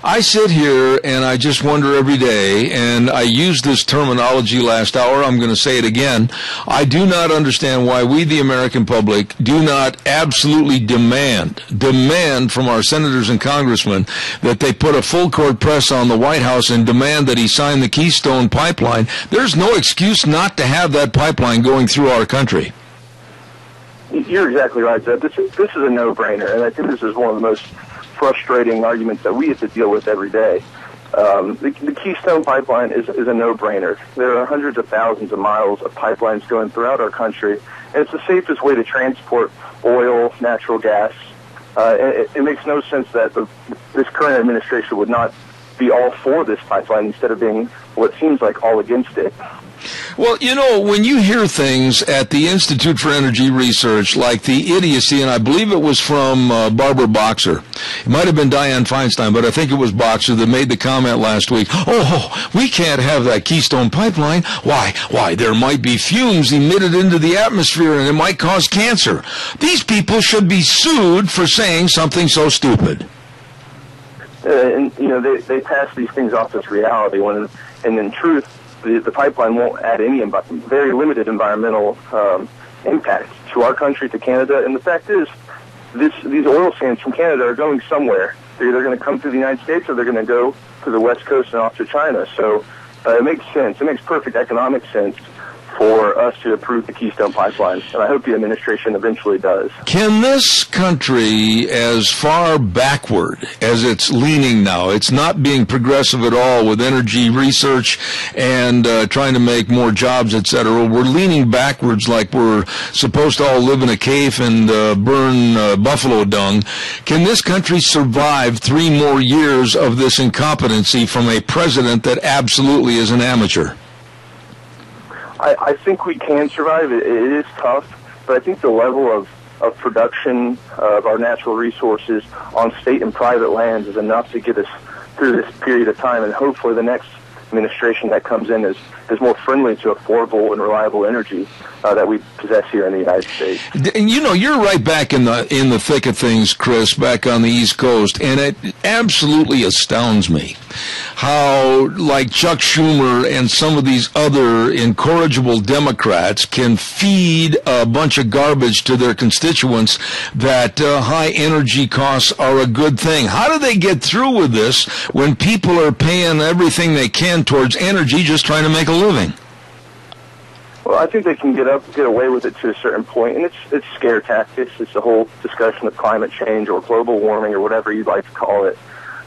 S2: I sit here and I just wonder every day, and I used this terminology last hour, I'm going to say it again. I do not understand why we, the American public, do not absolutely demand from our senators and congressmen that they put a full court press on the White House and demand that he sign the Keystone Pipeline. There's no excuse not to have that pipeline going through our country.
S19: You're exactly right, Zeb. This is a no-brainer, and I think this is one of the most frustrating arguments that we have to deal with every day. The Keystone Pipeline is a no-brainer. There are hundreds of thousands of miles of pipelines going throughout our country, and it's the safest way to transport oil, natural gas. It makes no sense that this current administration would not be all for this pipeline instead of being what seems like all against it.
S2: Well, you know, when you hear things at the Institute for Energy Research, like the idiocy, and I believe it was from Barbara Boxer. It might have been Dianne Feinstein, but I think it was Boxer that made the comment last week, oh, we can't have that Keystone Pipeline. Why, there might be fumes emitted into the atmosphere and it might cause cancer. These people should be sued for saying something so stupid.
S19: And, you know, they pass these things off as reality, and in truth, the pipeline won't add any very limited environmental impact to our country, to Canada. And the fact is, these oil sands from Canada are going somewhere. They're either going to come through the United States or they're going to go to the West Coast and off to China. So it makes sense. It makes perfect economic sense for us to approve the Keystone Pipeline, and I hope the administration eventually does.
S2: Can this country, as far backward as it's leaning now, it's not being progressive at all with energy research and trying to make more jobs, etc. We're leaning backwards like we're supposed to all live in a cave and burn buffalo dung. Can this country survive 3 more years of this incompetency from a president that absolutely is an amateur?
S19: I think we can survive. It is tough, but I think the level of production of our natural resources on state and private lands is enough to get us through this period of time, and hopefully the next administration that comes in is more friendly to affordable and reliable energy that we possess here in the United States.
S2: And you know, you're right back in the thick of things, Chris, back on the East Coast, and it absolutely astounds me how, like Chuck Schumer and some of these other incorrigible Democrats, can feed a bunch of garbage to their constituents that high energy costs are a good thing. How do they get through with this when people are paying everything they can towards energy just trying to make a living?
S19: Well, I think they can get away with it to a certain point, and it's scare tactics. It's the whole discussion of climate change or global warming or whatever you'd like to call it.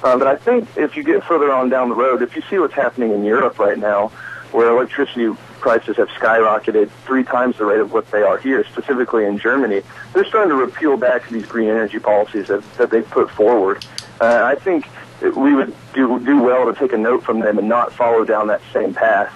S19: But I think if you get further on down the road, if you see what's happening in Europe right now, where electricity prices have skyrocketed 3 times the rate of what they are here, specifically in Germany, they're starting to repeal back these green energy policies that they've put forward. I think we would do well to take a note from them and not follow down that same path.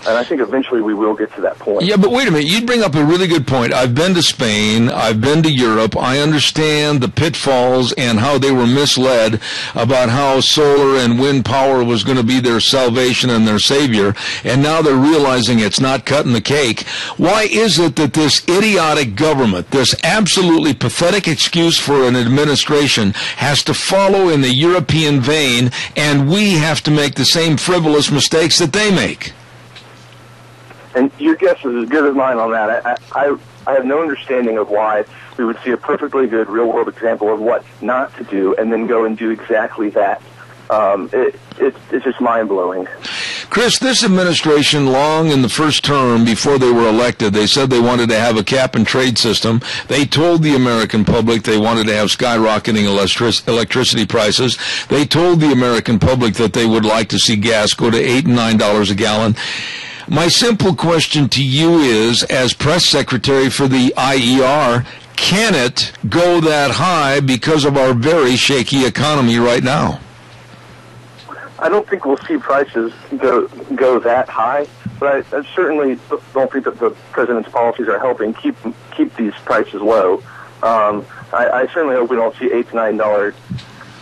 S19: And I think eventually we will get to that point.
S2: Yeah, but wait a minute. You bring up a really good point. I've been to Spain. I've been to Europe. I understand the pitfalls and how they were misled about how solar and wind power was going to be their salvation and their savior. And now they're realizing it's not cutting the cake. Why is it that this idiotic government, this absolutely pathetic excuse for an administration, has to follow in the European vein, and we have to make the same frivolous mistakes that they make?
S19: And your guess is as good as mine on that. I have no understanding of why we would see a perfectly good real-world example of what not to do and then go and do exactly that. It's just mind-blowing.
S2: Chris, this administration, long in the first term before they were elected, they said they wanted to have a cap-and-trade system. They told the American public they wanted to have skyrocketing electricity prices. They told the American public that they would like to see gas go to $8 and $9 a gallon. My simple question to you is, as press secretary for the IER, can it go that high because of our very shaky economy right now?
S19: I don't think we'll see prices go that high, but I certainly don't think that the president's policies are helping keep these prices low. I certainly hope we don't see $8 to $9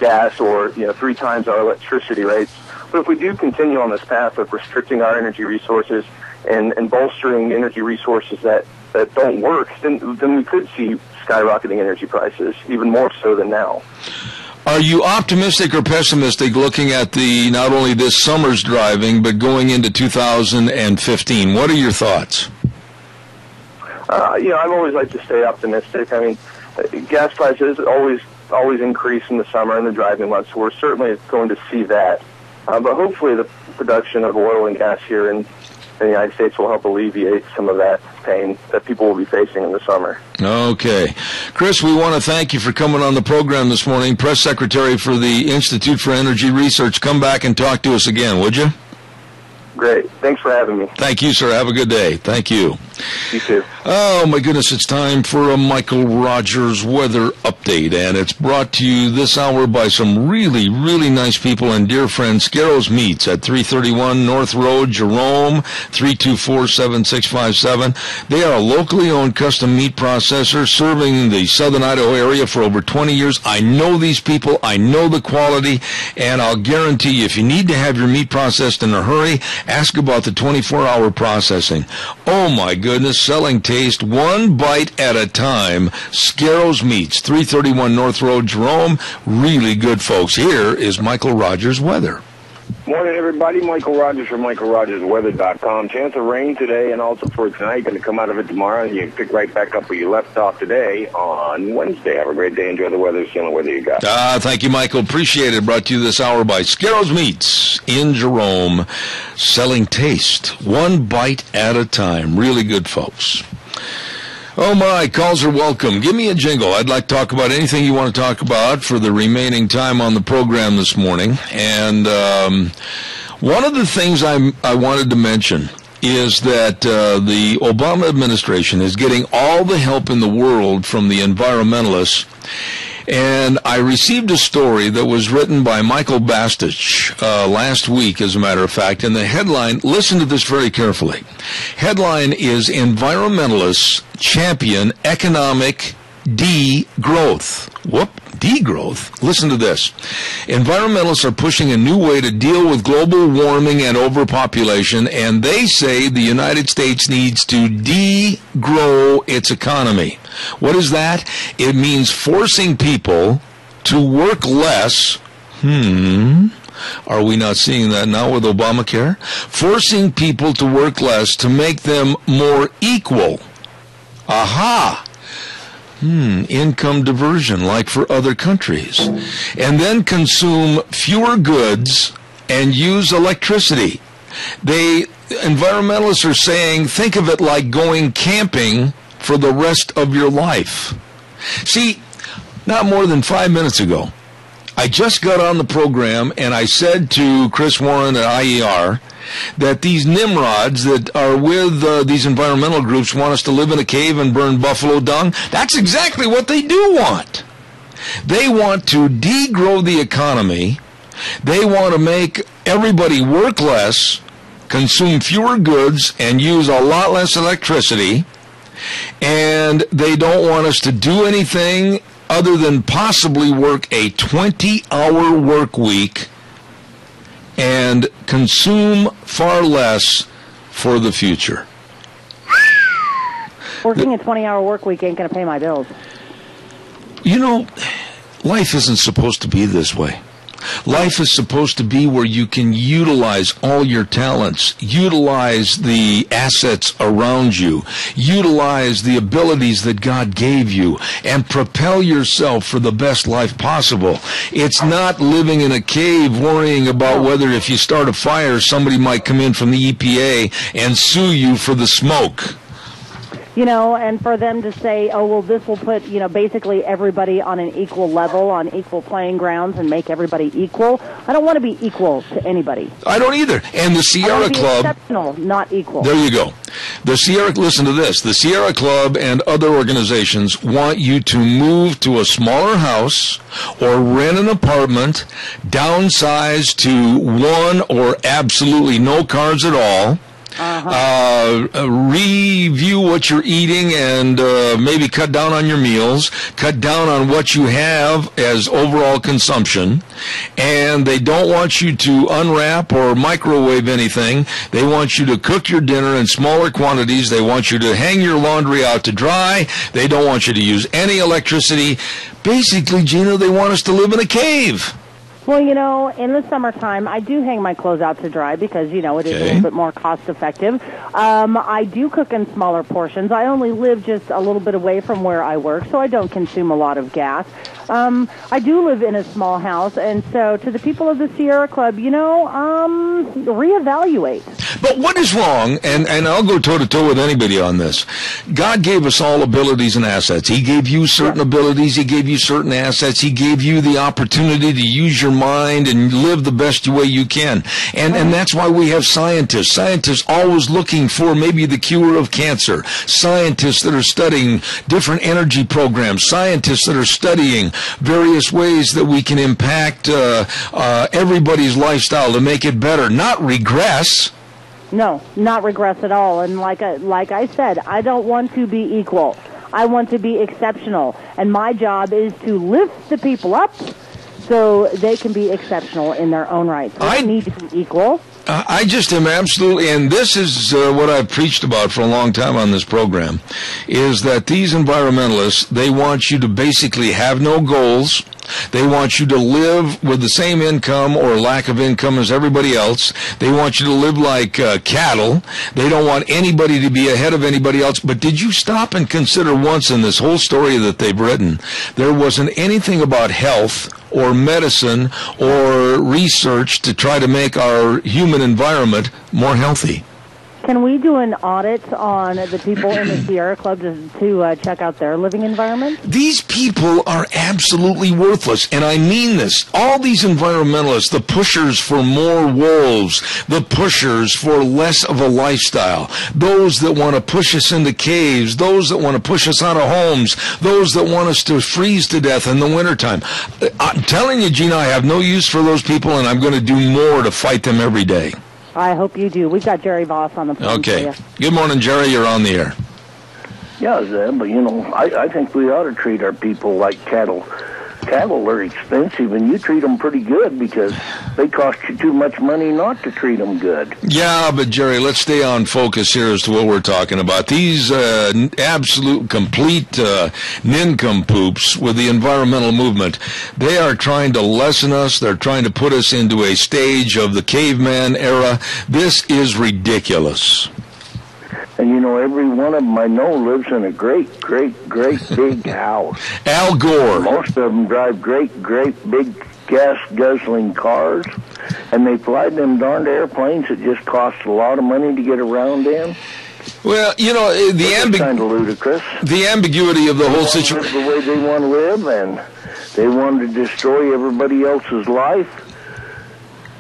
S19: gas or 3 times our electricity rates. But if we do continue on this path of restricting our energy resources and bolstering energy resources that don't work, then we could see skyrocketing energy prices, even more so than now.
S2: Are you optimistic or pessimistic looking at not only this summer's driving, but going into 2015? What are your thoughts?
S19: I've always liked to stay optimistic. I mean, gas prices always increase in the summer and the driving months, so we're certainly going to see that. But hopefully the production of oil and gas here in the United States will help alleviate some of that pain that people will be facing in the summer.
S2: Okay. Chris, we want to thank you for coming on the program this morning. Press Secretary for the Institute for Energy Research. Come back and talk to us again, would you?
S19: Great. Thanks for having me.
S2: Thank you, sir. Have a good day. Thank you.
S19: You too.
S2: Oh, my goodness, it's time for a Michael Rogers weather update, and it's brought to you this hour by some really, really nice people and dear friends. Scarro's Meats at 331 North Road, Jerome, 324-7657. They are a locally owned custom meat processor serving the southern Idaho area for over 20 years. I know these people. I know the quality, and I'll guarantee you, if you need to have your meat processed in a hurry, ask about the 24-hour processing. Oh, my goodness, selling taste one bite at a time. Scarro's Meats, 331 North Road, Jerome. Really good folks. Here is Michael Rogers weather.
S5: Morning, everybody. Michael Rogers from MichaelRogersWeather.com. Chance of rain today and also for tonight. Going to come out of it tomorrow, and you can pick right back up where you left off today on Wednesday. Have a great day. Enjoy the weather. It's the only weather you got.
S2: Thank you, Michael. Appreciate it. Brought to you this hour by Scarro's Meats in Jerome. Selling taste one bite at a time. Really good folks. Oh, my, calls are welcome. Give me a jingle. I'd like to talk about anything you want to talk about for the remaining time on the program this morning. And one of the things I wanted to mention is that the Obama administration is getting all the help in the world from the environmentalists. And I received a story that was written by Michael Bastich last week, as a matter of fact. And the headline, listen to this very carefully. Headline is Environmentalists Champion Economic Degrowth. Whoop, degrowth? Listen to this. Environmentalists are pushing a new way to deal with global warming and overpopulation, and they say the United States needs to degrow its economy. What is that? It means forcing people to work less. Are we not seeing that now with Obamacare? Forcing people to work less to make them more equal. Aha! Income diversion like for other countries. And then consume fewer goods and use electricity. Environmentalists are saying, think of it like going camping for the rest of your life. See, not more than 5 minutes ago, I just got on the program and I said to Chris Warren at IER that these nimrods that are with these environmental groups want us to live in a cave and burn buffalo dung. That's exactly what they do want. They want to degrow the economy. They want to make everybody work less, consume fewer goods, and use a lot less electricity. And they don't want us to do anything other than possibly work a 20-hour work week and consume far less for the future.
S3: Working a 20-hour work week ain't going to pay my bills.
S2: You know, life isn't supposed to be this way. Life is supposed to be where you can utilize all your talents, utilize the assets around you, utilize the abilities that God gave you, and propel yourself for the best life possible. It's not living in a cave worrying about whether if you start a fire, somebody might come in from the EPA and sue you for the smoke.
S3: You know, and for them to say, oh, well, this will put, basically everybody on an equal level, on equal playing grounds, and make everybody equal. I don't want to be equal to anybody.
S2: I don't either. And the Sierra Club...
S3: exceptional, not equal.
S2: There you go. Listen to this. The Sierra Club and other organizations want you to move to a smaller house or rent an apartment, downsize to one or absolutely no cars at all, Review what you're eating and maybe cut down on your meals, cut down on what you have as overall consumption. And they don't want you to unwrap or microwave anything. They want you to cook your dinner in smaller quantities. They want you to hang your laundry out to dry. They don't want you to use any electricity. Basically, Gina, they want us to live in a cave.
S3: Well, in the summertime, I do hang my clothes out to dry because, it is a little bit more cost-effective. I do cook in smaller portions. I only live just a little bit away from where I work, so I don't consume a lot of gas. I do live in a small house, and so to the people of the Sierra Club, reevaluate.
S2: But what is wrong, and I'll go toe-to-toe with anybody on this, God gave us all abilities and assets. He gave you certain abilities. He gave you certain assets. He gave you the opportunity to use your mind and live the best way you can. And that's why we have scientists. Scientists always looking for maybe the cure of cancer. Scientists that are studying different energy programs. Scientists that are studying various ways that we can impact everybody's lifestyle to make it better, not regress.
S3: No, not regress at all. And like I said, I don't want to be equal. I want to be exceptional. And my job is to lift the people up so they can be exceptional in their own right. So I need to be equal.
S2: I just am absolutely, and this is what I've preached about for a long time on this program, is that these environmentalists, they want you to basically have no goals. They want you to live with the same income or lack of income as everybody else. They want you to live like cattle. They don't want anybody to be ahead of anybody else. But did you stop and consider once in this whole story that they've written, there wasn't anything about health or medicine or research to try to make our human environment more healthy?
S3: Can we do an audit on the people in the Sierra Club to check out their living environment?
S2: These people are absolutely worthless, and I mean this. All these environmentalists, the pushers for more wolves, the pushers for less of a lifestyle, those that want to push us into caves, those that want to push us out of homes, those that want us to freeze to death in the wintertime. I'm telling you, Gina, I have no use for those people, and I'm going to do more to fight them every day.
S3: I hope you do. We've got Jerry Voss on the phone.
S2: Okay. Good morning, Jerry. You're on the air.
S20: Yeah, Zeb, but I think we ought to treat our people like cattle. Cattle are expensive, and you treat them pretty good because they cost you too much money not to treat them good.
S2: Yeah, but Jerry, let's stay on focus here as to what we're talking about. These absolute, complete nincompoops with the environmental movement, they are trying to lessen us. They're trying to put us into a stage of the caveman era. This is ridiculous.
S20: And, every one of them I know lives in a great big house.
S2: Al Gore.
S20: Most of them drive great big gas-guzzling cars, and they fly them darned airplanes that just cost a lot of money to get around in.
S2: Well,
S20: kind of ludicrous.
S2: The ambiguity of the whole situation.
S20: The way they want to live, and they want to destroy everybody else's life.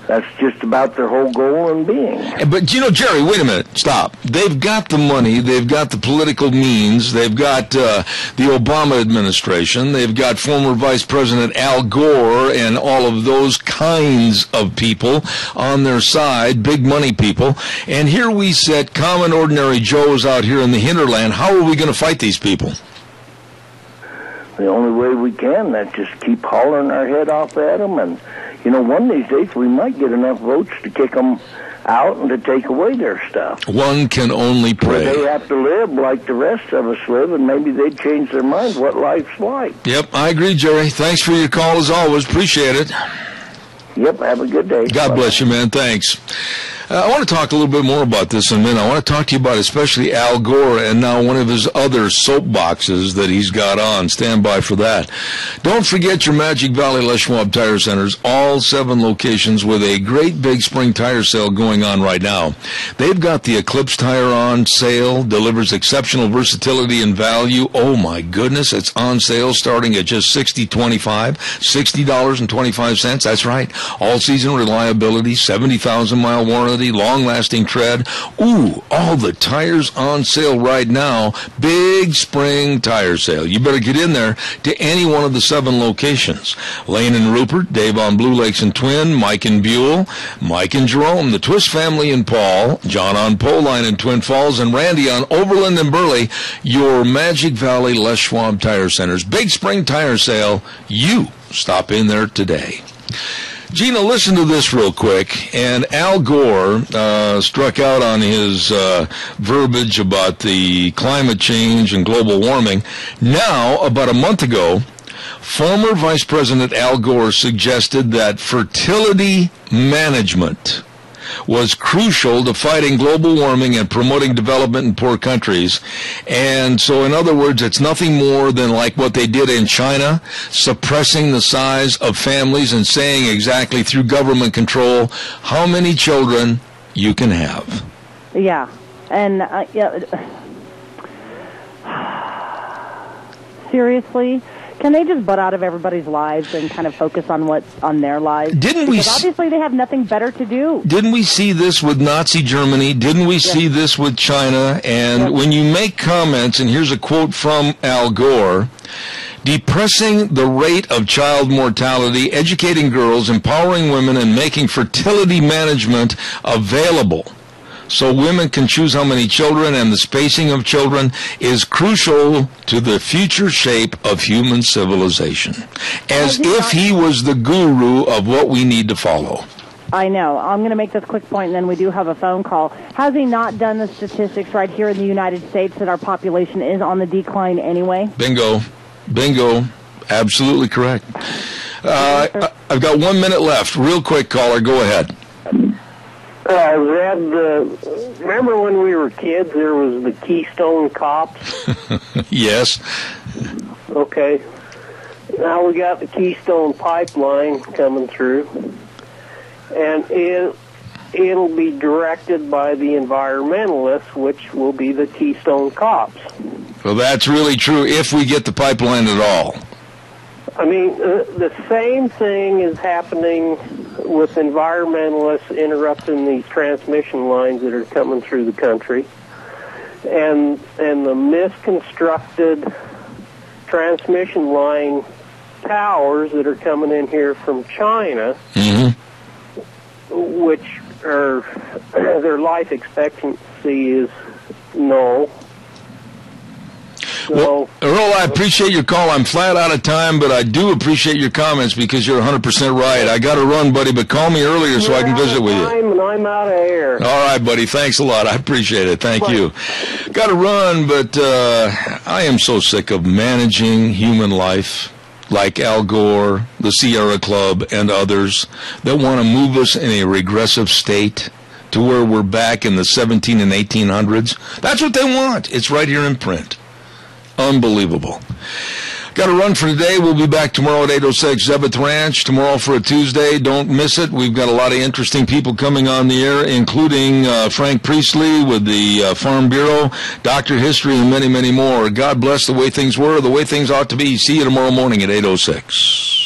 S20: That's just about their whole goal and being.
S2: But, Jerry, wait a minute. Stop. They've got the money. They've got the political means. They've got the Obama administration. They've got former Vice President Al Gore and all of those kinds of people on their side, big money people. And here we sit, common, ordinary Joes out here in the hinterland. How are we going to fight these people?
S20: The only way we can, that's just keep hollering our head off at them. And, one of these days we might get enough votes to kick them out and to take away their stuff.
S2: One can only pray.
S20: They have to live like the rest of us live, and maybe they'd change their mind what life's like.
S2: Yep, I agree, Jerry. Thanks for your call as always. Appreciate it.
S20: Yep, have a good day.
S2: God bless you, man. Thanks. I want to talk a little bit more about this in a minute. I want to talk to you about especially Al Gore and now one of his other soapboxes that he's got on. Stand by for that. Don't forget your Magic Valley Les Schwab Tire Centers, all 7 locations with a great big spring tire sale going on right now. They've got the Eclipse tire on sale, delivers exceptional versatility and value. Oh my goodness, it's on sale starting at just $60.25, $60.25. That's right. All season reliability, 70,000 mile warranty. durability, long-lasting tread. Ooh, all the tires on sale right now. Big spring tire sale. You better get in there to any one of the 7 locations. Lane and Rupert, Dave on Blue Lakes and Twin, Mike and Buell, Mike and Jerome, the Twist family in Paul, John on Poline in Twin Falls, and Randy on Overland and Burley, your Magic Valley Les Schwab Tire Centers. Big spring tire sale. You stop in there today. Gina, listen to this real quick. And Al Gore struck out on his verbiage about the climate change and global warming. Now, about a month ago, former Vice President Al Gore suggested that fertility management was crucial to fighting global warming and promoting development in poor countries. And so, in other words, it's nothing more than like what they did in China, suppressing the size of families and saying exactly through government control how many children you can have.
S3: Yeah. And, seriously? Can they just butt out of everybody's lives and kind of focus on their lives? Because obviously they have nothing better to do.
S2: Didn't we see this with Nazi Germany? Didn't we see this with China? And when you make comments, and here's a quote from Al Gore, depressing the rate of child mortality, educating girls, empowering women, and making fertility management available so women can choose how many children, and the spacing of children is crucial to the future shape of human civilization. As if he was the guru of what we need to follow.
S3: I know. I'm going to make this quick point, and then we do have a phone call. Has he not done the statistics right here in the United States that our population is on the decline anyway?
S2: Bingo. Absolutely correct. I've got 1 minute left. Real quick, caller. Go ahead.
S16: Zeb, remember when we were kids, there was the Keystone Cops?
S2: Yes.
S16: Okay. Now we got the Keystone Pipeline coming through, and it'll be directed by the environmentalists, which will be the Keystone Cops.
S2: Well, that's really true if we get the pipeline at all.
S16: I mean, the same thing is happening with environmentalists interrupting these transmission lines that are coming through the country, and the misconstructed transmission line towers that are coming in here from China, which are their life expectancy is null.
S2: Well, Earl, I appreciate your call. I'm flat out of time, but I do appreciate your comments because you're 100% right. I got to run, buddy, but call me earlier so I can visit with you.
S16: And I'm out of air.
S2: All right, buddy. Thanks a lot. I appreciate it. Thank you. Got to run, but I am so sick of managing human life like Al Gore, the Sierra Club, and others that want to move us in a regressive state to where we're back in the 17 and 1800s. That's what they want. It's right here in print. Unbelievable. Got to run for today. We'll be back tomorrow at 8:06 Zebeth Ranch. Tomorrow for a Tuesday. Don't miss it. We've got a lot of interesting people coming on the air, including Frank Priestley with the Farm Bureau, Dr. History, and many, many more. God bless the way things were, the way things ought to be. See you tomorrow morning at 8:06.